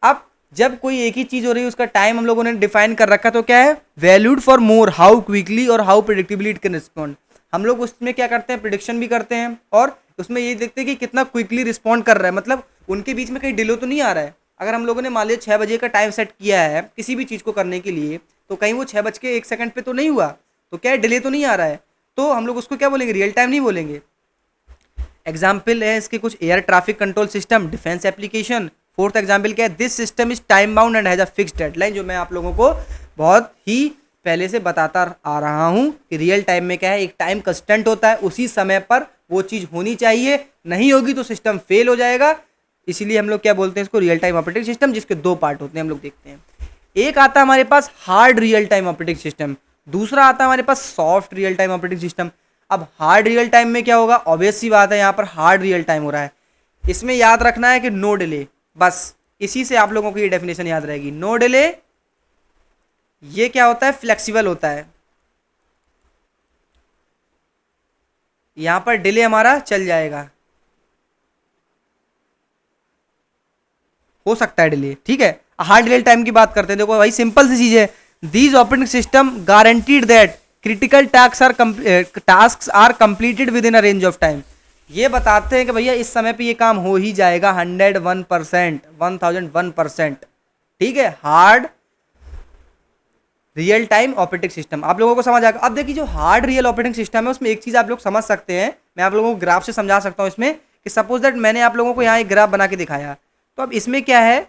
अब जब कोई एक ही चीज हो रही है उसका टाइम हम लोगों ने डिफाइन कर रखा, तो क्या है, valued for more how quickly और how predictably it can respond. हम लोग उसमें क्या करते हैं, प्रिडिक्शन भी करते हैं और उसमें ये देखते हैं कि कितना क्विकली रिस्पॉन्ड कर रहा है, मतलब उनके बीच में कहीं डिले तो नहीं आ रहा है। अगर हम लोगों ने मान लिया 6 बजे का टाइम सेट किया है किसी भी चीज़ को करने के लिए, तो कहीं वो 6 बज के 1 सेकंड पे तो नहीं हुआ, तो क्या है, डिले तो नहीं आ रहा है, तो हम लोग उसको क्या बोलेंगे, रियल टाइम नहीं बोलेंगे। एग्जाम्पल है इसके कुछ, air traffic control system, defence application. Fourth example क्या है, this system is time bound and has a fixed deadline, जो मैं आप लोगों को बहुत ही पहले से बताता आ रहा हूँ कि रियल टाइम में क्या है, एक टाइम कंस्टेंट होता है, उसी समय पर वो चीज़ होनी चाहिए, नहीं होगी तो सिस्टम फेल हो जाएगा। इसीलिए हम लोग क्या बोलते हैं इसको, रियल टाइम ऑपरेटिंग सिस्टम, जिसके दो पार्ट होते हैं हम लोग देखते हैं। एक आता है हमारे पास hard real time operating system, दूसरा आता है हमारे पास soft real time operating system. अब हार्ड रियल टाइम में क्या होगा, ऑब्वियस सी बात है, यहाँ पर हार्ड रियल टाइम हो रहा है, इसमें याद रखना है कि नो डिले, बस इसी से आप लोगों को ये डेफिनेशन याद रहेगी, नो डिले। ये क्या होता है, फ्लेक्सिबल होता है, यहां पर डिले हमारा चल जाएगा, हो सकता है डिले। ठीक है, हार्ड रियल टाइम की बात करते हैं, देखो भाई सिंपल सी चीज है, these operating system guaranteed that critical task are completed within a range of time. ये बताते हैं कि भैया इस समय पे ये काम हो ही जाएगा 101%, 1001%। ठीक है, hard real time operating system आप लोगों को समझ आएगा। अब देखिए जो हार्ड रियल ऑपरेटिंग सिस्टम है उसमें एक चीज़ आप लोग समझ सकते हैं, मैं आप लोगों को ग्राफ से समझा सकता हूँ इसमें, कि सपोज दैट मैंने आप लोगों को यहाँ एक ग्राफ बना के दिखाया, तो अब इसमें क्या है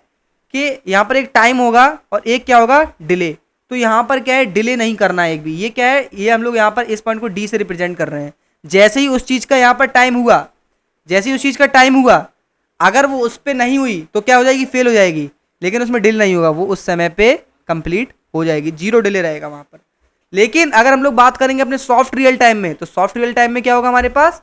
कि यहाँ पर एक टाइम होगा और एक क्या होगा, डिले। तो यहाँ पर क्या है, डिले नहीं करना है एक भी, ये क्या है, ये हम लोग यहाँ पर इस पॉइंट को डी से रिप्रेजेंट कर रहे हैं। जैसे ही उस चीज़ का यहाँ पर टाइम हुआ, जैसे ही उस चीज़ का टाइम हुआ, अगर वो उस पर नहीं हुई तो क्या हो जाएगी, फेल हो जाएगी, लेकिन उसमें डिले नहीं होगा, वो उस समय पे कंप्लीट हो जाएगी, जीरो डिले रहेगा वहां पर। लेकिन अगर हम लोग बात करेंगे अपने सॉफ्ट रियल टाइम में, तो सॉफ्ट रियल टाइम में क्या होगा हमारे पास,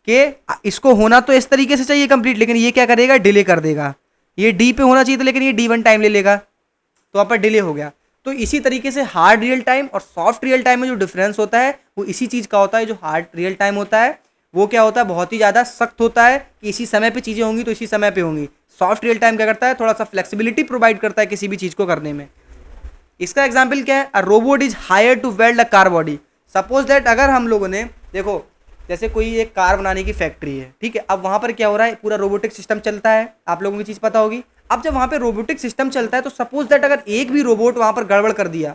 कि इसको होना तो इस तरीके से चाहिए कंप्लीट, लेकिन ये क्या करेगा, डिले कर देगा। ये डी पे होना चाहिए था लेकिन ये D1 टाइम ले लेगा, तो वहाँ पर डिले हो गया। तो इसी तरीके से हार्ड रियल टाइम और सॉफ्ट रियल टाइम में जो डिफरेंस होता है वो इसी चीज़ का होता है। जो हार्ड रियल टाइम होता है वो क्या होता है, बहुत ही ज़्यादा सख्त होता है कि इसी समय पे चीज़ें होंगी तो इसी समय पे होंगी। सॉफ्ट रियल टाइम क्या करता है, थोड़ा सा फ्लेक्सिबिलिटी प्रोवाइड करता है किसी भी चीज़ को करने में। इसका एग्जाम्पल क्या है, a robot is hire to weld a car body. Suppose that अगर हम लोगों ने देखो जैसे कोई एक कार बनाने की फैक्ट्री है, ठीक है, अब वहाँ पर क्या हो रहा है, पूरा रोबोटिक सिस्टम चलता है, आप लोगों की चीज़ पता होगी। अब जब वहाँ पे रोबोटिक सिस्टम चलता है तो सपोज दैट अगर एक भी रोबोट वहाँ पर गड़बड़ कर दिया,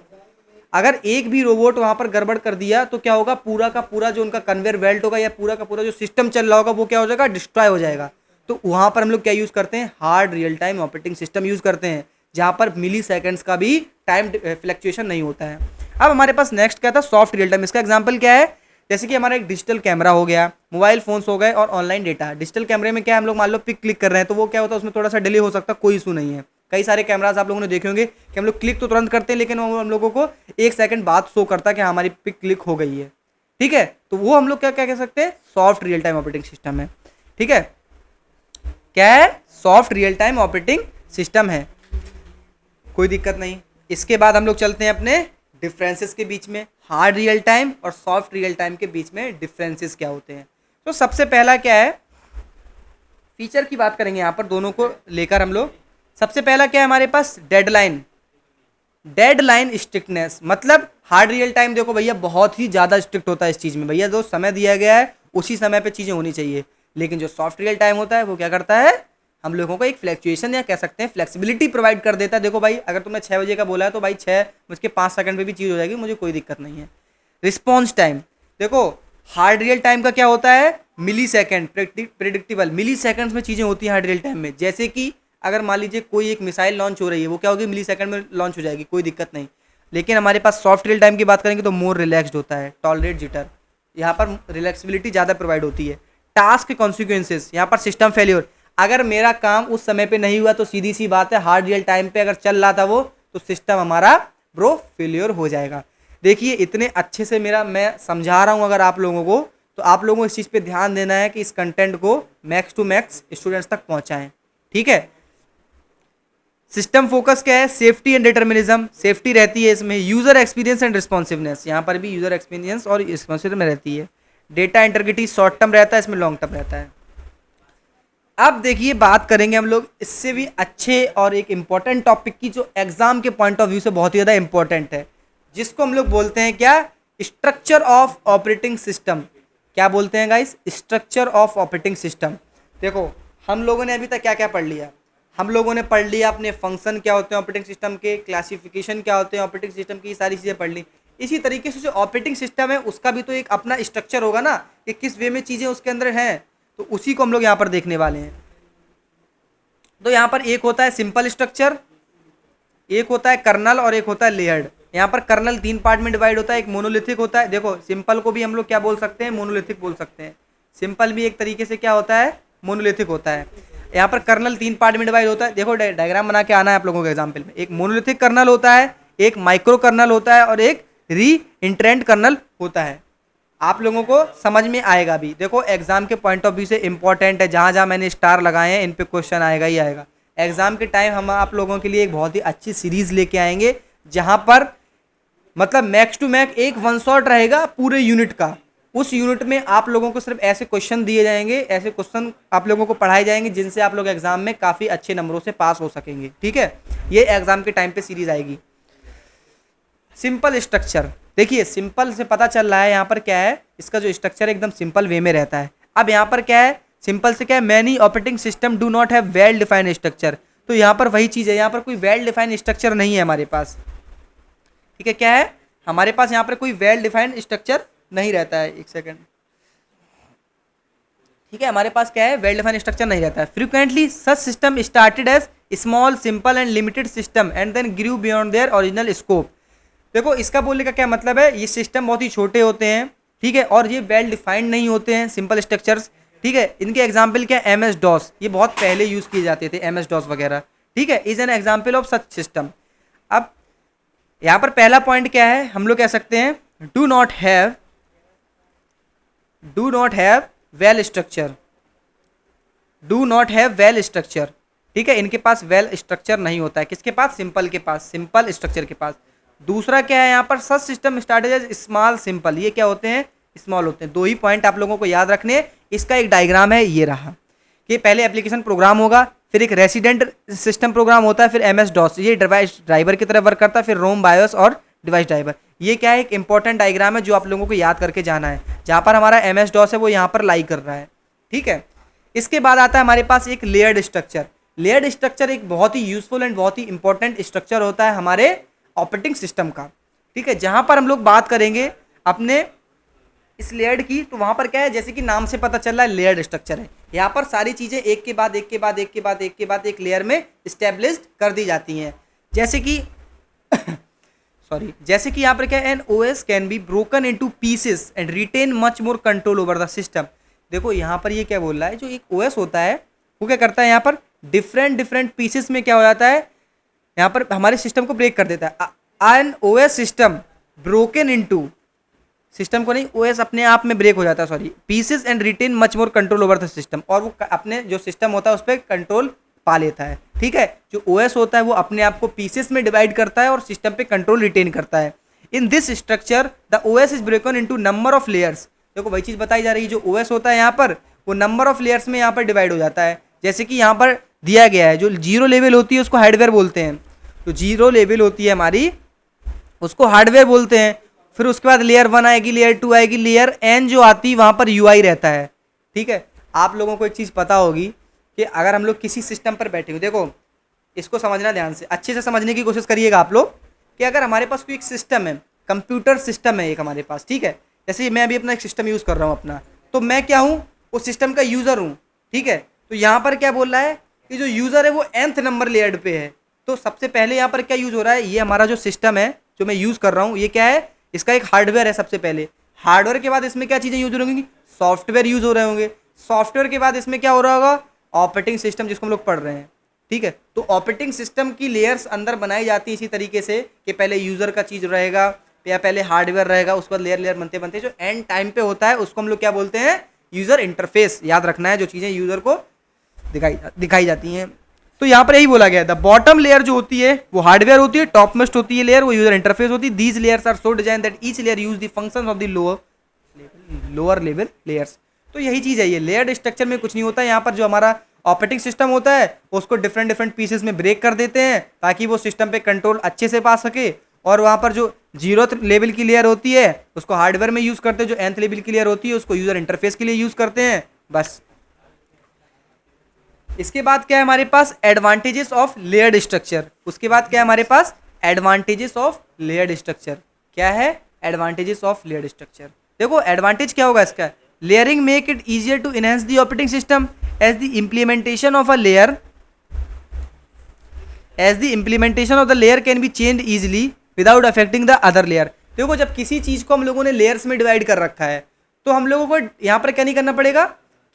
अगर एक भी रोबोट वहाँ पर गड़बड़ कर दिया तो क्या होगा, पूरा का पूरा जो उनका कन्वेयर बेल्ट होगा या पूरा का पूरा जो सिस्टम चल रहा होगा वो क्या हो जाएगा, डिस्ट्रॉय हो जाएगा। तो वहाँ पर हम लोग क्या यूज़ करते हैं, hard real time operating system use करते हैं, जहाँ पर मिली सेकेंड्स का भी टाइम फ्लक्चुएशन नहीं होता है। अब हमारे पास नेक्स्ट क्या था, सॉफ्ट रियल टाइम। इसका एग्जाम्पल क्या है, जैसे कि हमारा एक डिजिटल कैमरा हो गया, मोबाइल फोन्स हो गए और ऑनलाइन डेटा। डिजिटल कैमरे में क्या हम लोग मान लो पिक क्लिक कर रहे हैं तो वो क्या होता है, उसमें थोड़ा सा डिले हो सकता है, कोई इशू नहीं है। कई सारे कैमराज आप लोगों ने देखे होंगे कि हम लोग क्लिक तो तुरंत करते हैं लेकिन वो हम लोगों को 1 सेकंड बाद शो करता है कि हमारी पिक क्लिक हो गई है, ठीक है। तो वो हम लोग क्या क्या कह सकते हैं, soft real time operating system है, ठीक है। क्या है, soft real time operating system है, कोई दिक्कत नहीं। इसके बाद हम लोग चलते हैं अपने डिफरेंसेस के बीच में, हार्ड रियल टाइम और सॉफ्ट रियल टाइम के बीच में डिफरेंसेस क्या होते हैं। तो सबसे पहला क्या है, फीचर की बात करेंगे यहाँ पर दोनों को लेकर हम लोग। सबसे पहला क्या है हमारे पास, डेडलाइन। डेडलाइन स्ट्रिक्टनेस, मतलब हार्ड रियल टाइम देखो भैया बहुत ही ज़्यादा स्ट्रिक्ट होता है इस चीज़ में, भैया जो समय दिया गया है उसी समय पे चीज़ें होनी चाहिए। लेकिन जो सॉफ्ट रियल टाइम होता है वो क्या करता है, हम लोगों को एक फ्लैक्चुएशन या कह सकते हैं फ्लेक्सिबिलिटी प्रोवाइड कर देता है। देखो भाई अगर तुमने 6 बजे का बोला है तो भाई 6:05 पे भी चीज़ हो जाएगी, मुझे कोई दिक्कत नहीं है। रिस्पॉन्स टाइम, देखो हार्ड रियल टाइम का क्या होता है, मिली सेकेंड, प्रेडिक्टेबल, मिली सेकेंड्स में चीज़ें होती हैं हार्ड रियल टाइम में। जैसे कि अगर मान लीजिए कोई एक मिसाइल लॉन्च हो रही है, वो क्या होगी, मिली सेकंड में लॉन्च हो जाएगी, कोई दिक्कत नहीं। लेकिन हमारे पास सॉफ्ट रियल टाइम की बात करेंगे तो मोर रिलैक्स्ड होता है, टॉलरेट जिटर, यहाँ पर रिलैक्सिबिलिटी ज़्यादा प्रोवाइड होती है। टास्क कॉन्सिक्वेंसेस, यहाँ पर सिस्टम फेल्योर, अगर मेरा काम उस समय पे नहीं हुआ तो सीधी सी बात है, हार्ड रियल टाइम पे अगर चल रहा था वो तो सिस्टम हमारा ब्रो फेल्योर हो जाएगा। देखिए इतने अच्छे से मेरा मैं समझा रहा हूँ अगर आप लोगों को, तो आप लोगों को इस चीज़ पे ध्यान देना है कि इस कंटेंट को मैक्स टू मैक्स स्टूडेंट्स तक पहुँचाएँ, ठीक है। सिस्टम फोकस क्या है, सेफ्टी एंड डिटर्मिनिज्म, सेफ्टी रहती है इसमें। यूजर एक्सपीरियंस एंड रिस्पॉन्सिवनेस, यहाँ पर भी यूजर एक्सपीरियंस और रिस्पॉन्सिवनेस में रहती है। डेटा इंटीग्रिटी शॉर्ट टर्म रहता है, इसमें लॉन्ग टर्म रहता है। अब देखिए बात करेंगे हम लोग इससे भी अच्छे और एक इंपॉर्टेंट टॉपिक की, जो एग्जाम के पॉइंट ऑफ व्यू से बहुत ही ज़्यादा इंपॉर्टेंट है, जिसको हम लोग बोलते हैं क्या, स्ट्रक्चर ऑफ ऑपरेटिंग सिस्टम। क्या बोलते हैं guys, structure of operating system. देखो हम लोगों ने अभी तक क्या क्या पढ़ लिया, हम लोगों ने पढ़ लिया अपने फंक्शन क्या होते हैं ऑपरेटिंग सिस्टम के, क्लासिफिकेशन क्या होते हैं ऑपरेटिंग सिस्टम की, सारी चीज़ें पढ़ ली। इसी तरीके से जो ऑपरेटिंग सिस्टम है उसका भी तो एक अपना स्ट्रक्चर होगा ना, कि किस वे में चीज़ें उसके अंदर हैं, तो उसी को हम लोग यहाँ पर देखने वाले हैं। तो यहाँ पर एक होता है सिंपल स्ट्रक्चर, एक होता है कर्नल और एक होता है लेयर्ड। यहाँ पर कर्नल 3 पार्ट में डिवाइड होता है, एक मोनोलिथिक होता है। देखो सिंपल को भी हम लोग क्या बोल सकते हैं, मोनोलिथिक बोल सकते हैं। सिंपल भी एक तरीके से क्या होता है, मोनोलिथिक होता है। यहाँ पर कर्नल 3 पार्ट में डिवाइड होता है। देखो डायग्राम बना के आना है आप लोगों के एग्जाम्पल में। एक मोनोलिथिक कर्नल होता है, एक माइक्रो कर्नल होता है और एक री इंट्रेंट कर्नल होता है। आप लोगों को समझ में आएगा भी। देखो एग्जाम के पॉइंट ऑफ व्यू से इंपॉर्टेंट है, जहाँ जहाँ मैंने स्टार लगाए हैं इन पे क्वेश्चन आएगा ही आएगा। एग्जाम के टाइम हम आप लोगों के लिए एक बहुत ही अच्छी सीरीज लेके आएंगे, जहाँ पर मतलब मैक्स टू मैक्स एक वन शॉट रहेगा पूरे यूनिट का। उस यूनिट में आप लोगों को सिर्फ ऐसे क्वेश्चन दिए जाएंगे, ऐसे क्वेश्चन आप लोगों को पढ़ाए जाएंगे जिनसे आप लोग एग्जाम में काफ़ी अच्छे नंबरों से पास हो सकेंगे, ठीक है। ये एग्जाम के टाइम पे सीरीज आएगी। सिंपल स्ट्रक्चर, देखिए सिंपल से पता चल रहा है यहाँ पर क्या है, इसका जो स्ट्रक्चर एकदम सिंपल वे में रहता है। अब यहाँ पर क्या है, सिंपल से क्या है, many operating system do not have well defined structure. तो यहाँ पर वही चीज़ है, यहाँ पर कोई वेल डिफाइंड स्ट्रक्चर नहीं है हमारे पास, ठीक है। क्या है हमारे पास यहाँ पर कोई वेल डिफाइंड स्ट्रक्चर नहीं रहता है, एक सेकेंड, ठीक है। हमारे पास क्या है, वेल डिफाइंड स्ट्रक्चर नहीं रहता है। Frequently such system started as small simple and limited system and then grew beyond their original scope. देखो इसका बोलने का क्या मतलब है, ये सिस्टम बहुत ही छोटे होते हैं, ठीक है, और ये वेल डिफाइंड नहीं होते हैं, सिंपल स्ट्रक्चर्स, ठीक है। इनके एग्जाम्पल क्या है, MS DOS, ये बहुत पहले यूज़ किए जाते थे, MS DOS वगैरह, ठीक है, is an example of such system. अब यहाँ पर पहला पॉइंट क्या है, हम लोग कह सकते हैं do not have well structure, do not have well structure, ठीक है, इनके पास वेल स्ट्रक्चर नहीं होता है, किसके पास, सिंपल के पास, सिंपल स्ट्रक्चर के पास। दूसरा क्या है यहाँ पर, such system started as small simple, ये क्या होते हैं, स्मॉल होते हैं। दो ही पॉइंट आप लोगों को याद रखने हैं। इसका एक डायग्राम है, ये रहा, कि पहले एप्लीकेशन प्रोग्राम होगा, फिर एक रेसिडेंट सिस्टम प्रोग्राम होता है, फिर MS DOS, ये डिवाइस ड्राइवर की तरह वर्क करता है, फिर रोम बायोस और डिवाइस ड्राइवर। ये क्या है, एक इंपॉर्टेंट डायग्राम है जो आप लोगों को याद करके जाना है। जहाँ पर हमारा MS DOS है वो यहाँ पर लाई कर रहा है, ठीक है। इसके बाद आता है हमारे पास एक लेयर्ड स्ट्रक्चर। लेयर्ड स्ट्रक्चर एक बहुत ही यूजफुल एंड बहुत ही इंपॉर्टेंट स्ट्रक्चर होता है हमारे ऑपरेटिंग सिस्टम का, ठीक है। जहाँ पर हम लोग बात करेंगे अपने इस लेयर्ड की, तो वहाँ पर क्या है, जैसे कि नाम से पता चल रहा है लेयर्ड स्ट्रक्चर है। यहाँ पर सारी चीज़ें एक के बाद एक के बाद एक के बाद एक के बाद एक लेयर में स्टेब्लिश्ड कर दी जाती हैं। जैसे कि सॉरी, जैसे कि यहाँ पर क्या है, an OS can be broken into pieces and retain much more control over the system. देखो यहाँ पर ये क्या बोल रहा है, जो एक OS होता है वो क्या करता है, यहाँ पर डिफरेंट पीसेस में क्या हो जाता है, यहाँ पर हमारे सिस्टम को ब्रेक कर देता है। An OS system broken into, system को नहीं, OS अपने आप में ब्रेक हो जाता है, sorry, pieces and retain much more control over the system, और वो अपने जो सिस्टम होता है उस पर कंट्रोल पा लेता है, ठीक है। जो OS होता है वो अपने आप को पीसेस में डिवाइड करता है और सिस्टम पे कंट्रोल रिटेन करता है। In this structure the OS is broken into number of layers. देखो वही चीज़ बताई जा रही है, जो OS होता है यहाँ पर वो नंबर ऑफ लेयर्स में यहाँ पर डिवाइड हो जाता है। जैसे कि यहाँ पर दिया गया है, जो जीरो लेवल होती है उसको हार्डवेयर बोलते हैं, तो जीरो लेवल होती है हमारी उसको हार्डवेयर बोलते हैं। फिर उसके बाद लेयर 1 आएगी, लेयर 2 आएगी, लेयर N जो आती है वहाँ पर UI रहता है, ठीक है। आप लोगों को एक चीज़ पता होगी कि अगर हम लोग किसी सिस्टम पर बैठे हो, देखो इसको समझना ध्यान से, अच्छे से समझने की कोशिश करिएगा आप लोग, कि अगर हमारे पास कोई एक सिस्टम है, कंप्यूटर सिस्टम है एक हमारे पास, ठीक है। जैसे मैं अभी अपना एक सिस्टम यूज़ कर रहा हूँ अपना, तो मैं क्या हूँ, उस सिस्टम का यूज़र हूँ, ठीक है। तो यहाँ पर क्या बोल रहा है कि जो यूज़र है वो nth नंबर लेयर पे है। तो सबसे पहले यहाँ पर क्या यूज़ हो रहा है, ये हमारा जो सिस्टम है जो मैं यूज़ कर रहा हूँ, ये क्या है, इसका एक हार्डवेयर है सबसे पहले। हार्डवेयर के बाद इसमें क्या चीज़ें यूज हो रही होंगी, सॉफ्टवेयर यूज हो रहे होंगे। सॉफ्टवेयर के बाद इसमें क्या हो रहा होगा, ऑपरेटिंग सिस्टम, जिसको हम लोग पढ़ रहे हैं, ठीक है। तो ऑपरेटिंग सिस्टम की लेयर्स अंदर बनाई जाती है इसी तरीके से कि पहले यूज़र का चीज़ रहेगा या पहले हार्डवेयर रहेगा, उसके बाद लेयर लेयर बनते बनते जो एंड टाइम पे होता है उसको हम लोग क्या बोलते हैं, यूज़र इंटरफेस। याद रखना है, जो चीज़ें यूज़र को दिखाई जाती हैं। तो यहाँ पर यही बोला गया है, द बॉटम लेयर जो होती है वो हार्डवेयर होती है, टॉप मोस्ट होती है लेयर वो यूजर इंटरफेस होती है। These layers are so design that each layer use the functions of the lower level layers. तो यही चीज़ है, ये लेयर्ड स्ट्रक्चर में कुछ नहीं होता है। यहाँ पर जो हमारा ऑपरेटिंग सिस्टम होता है उसको डिफरेंट पीसेस में ब्रेक कर देते हैं ताकि वो सिस्टम पे कंट्रोल अच्छे से पा सके। और वहाँ पर जो 0th लेवल की लेयर होती है उसको हार्डवेयर में यूज़ करते हैं, जो nth लेवल की लेयर होती है उसको यूज़र इंटरफेस के लिए यूज़ करते हैं, बस। इसके बाद क्या है हमारे पास, एडवांटेजेस ऑफ लेयर्ड स्ट्रक्चर। उसके बाद क्या है हमारे पास, एडवांटेजेस ऑफ लेयर्ड स्ट्रक्चर। क्या है, एडवांटेजेस ऑफ लेयर्ड स्ट्रक्चर। देखो एडवांटेज क्या होगा इसका, layering make it easier to enhance the operating system as the implementation of a layer of the layer can be change easily without affecting the other layer. देखो जब किसी चीज़ को हम लोगों ने लेयर्स में डिवाइड कर रखा है तो हम लोगों को यहाँ पर क्या नहीं करना पड़ेगा,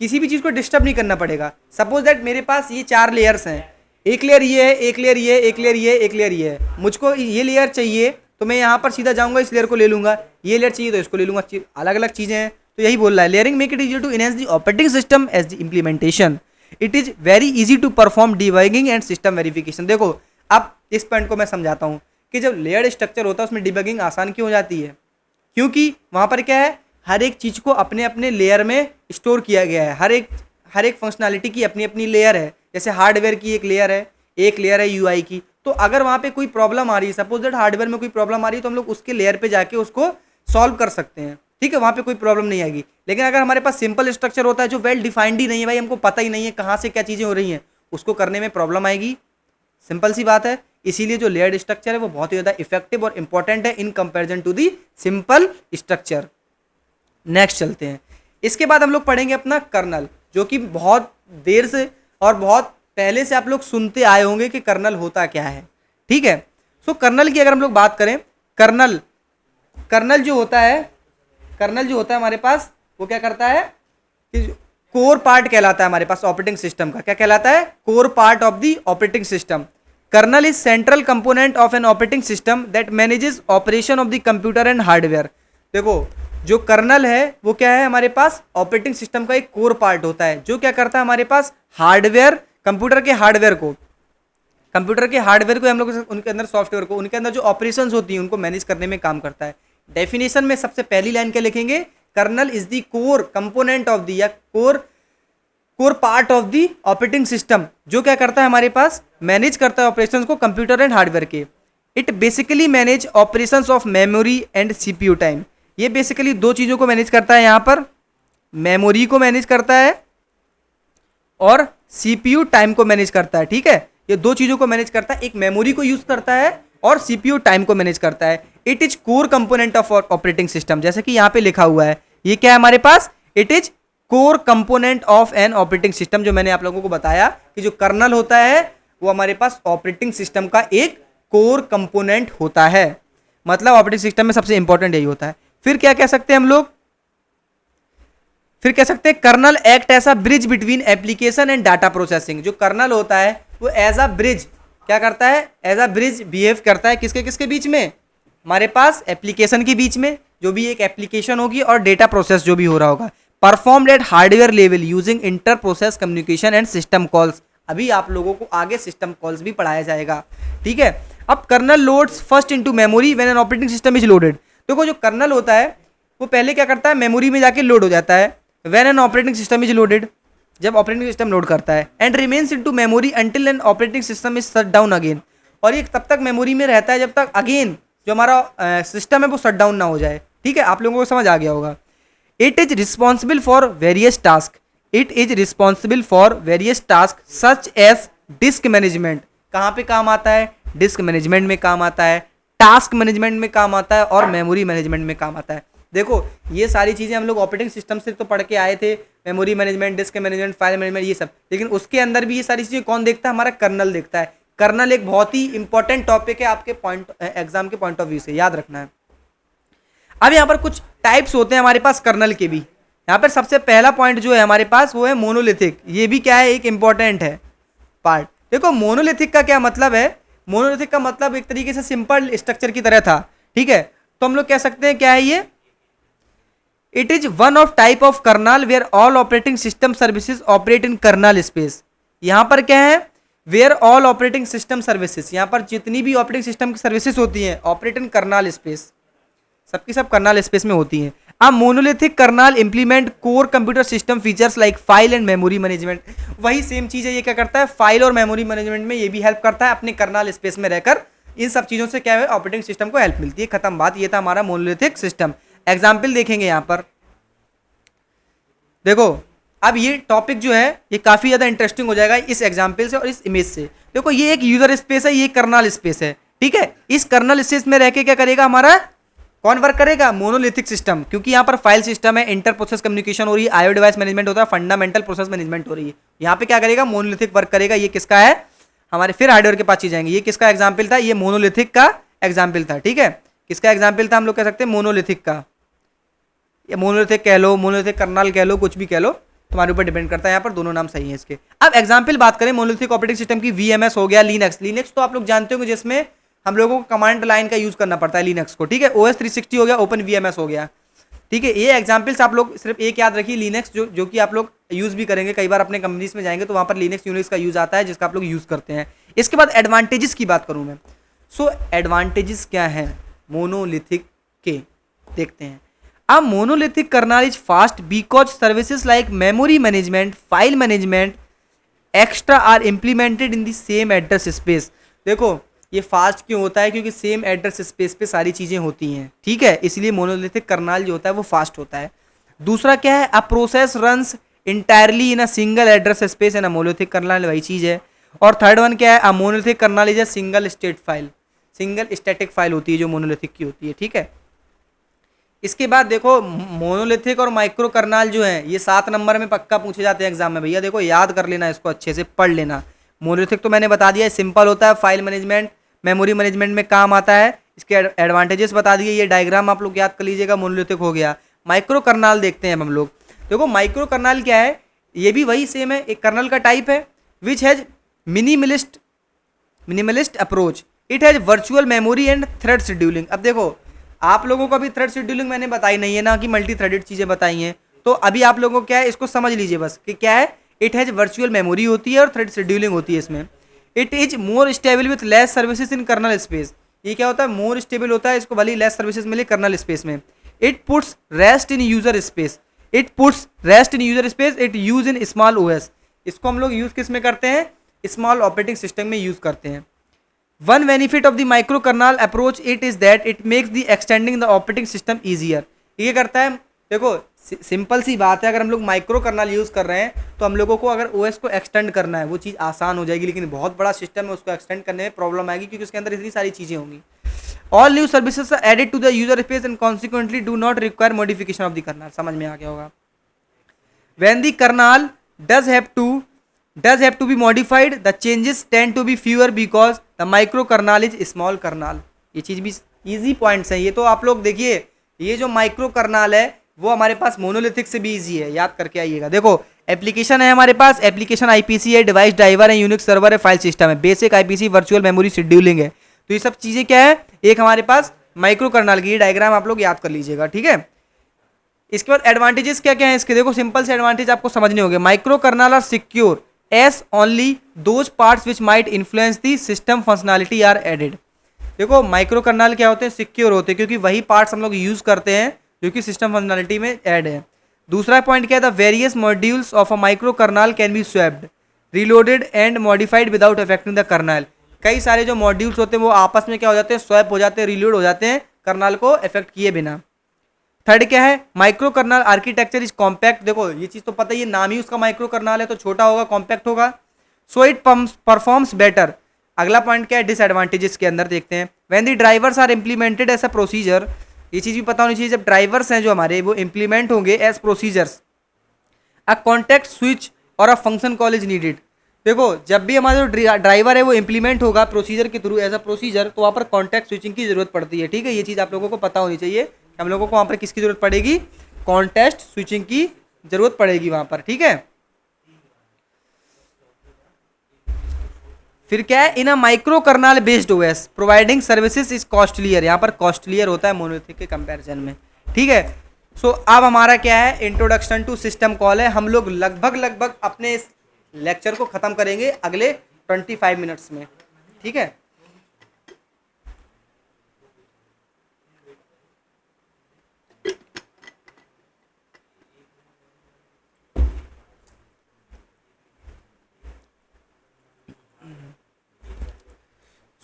किसी भी चीज़ को डिस्टर्ब नहीं करना पड़ेगा। सपोज दैट मेरे पास ये 4 लेयर्स हैं, एक लेयर ये है, एक लेयर ये, एक लेयर ये, एक लेयर ये है। मुझको ये लेयर चाहिए तो मैं यहाँ पर सीधा जाऊँगा, इस लेयर को ले लूँगा, ये लेयर चाहिए तो इसको ले लूँगा, अलग अलग चीज़ें हैं। तो यही बोल रहा है, layering make it easy to enhance the operating system as the implementation. It is very easy to perform debugging and system verification. देखो अब इस पॉइंट को मैं समझाता हूँ कि जब लेयर्ड स्ट्रक्चर होता है उसमें डिबगिंग आसान क्यों हो जाती है, क्योंकि वहाँ पर क्या है, हर एक चीज़ को अपने अपने लेयर में स्टोर किया गया है। हर एक फंक्शनैलिटी की अपनी अपनी लेयर है। जैसे हार्डवेयर की एक लेयर है UI की। तो अगर वहाँ पे कोई प्रॉब्लम आ रही है, सपोज दैट हार्डवेयर में कोई प्रॉब्लम आ रही है, तो हम लोग उसके लेयर पे जाके उसको सॉल्व कर सकते हैं, ठीक है, वहाँ पे कोई प्रॉब्लम नहीं आएगी। लेकिन अगर हमारे पास सिंपल स्ट्रक्चर होता है जो वेल डिफाइंड ही नहीं है, भाई हमको पता ही नहीं है कहाँ से क्या चीज़ें हो रही हैं, उसको करने में प्रॉब्लम आएगी, सिंपल सी बात है। इसीलिए जो लेयर्ड स्ट्रक्चर है वो बहुत ही ज़्यादा इफेक्टिव और इंपॉर्टेंट है in comparison to the simple structure. Next चलते हैं। इसके बाद हम लोग पढ़ेंगे अपना कर्नल, जो कि बहुत देर से और बहुत पहले से आप लोग सुनते आए होंगे कि कर्नल होता क्या है, ठीक है। सो कर्नल की अगर हम लोग बात करें, कर्नल जो होता है हमारे पास, वो क्या करता है कि कोर पार्ट कहलाता है हमारे पास ऑपरेटिंग सिस्टम का। क्या कहलाता है, core part of the operating system. Kernel is central component of an operating system that manages operation of the computer and hardware. देखो जो कर्नल है वो क्या है, हमारे पास ऑपरेटिंग सिस्टम का एक कोर पार्ट होता है जो क्या करता है, हमारे पास हार्डवेयर कंप्यूटर के हार्डवेयर को, कंप्यूटर के हार्डवेयर को हम लोग उनके अंदर सॉफ्टवेयर को, उनके अंदर जो ऑपरेशंस होती हैं उनको मैनेज करने में काम करता है। डेफिनेशन में सबसे पहली लाइन क्या लिखेंगे, kernel is the core component of the या core part of the operating system, जो क्या करता है हमारे पास मैनेज करता है ऑपरेशंस को कंप्यूटर एंड हार्डवेयर के। It basically manage operations of memory and CPU time. ये बेसिकली दो चीज़ों को मैनेज करता है, यहाँ पर मेमोरी को मैनेज करता है और सीपीयू टाइम को मैनेज करता है। ठीक है, ये दो चीज़ों को मैनेज करता है, एक मेमोरी को यूज़ करता है और सीपीयू टाइम को मैनेज करता है। It is core component of operating system, जैसे कि यहाँ पे लिखा हुआ है, ये क्या है हमारे पास, it is core component of an operating system. जो मैंने आप लोगों को बताया कि जो कर्नल होता है वो हमारे पास ऑपरेटिंग सिस्टम का एक कोर कंपोनेंट होता है, मतलब ऑपरेटिंग सिस्टम में सबसे इंपॉर्टेंट यही होता है। फिर क्या कह सकते हैं हम लोग, फिर कह सकते हैं kernel act as a bridge between application and data processing. जो कर्नल होता है वो एज अ ब्रिज क्या करता है, एज अ ब्रिज बिहेव करता है किसके किसके बीच में, हमारे पास एप्लीकेशन के बीच में, जो भी एक एप्लीकेशन होगी और डेटा प्रोसेस जो भी हो रहा होगा। Performed eight hardware level using inter process communication and system calls. अभी आप लोगों को आगे सिस्टम कॉल्स भी पढ़ाया जाएगा। ठीक है, अब kernel loads first into memory when an operating system is loaded. देखो जो कर्नल होता है वो पहले क्या करता है, मेमोरी में जाके लोड हो जाता है। When an operating system is loaded, जब ऑपरेटिंग सिस्टम लोड करता है, and remains into memory until N operating system is shut down again. और ये तब तक मेमोरी में रहता है जब तक अगेन जो हमारा सिस्टम है वो शट डाउन ना हो जाए। ठीक है, आप लोगों को समझ आ गया होगा। It is responsible for various task, it is responsible for various task such as disk management. कहाँ पे काम आता है, डिस्क मैनेजमेंट में काम आता है, टास्क मैनेजमेंट में काम आता है और मेमोरी मैनेजमेंट में काम आता है। देखो ये सारी चीज़ें हम लोग ऑपरेटिंग सिस्टम से तो पढ़ के आए थे, memory management, disc management, file management, ये सब, लेकिन उसके अंदर भी ये सारी चीज़ें कौन देखता है, हमारा कर्नल देखता है। कर्नल एक बहुत ही इंपॉर्टेंट टॉपिक है आपके एग्जाम के पॉइंट ऑफ व्यू से, याद रखना है। अब यहाँ पर कुछ टाइप्स होते हैं हमारे पास कर्नल के भी। यहाँ पर सबसे पहला पॉइंट जो है हमारे पास वो है मोनोलिथिक। ये भी क्या है, एक इंपॉर्टेंट है पार्ट। देखो मोनोलिथिक का क्या मतलब है, मोनोलिथिक का मतलब एक तरीके से सिंपल स्ट्रक्चर की तरह था। ठीक है, तो हम लोग कह सकते हैं क्या है ये, it is one of type of kernel where all operating system services operate in kernel space. यहाँ पर क्या है, where all operating system services, यहाँ पर जितनी भी ऑपरेटिंग सिस्टम की सर्विसेज होती हैं ऑपरेट इन कर्नल स्पेस, सबकी सब कर्नल स्पेस में होती हैं। अब monolithic kernel implement core computer system features like file and memory management. वही सेम चीज़ है, ये क्या करता है, फाइल और मेमोरी मैनेजमेंट में ये भी हेल्प करता है, अपने कर्नल स्पेस में रहकर इन सब चीज़ों से क्या है ऑपरेटिंग सिस्टम को हेल्प मिलती है। खत्म बात, ये था हमारा मोनोलिथिक सिस्टम। एग्जाम्पल देखेंगे यहाँ पर, देखो अब ये टॉपिक जो है ये काफ़ी ज़्यादा इंटरेस्टिंग हो जाएगा इस एग्जाम्पल से और इस इमेज से। देखो ये एक यूजर स्पेस है, ये कर्नल स्पेस है। ठीक है, इस कर्नल स्पेस में रह के क्या करेगा, हमारा कौन वर्क करेगा, मोनोलिथिक सिस्टम, क्योंकि यहाँ पर फाइल सिस्टम है, इंटर प्रोसेस कम्युनिकेशन हो रही है, आईओ डिवाइस मैनेजमेंट होता है, फंडामेंटल प्रोसेस मैनेजमेंट हो रही है। यहाँ पे क्या करेगा, मोनोलिथिक वर्क करेगा। ये किसका है, हमारे फिर हार्डवेयर के पास चीज जाएंगे। ये किसका एग्जाम्पल था, ये मोनोलिथिक का एग्जाम्पल था। ठीक है, किसका एग्जाम्पल था, हम लोग कह सकते हैं मोनोलिथिक का, ये मोनोलिथिक कह लो, मोनोलिथिक कर्नल कह लो, कुछ भी कह लो, तुम्हारे ऊपर डिपेंड करता है। यहाँ पर दोनों नाम सही है इसके। अब एग्जाम्पल बात करें मोनोलिथिक ऑपरेटिंग सिस्टम की, वीएमएस हो गया, लिनक्स। लिनक्स तो आप लोग जानते होंगे जिसमें हम लोगों को कमांड लाइन का यूज करना पड़ता है लिनक्स को। ठीक है, OS 360 हो गया, ओपन वीएमएस हो गया। ठीक है, ये एग्जाम्पल्स आप लोग सिर्फ एक याद रखिए, लिनक्स जो कि आप लोग यूज भी करेंगे, कई बार अपने कंपनीज में जाएंगे तो वहाँ पर लिनक्स यूनिक्स का यूज आता है, जिसका आप लोग यूज करते हैं। इसके बाद एडवांटेजेस की बात करूँ मैं, सो एडवांटेजेस क्या है मोनोलिथिक के, देखते हैं। अब monolithic kernel is fast because services like memory management, file management extra are implemented in the same address space. देखो ये फास्ट क्यों होता है, क्योंकि सेम एड्रेस स्पेस पे सारी चीज़ें होती हैं। ठीक है, इसलिए मोनोलिथिक कर्नल जो होता है वो फास्ट होता है। दूसरा क्या है, a process runs entirely in a single address space and a monolithic kernel, वही चीज़ है। और थर्ड वन क्या है, a monolithic kernel is a single state file, single static file होती है जो मोनोलिथिक की होती है। ठीक है, इसके बाद देखो मोनोलिथिक और माइक्रो कर्नल जो है ये 7 नंबर में पक्का पूछे जाते हैं एग्जाम में। भैया देखो याद कर लेना, इसको अच्छे से पढ़ लेना। मोनोलिथिक तो मैंने बता दिया, सिंपल होता है, फाइल मैनेजमेंट मेमोरी मैनेजमेंट में काम आता है। इसके एडवांटेजेस बता दिए, ये डायग्राम आप लोग याद कर लीजिएगा, मोनोलिथिक हो गया। माइक्रो कर्नल देखते हैं हम लोग। देखो माइक्रो कर्नल क्या है, ये भी वही सेम है, एक कर्नल का टाइप है which has minimalist approach, it has virtual memory and thread scheduling. अब देखो आप लोगों को अभी थ्रेड शेड्यूलिंग मैंने बताई नहीं है ना, कि मल्टी थ्रेडेड चीज़ें बताई हैं, तो अभी आप लोगों को क्या है इसको समझ लीजिए बस कि क्या है, इट हैज वर्चुअल मेमोरी होती है और थ्रेड शेड्यूलिंग होती है इसमें। It is more stable with less services in kernel space. ये क्या होता है, मोर स्टेबल होता है, इसको भले लेस सर्विसेज मिले कर्नल स्पेस में। It puts rest in user space, it puts rest in user space, it use in small OS. इसको हम लोग यूज किस में करते हैं, स्मॉल ऑपरेटिंग सिस्टम में यूज करते हैं। One benefit of the micro kernel approach it is that it makes the extending the operating system easier. ये करता है, देखो सिंपल सी बात है, अगर हम लोग माइक्रो कर्नल यूज कर रहे हैं तो हम लोगों को अगर ओएस को एक्सटेंड करना है वो चीज़ आसान हो जाएगी, लेकिन बहुत बड़ा सिस्टम है उसको एक्सटेंड करने में प्रॉब्लम आएगी क्योंकि उसके अंदर इतनी सारी चीज़ें होंगी। All new services are added to the user space and consequently do not require modification of the kernel. समझ में आ गया होगा। When the kernel does have to be modified, the changes tend to be fewer because the microkernel is small kernel। ये चीज़ भी easy points है। ये तो आप लोग देखिए, ये जो माइक्रो कर्नल है वो हमारे पास मोनोलिथिक से भी इजी है, याद करके आइएगा। देखो एप्लीकेशन है हमारे पास, एप्लीकेशन आईपीसी है, डिवाइस ड्राइवर है, यूनिक्स सर्वर है, फाइल सिस्टम है, basic IPC, virtual memory, scheduling है। तो ये सब चीज़ें क्या है, एक हमारे पास माइक्रो कर्नल की डायग्राम आप लोग याद कर लीजिएगा, ठीक है। इसके बाद एडवांटेजेस क्या क्या है इसके, देखो सिंपल से एडवांटेज आपको समझने होंगे। Micro kernel are secure as only those parts which might influence the system functionality are added. देखो माइक्रो कर्नल क्या होते हैं, सिक्योर होते हैं क्योंकि वही पार्ट्स हम लोग यूज करते हैं जो कि सिस्टम फंक्शनैलिटी में ऐड है। दूसरा पॉइंट क्या है, the various modules of a micro kernel can be swapped, reloaded and modified without affecting the kernel. कई सारे जो मॉड्यूल्स होते हैं वो आपस में क्या हो जाते हैं, स्वैप हो जाते हैं, रीलोड हो जाते हैं कर्नल को अफेक्ट किए बिना। थर्ड क्या है, micro kernel architecture is compact. देखो ये चीज तो पता ही है, नाम ही उसका माइक्रो कर्नल है तो छोटा होगा, कॉम्पैक्ट होगा। So it performs better. अगला पॉइंट क्या है, डिसएडवांटेजेस के अंदर देखते हैं। When the drivers are implemented as a procedure, ये चीज भी पता होनी चाहिए, जब ड्राइवर्स हैं जो हमारे वो इंप्लीमेंट होंगे एज प्रोसीजर्स, अ कॉन्टेक्ट स्विच और a function call is needed. देखो जब भी हमारा जो ड्राइवर है वो इंप्लीमेंट होगा प्रोसीजर के थ्रू एज अ प्रोसीजर, तो वहाँ पर कॉन्टेक्ट स्विचिंग की जरूरत पड़ती है, ठीक है। ये चीज़ आप लोगों को पता होनी चाहिए, हम लोगों को वहाँ पर किसकी जरूरत पड़ेगी, कॉन्टेक्स्ट स्विचिंग की जरूरत पड़ेगी वहाँ पर, ठीक है। फिर क्या है, in a micro kernel based OS providing services is costlier. यहाँ पर कॉस्टलियर होता है मोनोलिथिक के कंपैरिजन में, ठीक है। सो अब हमारा क्या है, इंट्रोडक्शन टू सिस्टम कॉल है। हम लोग लगभग अपने इस लेक्चर को खत्म करेंगे अगले 25 मिनट्स में, ठीक है।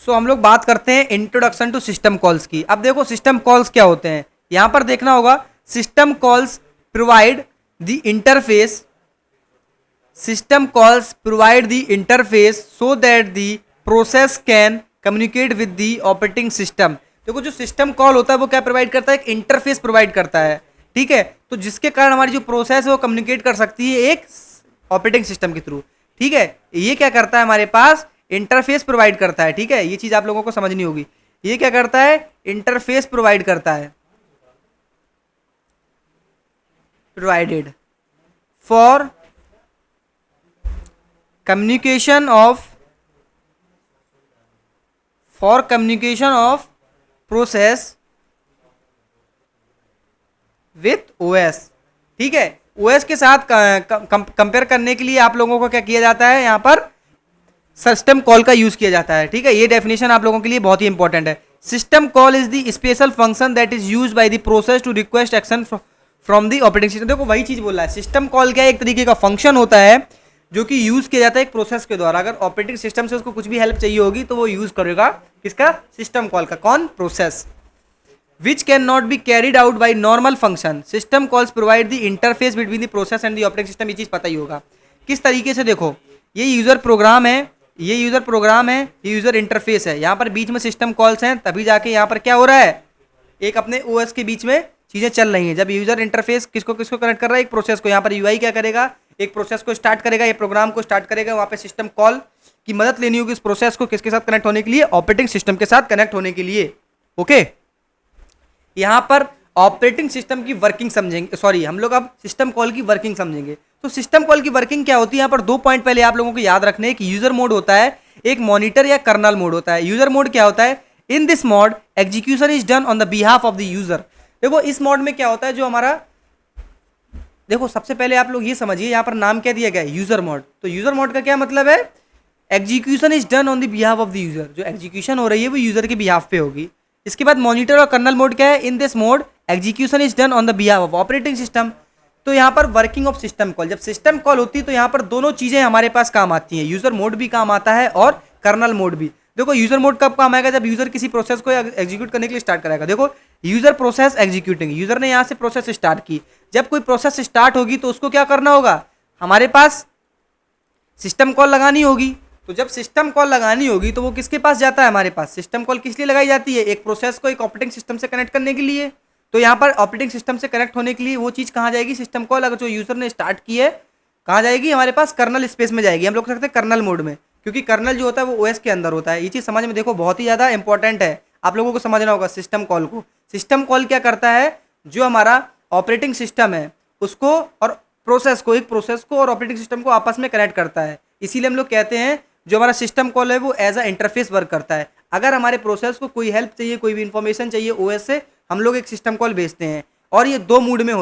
सो हम लोग बात करते हैं इंट्रोडक्शन टू सिस्टम कॉल्स की। अब देखो सिस्टम कॉल्स क्या होते हैं, यहां पर देखना होगा, system calls provide the interface, system calls provide the interface so that the process can communicate with the operating system. देखो जो सिस्टम कॉल होता है वो क्या प्रोवाइड करता है, एक इंटरफेस प्रोवाइड करता है, ठीक है। तो जिसके कारण हमारी जो प्रोसेस है वो कम्युनिकेट कर सकती है एक ऑपरेटिंग सिस्टम के थ्रू, ठीक है। ये क्या करता है, हमारे पास इंटरफेस प्रोवाइड करता है, ठीक है। ये चीज आप लोगों को समझनी होगी, ये क्या करता है, इंटरफेस प्रोवाइड करता है, provided for communication of process with OS, ठीक है। ओएस के साथ कंपेयर करने के लिए आप लोगों को क्या किया जाता है, यहां पर सिस्टम कॉल का यूज किया जाता है, ठीक है। ये डेफिनेशन आप लोगों के लिए बहुत ही इंपॉर्टेंट है। System call is the special function that is used by the process to request action from the operating system. देखो वही चीज बोल रहा है, सिस्टम कॉल क्या है, एक तरीके का फंक्शन होता है जो कि यूज किया जाता है एक प्रोसेस के द्वारा। अगर ऑपरेटिंग सिस्टम से उसको कुछ भी हेल्प चाहिए होगी तो वो यूज करेगा किसका, सिस्टम कॉल का। कौन, process. which cannot be carried out by normal function, system calls provide the interface between the process and the operating system। ये चीज पता ही होगा किस तरीके से। देखो ये यूजर प्रोग्राम है, ये यूजर इंटरफेस है, यहाँ पर बीच में सिस्टम कॉल्स हैं, तभी जाके यहाँ पर क्या हो रहा है, एक अपने ओएस के बीच में चीजें चल रही हैं। जब यूजर इंटरफेस किसको कनेक्ट कर रहा है, एक प्रोसेस को, यहाँ पर यूआई क्या करेगा, एक प्रोसेस को स्टार्ट करेगा, ये प्रोग्राम को स्टार्ट करेगा, वहाँ पे सिस्टम कॉल की मदद लेनी होगी इस प्रोसेस को किसके साथ कनेक्ट होने के लिए, ऑपरेटिंग सिस्टम के साथ कनेक्ट होने के लिए, ओके। यहां पर ऑपरेटिंग सिस्टम की वर्किंग समझेंगे, सॉरी हम लोग अब सिस्टम कॉल की वर्किंग समझेंगे। तो सिस्टम कॉल की वर्किंग क्या होती है, यहां पर 2 पॉइंट पहले आप लोगों को याद रखने हैं कि यूजर मोड होता है, एक मॉनिटर या कर्नल मोड होता है। यूजर मोड क्या होता है, in this mode execution is done on the behalf of the user. देखो इस मोड में क्या होता है, जो हमारा देखो सबसे पहले आप लोग ये समझिए, यहाँ पर नाम क्या दिया गया है, यूजर मोड। तो यूजर मोड का क्या मतलब है, execution is done on the behalf of the user, जो एग्जीक्यूशन हो रही है वो यूजर के बिहाफ पे होगी। इसके बाद मॉनिटर और कर्नल मोड क्या है, in this mode execution is done on the behalf of operating system. तो यहाँ पर वर्किंग ऑफ सिस्टम कॉल, जब सिस्टम कॉल होती है तो यहाँ पर दोनों चीजें हमारे पास काम आती हैं, यूजर मोड भी काम आता है और कर्नल मोड भी। देखो यूजर मोड कब काम आएगा, जब यूजर किसी प्रोसेस को एग्जीक्यूट करने के लिए स्टार्ट करेगा। देखो यूजर प्रोसेस एग्जीक्यूटिंग, यूजर ने यहाँ से प्रोसेस स्टार्ट की, जब कोई प्रोसेस स्टार्ट होगी तो उसको क्या करना होगा, हमारे पास सिस्टम कॉल लगानी होगी। तो जब सिस्टम कॉल लगानी होगी तो वो किसके पास जाता है, हमारे पास। सिस्टम कॉल किस लिए लगाई जाती है, एक प्रोसेस को एक ऑपरेटिंग सिस्टम से कनेक्ट करने के लिए। तो यहाँ पर ऑपरेटिंग सिस्टम से कनेक्ट होने के लिए वो चीज़ कहाँ जाएगी, सिस्टम कॉल अगर जो यूजर ने स्टार्ट की है कहाँ जाएगी, हमारे पास कर्नल स्पेस में जाएगी। हम लोग कह सकते हैं कर्नल मोड में, क्योंकि कर्नल जो होता है वो ओएस के अंदर होता है। ये चीज़ समझ में देखो बहुत ही ज़्यादा इंपॉर्टेंट है, आप लोगों को समझना होगा सिस्टम कॉल को। सिस्टम कॉल क्या करता है, जो हमारा ऑपरेटिंग सिस्टम है उसको और प्रोसेस को, एक प्रोसेस को और ऑपरेटिंग सिस्टम को आपस में कनेक्ट करता है। इसीलिए हम लोग कहते हैं जो हमारा सिस्टम कॉल है वो एज अ इंटरफेस वर्क करता है। अगर हमारे प्रोसेस को कोई हेल्प चाहिए, कोई भी इंफॉर्मेशन चाहिए ओएस से, हम लोग एक सिस्टम कॉल भेजते हैं। और ये दो मोड में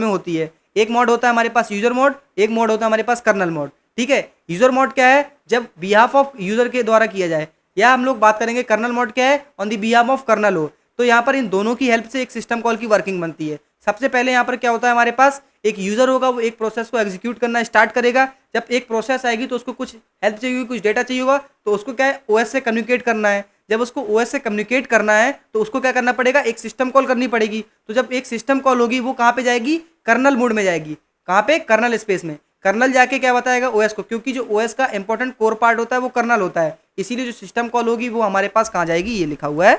होती है। एक मोड होता है हमारे पास यूजर मोड, एक मोड होता है हमारे पास कर्नल मोड। ठीक है, यूजर मोड क्या है, जब बिहाफ ऑफ यूजर के द्वारा किया जाए, या हम लोग बात करेंगे कर्नल मोड क्या है, on the behalf of kernel हो। तो यहाँ पर इन दोनों की हेल्प से एक सिस्टम कॉल की वर्किंग बनती है। सबसे पहले यहाँ पर क्या होता है, हमारे पास एक यूजर होगा, वो एक प्रोसेस को एग्जीक्यूट करना स्टार्ट करेगा। जब एक प्रोसेस आएगी तो उसको कुछ हेल्प चाहिए होगी, कुछ डेटा चाहिए होगा, तो उसको क्या है, ओएस से कम्युनिकेट करना है। जब उसको ओएस से कम्युनिकेट करना है तो उसको क्या करना पड़ेगा, एक सिस्टम कॉल करनी पड़ेगी। तो जब एक सिस्टम कॉल होगी वो कहाँ पे जाएगी, कर्नल मोड में जाएगी। कहाँ पे, कर्नल स्पेस में। कर्नल जाके क्या बताएगा ओएस को, क्योंकि जो ओएस का इंपॉर्टेंट कोर पार्ट होता है वो कर्नल होता है। इसीलिए जो सिस्टम कॉल होगी वो हमारे पास कहाँ जाएगी, ये लिखा हुआ है,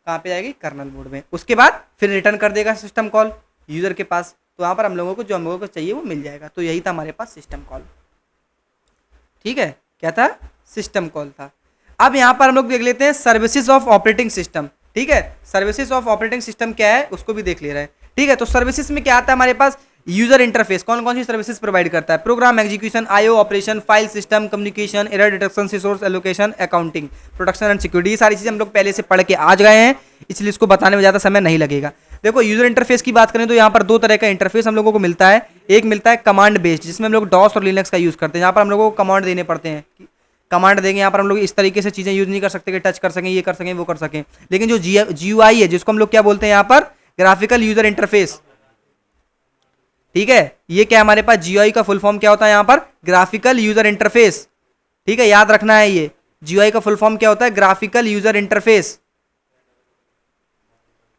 कहाँ पे जाएगी, कर्नल मोड में। उसके बाद फिर रिटर्न कर देगा सिस्टम कॉल यूजर के पास। तो यहाँ पर हम लोगों को जो हम लोगों को चाहिए वो मिल जाएगा। तो यही था हमारे पास सिस्टम कॉल। ठीक है, क्या था, सिस्टम कॉल था। अब यहाँ पर हम लोग देख लेते हैं सर्विसेज ऑफ ऑपरेटिंग सिस्टम। ठीक है, सर्विसेज ऑफ ऑपरेटिंग सिस्टम क्या है उसको भी देख ले रहे हैं। ठीक है, तो सर्विसेज में क्या आता है हमारे पास, यूजर इंटरफेस कौन कौन सी सर्विसेज प्रोवाइड करता है, program execution, IO operation, file system, communication, error detection, resource allocation, accounting, protection and security. ये सारी चीजें हम लोग पहले से पढ़ के आ गए हैं, इसलिए इसको बताने में ज्यादा समय नहीं लगेगा। देखो यूजर इंटरफेस की बात करें तो यहाँ पर दो तरह का इंटरफेस हम लोगों को मिलता है। एक मिलता है कमांड बेस्ड, जिसमें हम लोग डॉस और लिनक्स का यूज करते हैं। यहाँ पर हम लोगों को कमांड देने पड़ते हैं, कमांड देंगे। यहाँ पर हम लोग इस तरीके से चीजें यूज नहीं कर सकते कि टच कर सकें, ये कर सकें, वो कर सकें। लेकिन जो जीयूआई है, जिसको हम लोग क्या बोलते हैं यहाँ पर, ग्राफिकल यूजर इंटरफेस। ठीक है, ये क्या हमारे पास जीयूआई का फुल फॉर्म क्या होता है, यहाँ पर ग्राफिकल यूजर इंटरफेस। ठीक है, याद रखना है, ये जीयूआई का फुल फॉर्म क्या होता है, graphical user interface.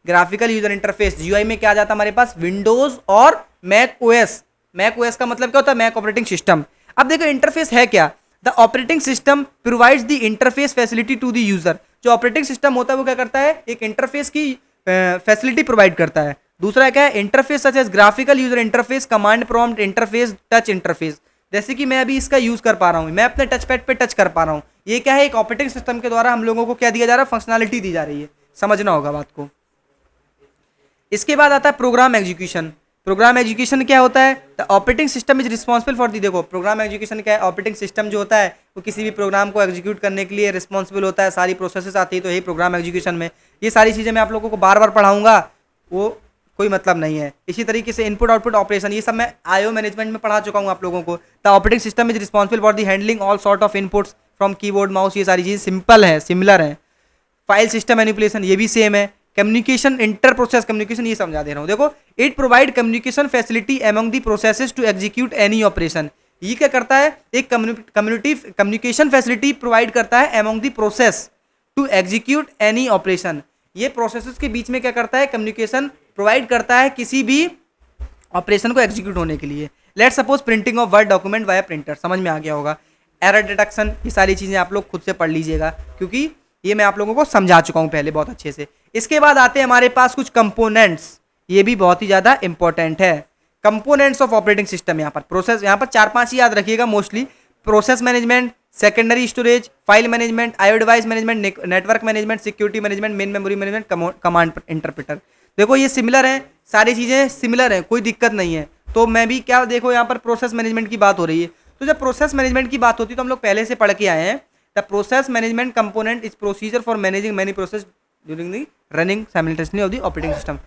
Graphical user interface GUI में क्या आ जाता है हमारे पास, विंडोज और मैक ओएस। मैक ओएस का मतलब क्या होता है, मैक ऑपरेटिंग सिस्टम। अब देखो इंटरफेस है क्या, the operating system provides the interface facility to the user. जो ऑपरेटिंग सिस्टम होता है वो क्या करता है, एक इंटरफेस की फैसिलिटी प्रोवाइड करता है। दूसरा क्या है, interface such as graphical user interface, command prompt interface, touch interface. जैसे कि मैं अभी इसका यूज कर पा रहा हूँ, मैं अपने टच पैड पे टच कर पा रहा हूँ। ये क्या है, एक ऑपरेटिंग सिस्टम के द्वारा हम लोगों को क्या दिया जा रहा है, फंक्शनैलिटी दी जा रही है। समझना होगा बात को। इसके बाद आता है प्रोग्राम एग्जीक्यूशन। प्रोग्राम एग्जीक्यूशन क्या होता है, the operating system is responsible for the, देखो प्रोग्राम एग्जीक्यूशन क्या है, ऑपरेटिंग सिस्टम जो होता है वो किसी भी प्रोग्राम को एग्जीक्यूट करने के लिए रिस्पॉन्सिबल होता है। सारी प्रोसेसेस आती है तो यही प्रोग्राम एग्जीक्यूशन में। ये सारी चीज़ें मैं आप लोगों को बार बार पढ़ाऊंगा, वो कोई मतलब नहीं है। इसी तरीके से इनपुट आउटपुट ऑपरेशन, ये सब मैं आईओ मैनेजमेंट में पढ़ा चुका हूँ आप लोगों को। The operating system is responsible for the handling all sort of inputs from keyboard mouse. ये सारी चीज़ें सिंपल है, सिमिलर है। फाइल सिस्टम मैनिपुलेशन ये भी सेम है। कम्युनिकेशन, इंटर प्रोसेस कम्युनिकेशन, ये समझा दे रहा हूँ। देखो it provide communication facility among the processes to execute any operation. ये क्या करता है, एक कम्युनिकेशन फैसिलिटी प्रोवाइड करता है among the process to execute any operation. ये प्रोसेसेस के बीच में क्या करता है, कम्युनिकेशन प्रोवाइड करता है किसी भी ऑपरेशन को एग्जीक्यूट होने के लिए। Let suppose printing of word document via printer, समझ में आ गया होगा। एरर डिटेक्शन, ये सारी चीज़ें आप लोग खुद से पढ़ लीजिएगा, क्योंकि ये मैं आप लोगों को समझा चुका हूँ पहले बहुत अच्छे से। इसके बाद आते हैं हमारे पास कुछ कंपोनेंट्स, ये भी बहुत ही ज़्यादा इंपॉर्टेंट है। कंपोनेंट्स ऑफ ऑपरेटिंग सिस्टम, यहाँ पर प्रोसेस, यहाँ पर 4-5 ही याद रखिएगा mostly. Process management, secondary storage, file management, IO device management, network management, security management, main memory management, command interpreter. देखो ये सिमिलर है, सारी चीज़ें सिमिलर हैं, कोई दिक्कत नहीं है। तो मैं भी क्या, देखो यहाँ पर प्रोसेस मैनेजमेंट की बात हो रही है, तो जब प्रोसेस मैनेजमेंट की बात होती है तो हम लोग पहले से पढ़ के आए हैं। The process management component is procedure for managing many process during the running simultaneously of the operating system.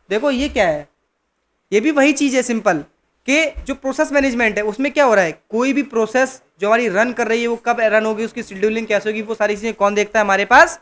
देखो ये क्या है, ये भी वही चीज़ है सिंपल, कि जो प्रोसेस मैनेजमेंट है उसमें क्या हो रहा है, कोई भी प्रोसेस जो हमारी रन कर रही है वो कब रन होगी, उसकी शेड्यूलिंग कैसे होगी, वो सारी चीज़ें कौन देखता है, हमारे पास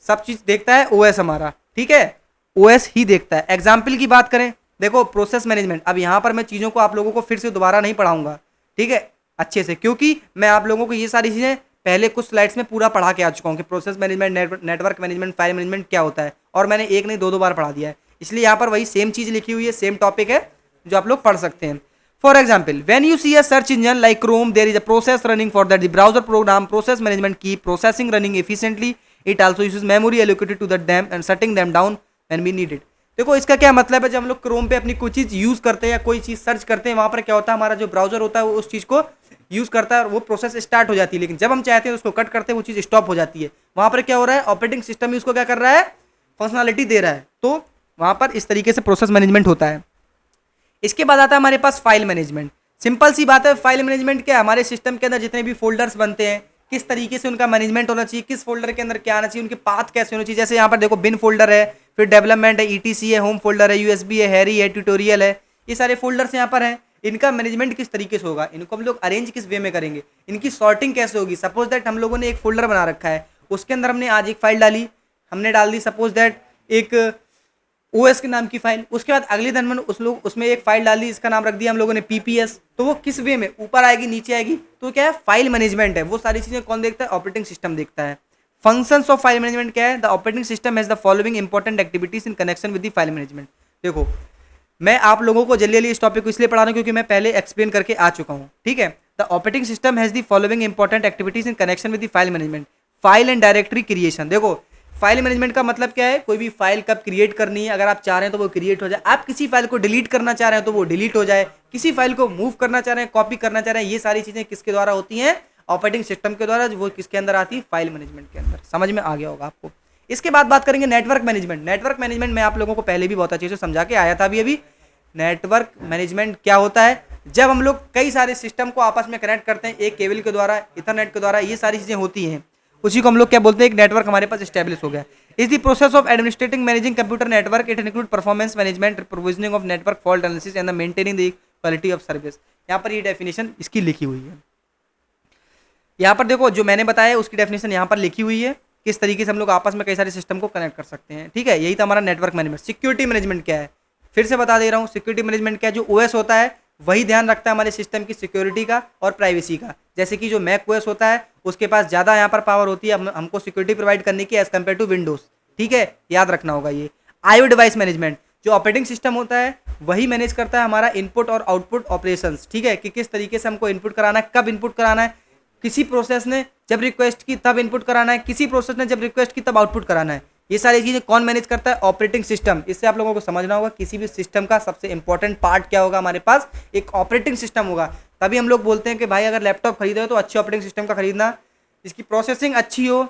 सब चीज़ देखता है ओएस हमारा, ठीक है, ओएस ही देखता है। एग्जाम्पल की बात करें, देखो प्रोसेस मैनेजमेंट, अब यहाँ पर मैं चीज़ों को आप लोगों को फिर से दोबारा नहीं पढ़ाऊंगा, ठीक है, अच्छे से, क्योंकि मैं आप लोगों को ये सारी चीज़ें पहले कुछ स्लाइड्स में पूरा पढ़ा के आ चुका हूँ कि process management, network management, file management क्या होता है, और मैंने एक नहीं दो बार पढ़ा दिया है, इसलिए यहाँ पर वही सेम चीज़ लिखी हुई है, सेम टॉपिक है जो आप लोग पढ़ सकते हैं। For example, when you see a search engine like Chrome, there is a process running for that the browser programme process management की processing running efficiently, it also uses memory allocated to the dam and shutting them down when we need it. देखो इसका क्या मतलब है, जब हम लोग Chrome पे अपनी कोई चीज़ यूज़ करते हैं या कोई चीज़ सर्च करते हैं, वहाँ पर क्या होता है, हमारा जो ब्राउजर होता है वो उस चीज़ को यूज़ करता है और वो प्रोसेस स्टार्ट हो जाती है, लेकिन जब हम चाहते हैं उसको कट करते हैं वो चीज़ स्टॉप हो जाती है। वहाँ पर क्या हो रहा है, ऑपरेटिंग सिस्टम ही उसको क्या कर रहा है, फंक्शनलिटी दे रहा है, तो वहाँ पर इस तरीके से प्रोसेस मैनेजमेंट होता है। इसके बाद आता है हमारे पास फाइल मैनेजमेंट। सिंपल सी बात है, फाइल मैनेजमेंट क्या है, हमारे सिस्टम के अंदर जितने भी फोल्डर्स बनते हैं किस तरीके से उनका मैनेजमेंट होना चाहिए, किस फोल्डर के अंदर क्या आना चाहिए, उनके पाथ कैसे होने चाहिए। जैसे यहाँ पर देखो बिन फोल्डर है, फिर डेवलपमेंट है, ईटीसी है, होम फोल्डर है, यूएसबी है, हैरी है, ट्यूटोरियल है, ये सारे फोल्डर्स यहाँ पर हैं। इनका मैनेजमेंट किस तरीके से होगा, इनको हम लोग अरेंज किस वे में करेंगे, इनकी सॉर्टिंग कैसे होगी। सपोज दैट हम लोगों ने एक फोल्डर बना रखा है, उसके अंदर हमने आज एक फाइल डाली, हमने डाल दी सपोज दैट एक ओएस के नाम की फाइल, उसके बाद अगले दिन में उसमें एक फाइल डाल दी, इसका नाम रख दिया हम लोगों ने पीपीएस, तो वो किस वे में ऊपर आएगी नीचे आएगी, तो क्या है, फाइल मैनेजमेंट है। वो सारी चीजें कौन देखता है, ऑपरेटिंग सिस्टम देखता है। फंक्शंस ऑफ फाइल मैनेजमेंट क्या है, the operating system has the following important activities in connection with the file management. देखो मैं आप लोगों को जल्दी जल्दी इस टॉपिक को इसलिए पढ़ा रहा हूँ क्योंकि मैं पहले एक्सप्लेन करके आ चुका हूँ, ठीक है। The operating system has the following important activities in connection with the file management. File and directory creation, देखो फाइल मैनेजमेंट का मतलब क्या है, कोई भी फाइल कब क्रिएट करनी है, अगर आप चाह रहे हैं तो वो क्रिएट हो जाए, आप किसी फाइल को डिलीट करना चाह रहे हैं तो वो डिलीट हो जाए, किसी फाइल को मूव करना चाह रहे हैं, कॉपी करना चाह रहे हैं, ये सारी चीजें किसके द्वारा होती हैं, ऑपरेटिंग सिस्टम के द्वारा। वो किसके अंदर आती है, फाइल मैनेजमेंट के अंदर। समझ में आ गया होगा आपको। इसके बाद बात करेंगे नेटवर्क मैनेजमेंट। नेटवर्क मैनेजमेंट मैं आप लोगों को पहले भी बहुत अच्छे से समझा के आया था अभी। नेटवर्क मैनेजमेंट क्या होता है, जब हम लोग कई सारे सिस्टम को आपस में कनेक्ट करते हैं एक केबल के द्वारा, इथरनेट के द्वारा, ये सारी चीजें होती हैं, उसी को हम लोग क्या बोलते हैं, एक नेटवर्क हमारे पास स्टैब्लिश हो गया। Is the process of administrating managing computer network, it include performance management, provisioning of network fault analysis and maintaining the quality of service. यहाँ पर ये डेफिनेशन इसकी लिखी हुई है। यहाँ पर देखो जो मैंने बताया उसकी डेफिनेशन यहाँ पर लिखी हुई है, किस तरीके से हम लोग आपस में कई सारे सिस्टम को कनेक्ट कर सकते हैं, ठीक है। यही था हमारा नेटवर्क मैनेजमेंट। सिक्योरिटी मैनेजमेंट क्या है, फिर से बता दे रहा हूँ, सिक्योरिटी मैनेजमेंट क्या है, जो ओएस होता है वही ध्यान रखता है हमारे सिस्टम की सिक्योरिटी का और प्राइवेसी का। जैसे कि जो मैक ओएस होता है उसके पास ज़्यादा यहाँ पर पावर होती है हमको सिक्योरिटी प्रोवाइड करने की एज कम्पेयर टू विंडोज, ठीक है, याद रखना होगा ये। आईओ डिवाइस मैनेजमेंट, जो ऑपरेटिंग सिस्टम होता है वही मैनेज करता है हमारा इनपुट और आउटपुट ऑपरेशंस, ठीक है, कि किस तरीके से हमको इनपुट कराना है, कब इनपुट कराना है, किसी प्रोसेस ने जब रिक्वेस्ट की तब इनपुट कराना है, किसी प्रोसेस ने जब रिक्वेस्ट की तब आउटपुट कराना है। ये सारी चीज़ें कौन मैनेज करता है, ऑपरेटिंग सिस्टम। इससे आप लोगों को समझना होगा किसी भी सिस्टम का सबसे इंपॉर्टेंट पार्ट क्या होगा, हमारे पास एक ऑपरेटिंग सिस्टम होगा। तभी हम लोग बोलते हैं कि भाई अगर लैपटॉप खरीदे हो तो अच्छे ऑपरेटिंग सिस्टम का खरीदना, जिसकी प्रोसेसिंग अच्छी हो।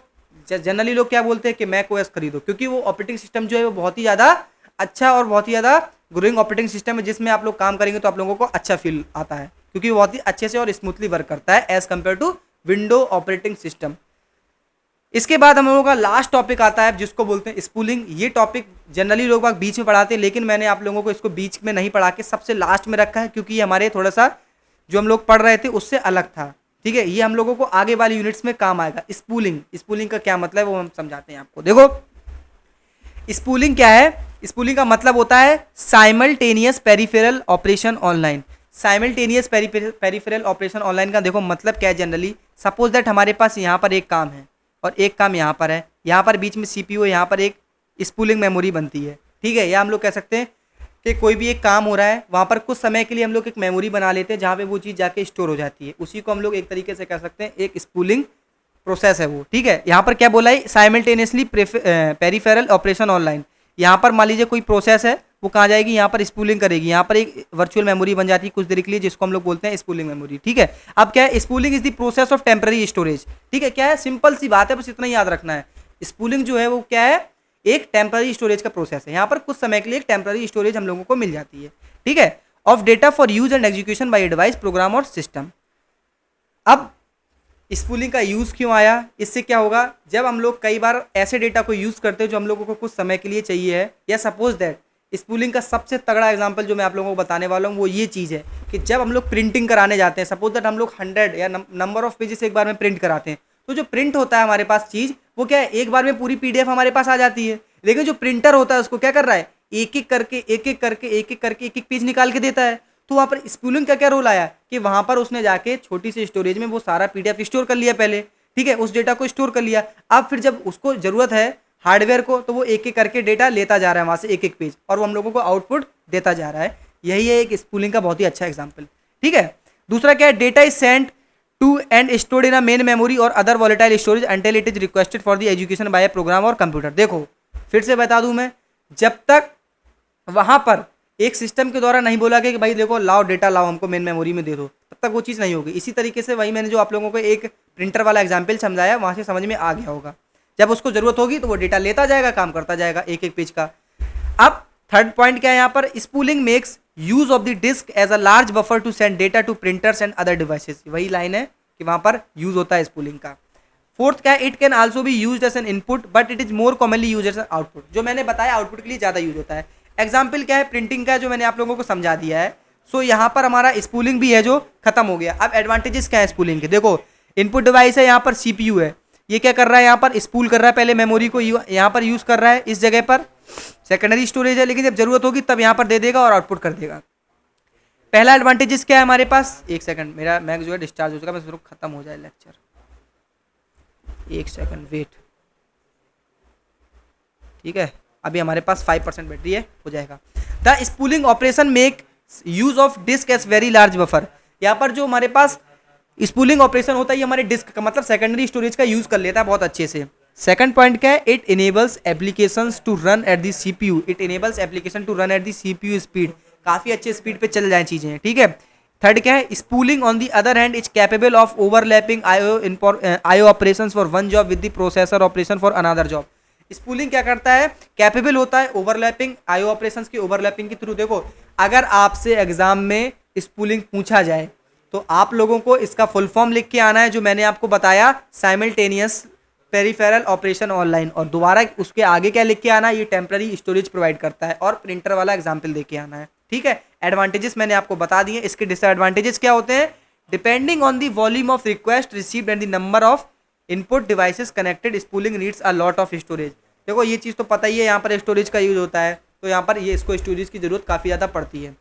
जनरली लोग क्या बोलते हैं कि मैक ओएस खरीदो, क्योंकि वो ऑपरेटिंग सिस्टम जो है वो बहुत ही ज़्यादा अच्छा और बहुत ही ज़्यादा ग्रोइंग ऑपरेटिंग सिस्टम है, जिसमें आप लोग काम करेंगे तो आप लोगों को अच्छा फील आता है, क्योंकि वो बहुत ही अच्छे से और स्मूथली वर्क करता है as compare to window operating system. इसके बाद हम लोगों का लास्ट टॉपिक आता है जिसको बोलते हैं स्पूलिंग। ये टॉपिक जनरली लोग बीच में पढ़ाते हैं, लेकिन मैंने आप लोगों को इसको बीच में नहीं पढ़ा के सबसे लास्ट में रखा है, क्योंकि ये हमारे थोड़ा सा जो हम लोग पढ़ रहे थे उससे अलग था, ठीक है। ये हम लोगों को आगे वाली यूनिट्स में काम आएगा। स्पूलिंग का क्या मतलब है वो हम समझाते हैं आपको। देखो स्पूलिंग क्या है, स्पूलिंग का मतलब होता है simultaneous peripheral operation online. Simultaneous peripheral operation online का देखो मतलब क्या है। जनरली सपोज दैट हमारे पास यहाँ पर एक काम है और एक काम यहाँ पर है, यहाँ पर बीच में सीपीयू, यहाँ पर एक स्पूलिंग मेमोरी बनती है, ठीक है। या हम लोग कह सकते हैं कि कोई भी एक काम हो रहा है, वहाँ पर कुछ समय के लिए हम लोग एक मेमोरी बना लेते हैं जहाँ पे वो चीज़ जाके स्टोर हो जाती है, उसी को हम लोग एक तरीके से कह सकते हैं एक स्पूलिंग प्रोसेस है वो, ठीक है। यहाँ पर क्या बोला है, साइमल्टेनियसली पेरिफेरल ऑपरेशन ऑनलाइन। यहाँ पर मान लीजिए कोई प्रोसेस है, वो कहाँ जाएगी, यहाँ पर स्पूलिंग करेगी, यहाँ पर एक वर्चुअल मेमोरी बन जाती है कुछ देर के लिए, जिसको हम लोग बोलते हैं स्पूलिंग मेमोरी, ठीक है। अब क्या है, spooling is the process of temporary storage, ठीक है। क्या है, सिंपल सी बात है, बस इतना याद रखना है। स्पूलिंग जो है वो क्या है, एक टेम्पररी स्टोरेज का प्रोसेस है। यहाँ पर कुछ समय के लिए एक टेम्पररी स्टोरेज हम लोगों को मिल जाती है, ठीक है, of data for use and execution by device, program और सिस्टम। अब स्पूलिंग का यूज़ क्यों आया, इससे क्या होगा, जब हम लोग कई बार ऐसे डेटा को यूज़ करते हैं जो हम लोगों को कुछ समय के लिए चाहिए है, या सपोज दैट स्पूलिंग का सबसे तगड़ा एग्जांपल जो मैं आप लोगों को बताने वाला हूँ वो ये चीज़ है कि जब हम लोग प्रिंटिंग कराने जाते हैं, सपोज दैट हम लोग 100 या नंबर ऑफ पेजेस एक बार में प्रिंट कराते हैं, तो जो प्रिंट होता है हमारे पास चीज़ वो क्या है, एक बार में पूरी PDF हमारे पास आ जाती है। लेकिन जो प्रिंटर होता है उसको क्या कर रहा है, एक एक करके एक एक करके एक एक करके एक एक पेज निकाल के देता है। तो वहाँ पर स्पूलिंग का क्या रोल आया कि वहाँ पर उसने जाके छोटी सी स्टोरेज में वो सारा PDF स्टोर कर लिया पहले, ठीक है, उस डेटा को स्टोर कर लिया। अब फिर जब उसको ज़रूरत है हार्डवेयर को तो वो एक एक करके डेटा लेता जा रहा है वहाँ से एक एक पेज, और वो हम लोगों को आउटपुट देता जा रहा है। यही है एक स्पूलिंग का बहुत ही अच्छा एग्जाम्पल, ठीक है। दूसरा क्या है, data is sent to and stored in a main memory और other volatile storage until it is requested for the education by a program और कंप्यूटर। देखो फिर से बता दूं मैं, जब तक वहाँ पर एक सिस्टम के द्वारा नहीं बोला गया कि भाई देखो लाओ डेटा लाओ हमको मेन मेमोरी में दे दो, तब तक वो चीज़ नहीं होगी। इसी तरीके से वही मैंने जो आप लोगों को एक प्रिंटर वाला एग्जाम्पल समझाया वहाँ से समझ में आ गया होगा। जब उसको जरूरत होगी तो वो डेटा लेता जाएगा, काम करता जाएगा एक एक पेज का। अब थर्ड पॉइंट क्या है यहाँ पर, spooling makes use of the disk as a large buffer to send data to printers and other devices. वही लाइन है कि वहाँ पर यूज होता है स्पूलिंग का। फोर्थ क्या है, it can also be used as an input but it is more commonly use as an output. जो मैंने बताया आउटपुट के लिए ज़्यादा यूज होता है। एग्जाम्पल क्या है, प्रिंटिंग का जो मैंने आप लोगों को समझा दिया है। सो यहाँ पर हमारा स्पूलिंग भी है जो खत्म हो गया। अब एडवांटेजेस क्या है स्पूलिंग के, देखो इनपुट डिवाइस है, यहाँ पर CPU है, ये क्या कर रहा है, यहाँ पर स्पूल कर रहा है, पहले मेमोरी को यहाँ पर यूज कर रहा है, इस जगह पर सेकेंडरी स्टोरेज है, लेकिन जब जरूरत होगी तब यहाँ पर दे देगा और आउटपुट कर देगा। पहला एडवांटेजेस क्या है हमारे पास, एक सेकंड मेरा मैक जो है डिस्चार्ज हो चुका, मैं जरूर खत्म हो जाए लेक्चर, एक सेकंड वेट, ठीक है, अभी हमारे पास 5% बैटरी है, हो जाएगा। The spooling operation make use of disk as very large buffer. यहाँ पर जो हमारे पास स्पूलिंग ऑपरेशन होता है ये हमारे डिस्क का मतलब सेकेंडरी स्टोरेज का यूज कर लेता है बहुत अच्छे से। सेकंड पॉइंट क्या है, it enables applications to run at the CPU। It enables application to run at the CPU speed, काफी अच्छे स्पीड पे चल जाए चीजें, ठीक है। थर्ड क्या है, spooling on the other hand is capable of overlapping IO operations for one job with the processor operation for another job. Spooling क्या करता है, कैपेबल होता है ओवरलैपिंग IO ऑपरेशंस की ओवरलैपिंग के थ्रू। देखो अगर आपसे एग्जाम में स्पूलिंग पूछा जाए तो आप लोगों को इसका फुल फॉर्म लिख के आना है, जो मैंने आपको बताया साइमल्टेनियस पेरिफेरल ऑपरेशन ऑनलाइन, और दोबारा उसके आगे क्या लिख के आना है, ये टेम्पररी स्टोरेज प्रोवाइड करता है, और प्रिंटर वाला एग्जाम्पल दे के आना है, ठीक है। एडवांटेजेस मैंने आपको बता दिए, इसके डिसएडवांटेजेस क्या होते हैं, depending on the volume of request received and the number of input devices connected spooling needs a lot of storage. देखो ये चीज़ तो पता ही है, यहाँ पर स्टोरेज का यूज होता है, तो यहाँ पर ये इसको स्टोरेज की जरूरत काफ़ी ज़्यादा पड़ती है।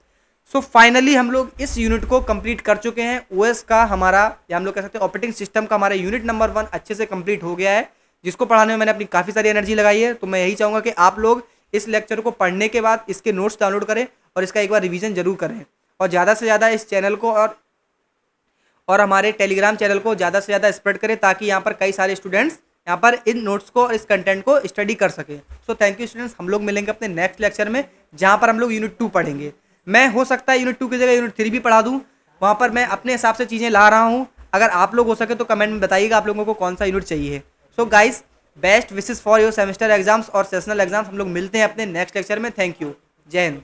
सो फाइनली हम लोग इस यूनिट को कंप्लीट कर चुके हैं। OS का हमारा, या हम लोग कह सकते हैं ऑपरेटिंग सिस्टम का हमारा यूनिट नंबर 1 अच्छे से कंप्लीट हो गया है, जिसको पढ़ाने में मैंने अपनी काफ़ी सारी एनर्जी लगाई है। तो मैं यही चाहूँगा कि आप लोग इस लेक्चर को पढ़ने के बाद इसके नोट्स डाउनलोड करें और इसका एक बार रिवीजन जरूर करें, और ज़्यादा से ज़्यादा इस चैनल को और हमारे टेलीग्राम चैनल को ज़्यादा से ज़्यादा स्प्रेड करें, ताकि यहाँ पर कई सारे स्टूडेंट्स यहाँ पर इन नोट्स को और इस कंटेंट को स्टडी कर सके। सो थैंक यू स्टूडेंट्स, हम लोग मिलेंगे अपने नेक्स्ट लेक्चर में, जहाँ पर हम लोग यूनिट 2 पढ़ेंगे। मैं हो सकता है यूनिट 2 की जगह यूनिट 3 भी पढ़ा दूँ, वहाँ पर मैं अपने हिसाब से चीज़ें ला रहा हूँ। अगर आप लोग हो सके तो कमेंट में बताइएगा आप लोगों को कौन सा यूनिट चाहिए। So guys, best wishes for your semester exams और सेशनल एग्जाम्स। हम लोग मिलते हैं अपने नेक्स्ट लेक्चर में। थैंक यू, जय हिंद।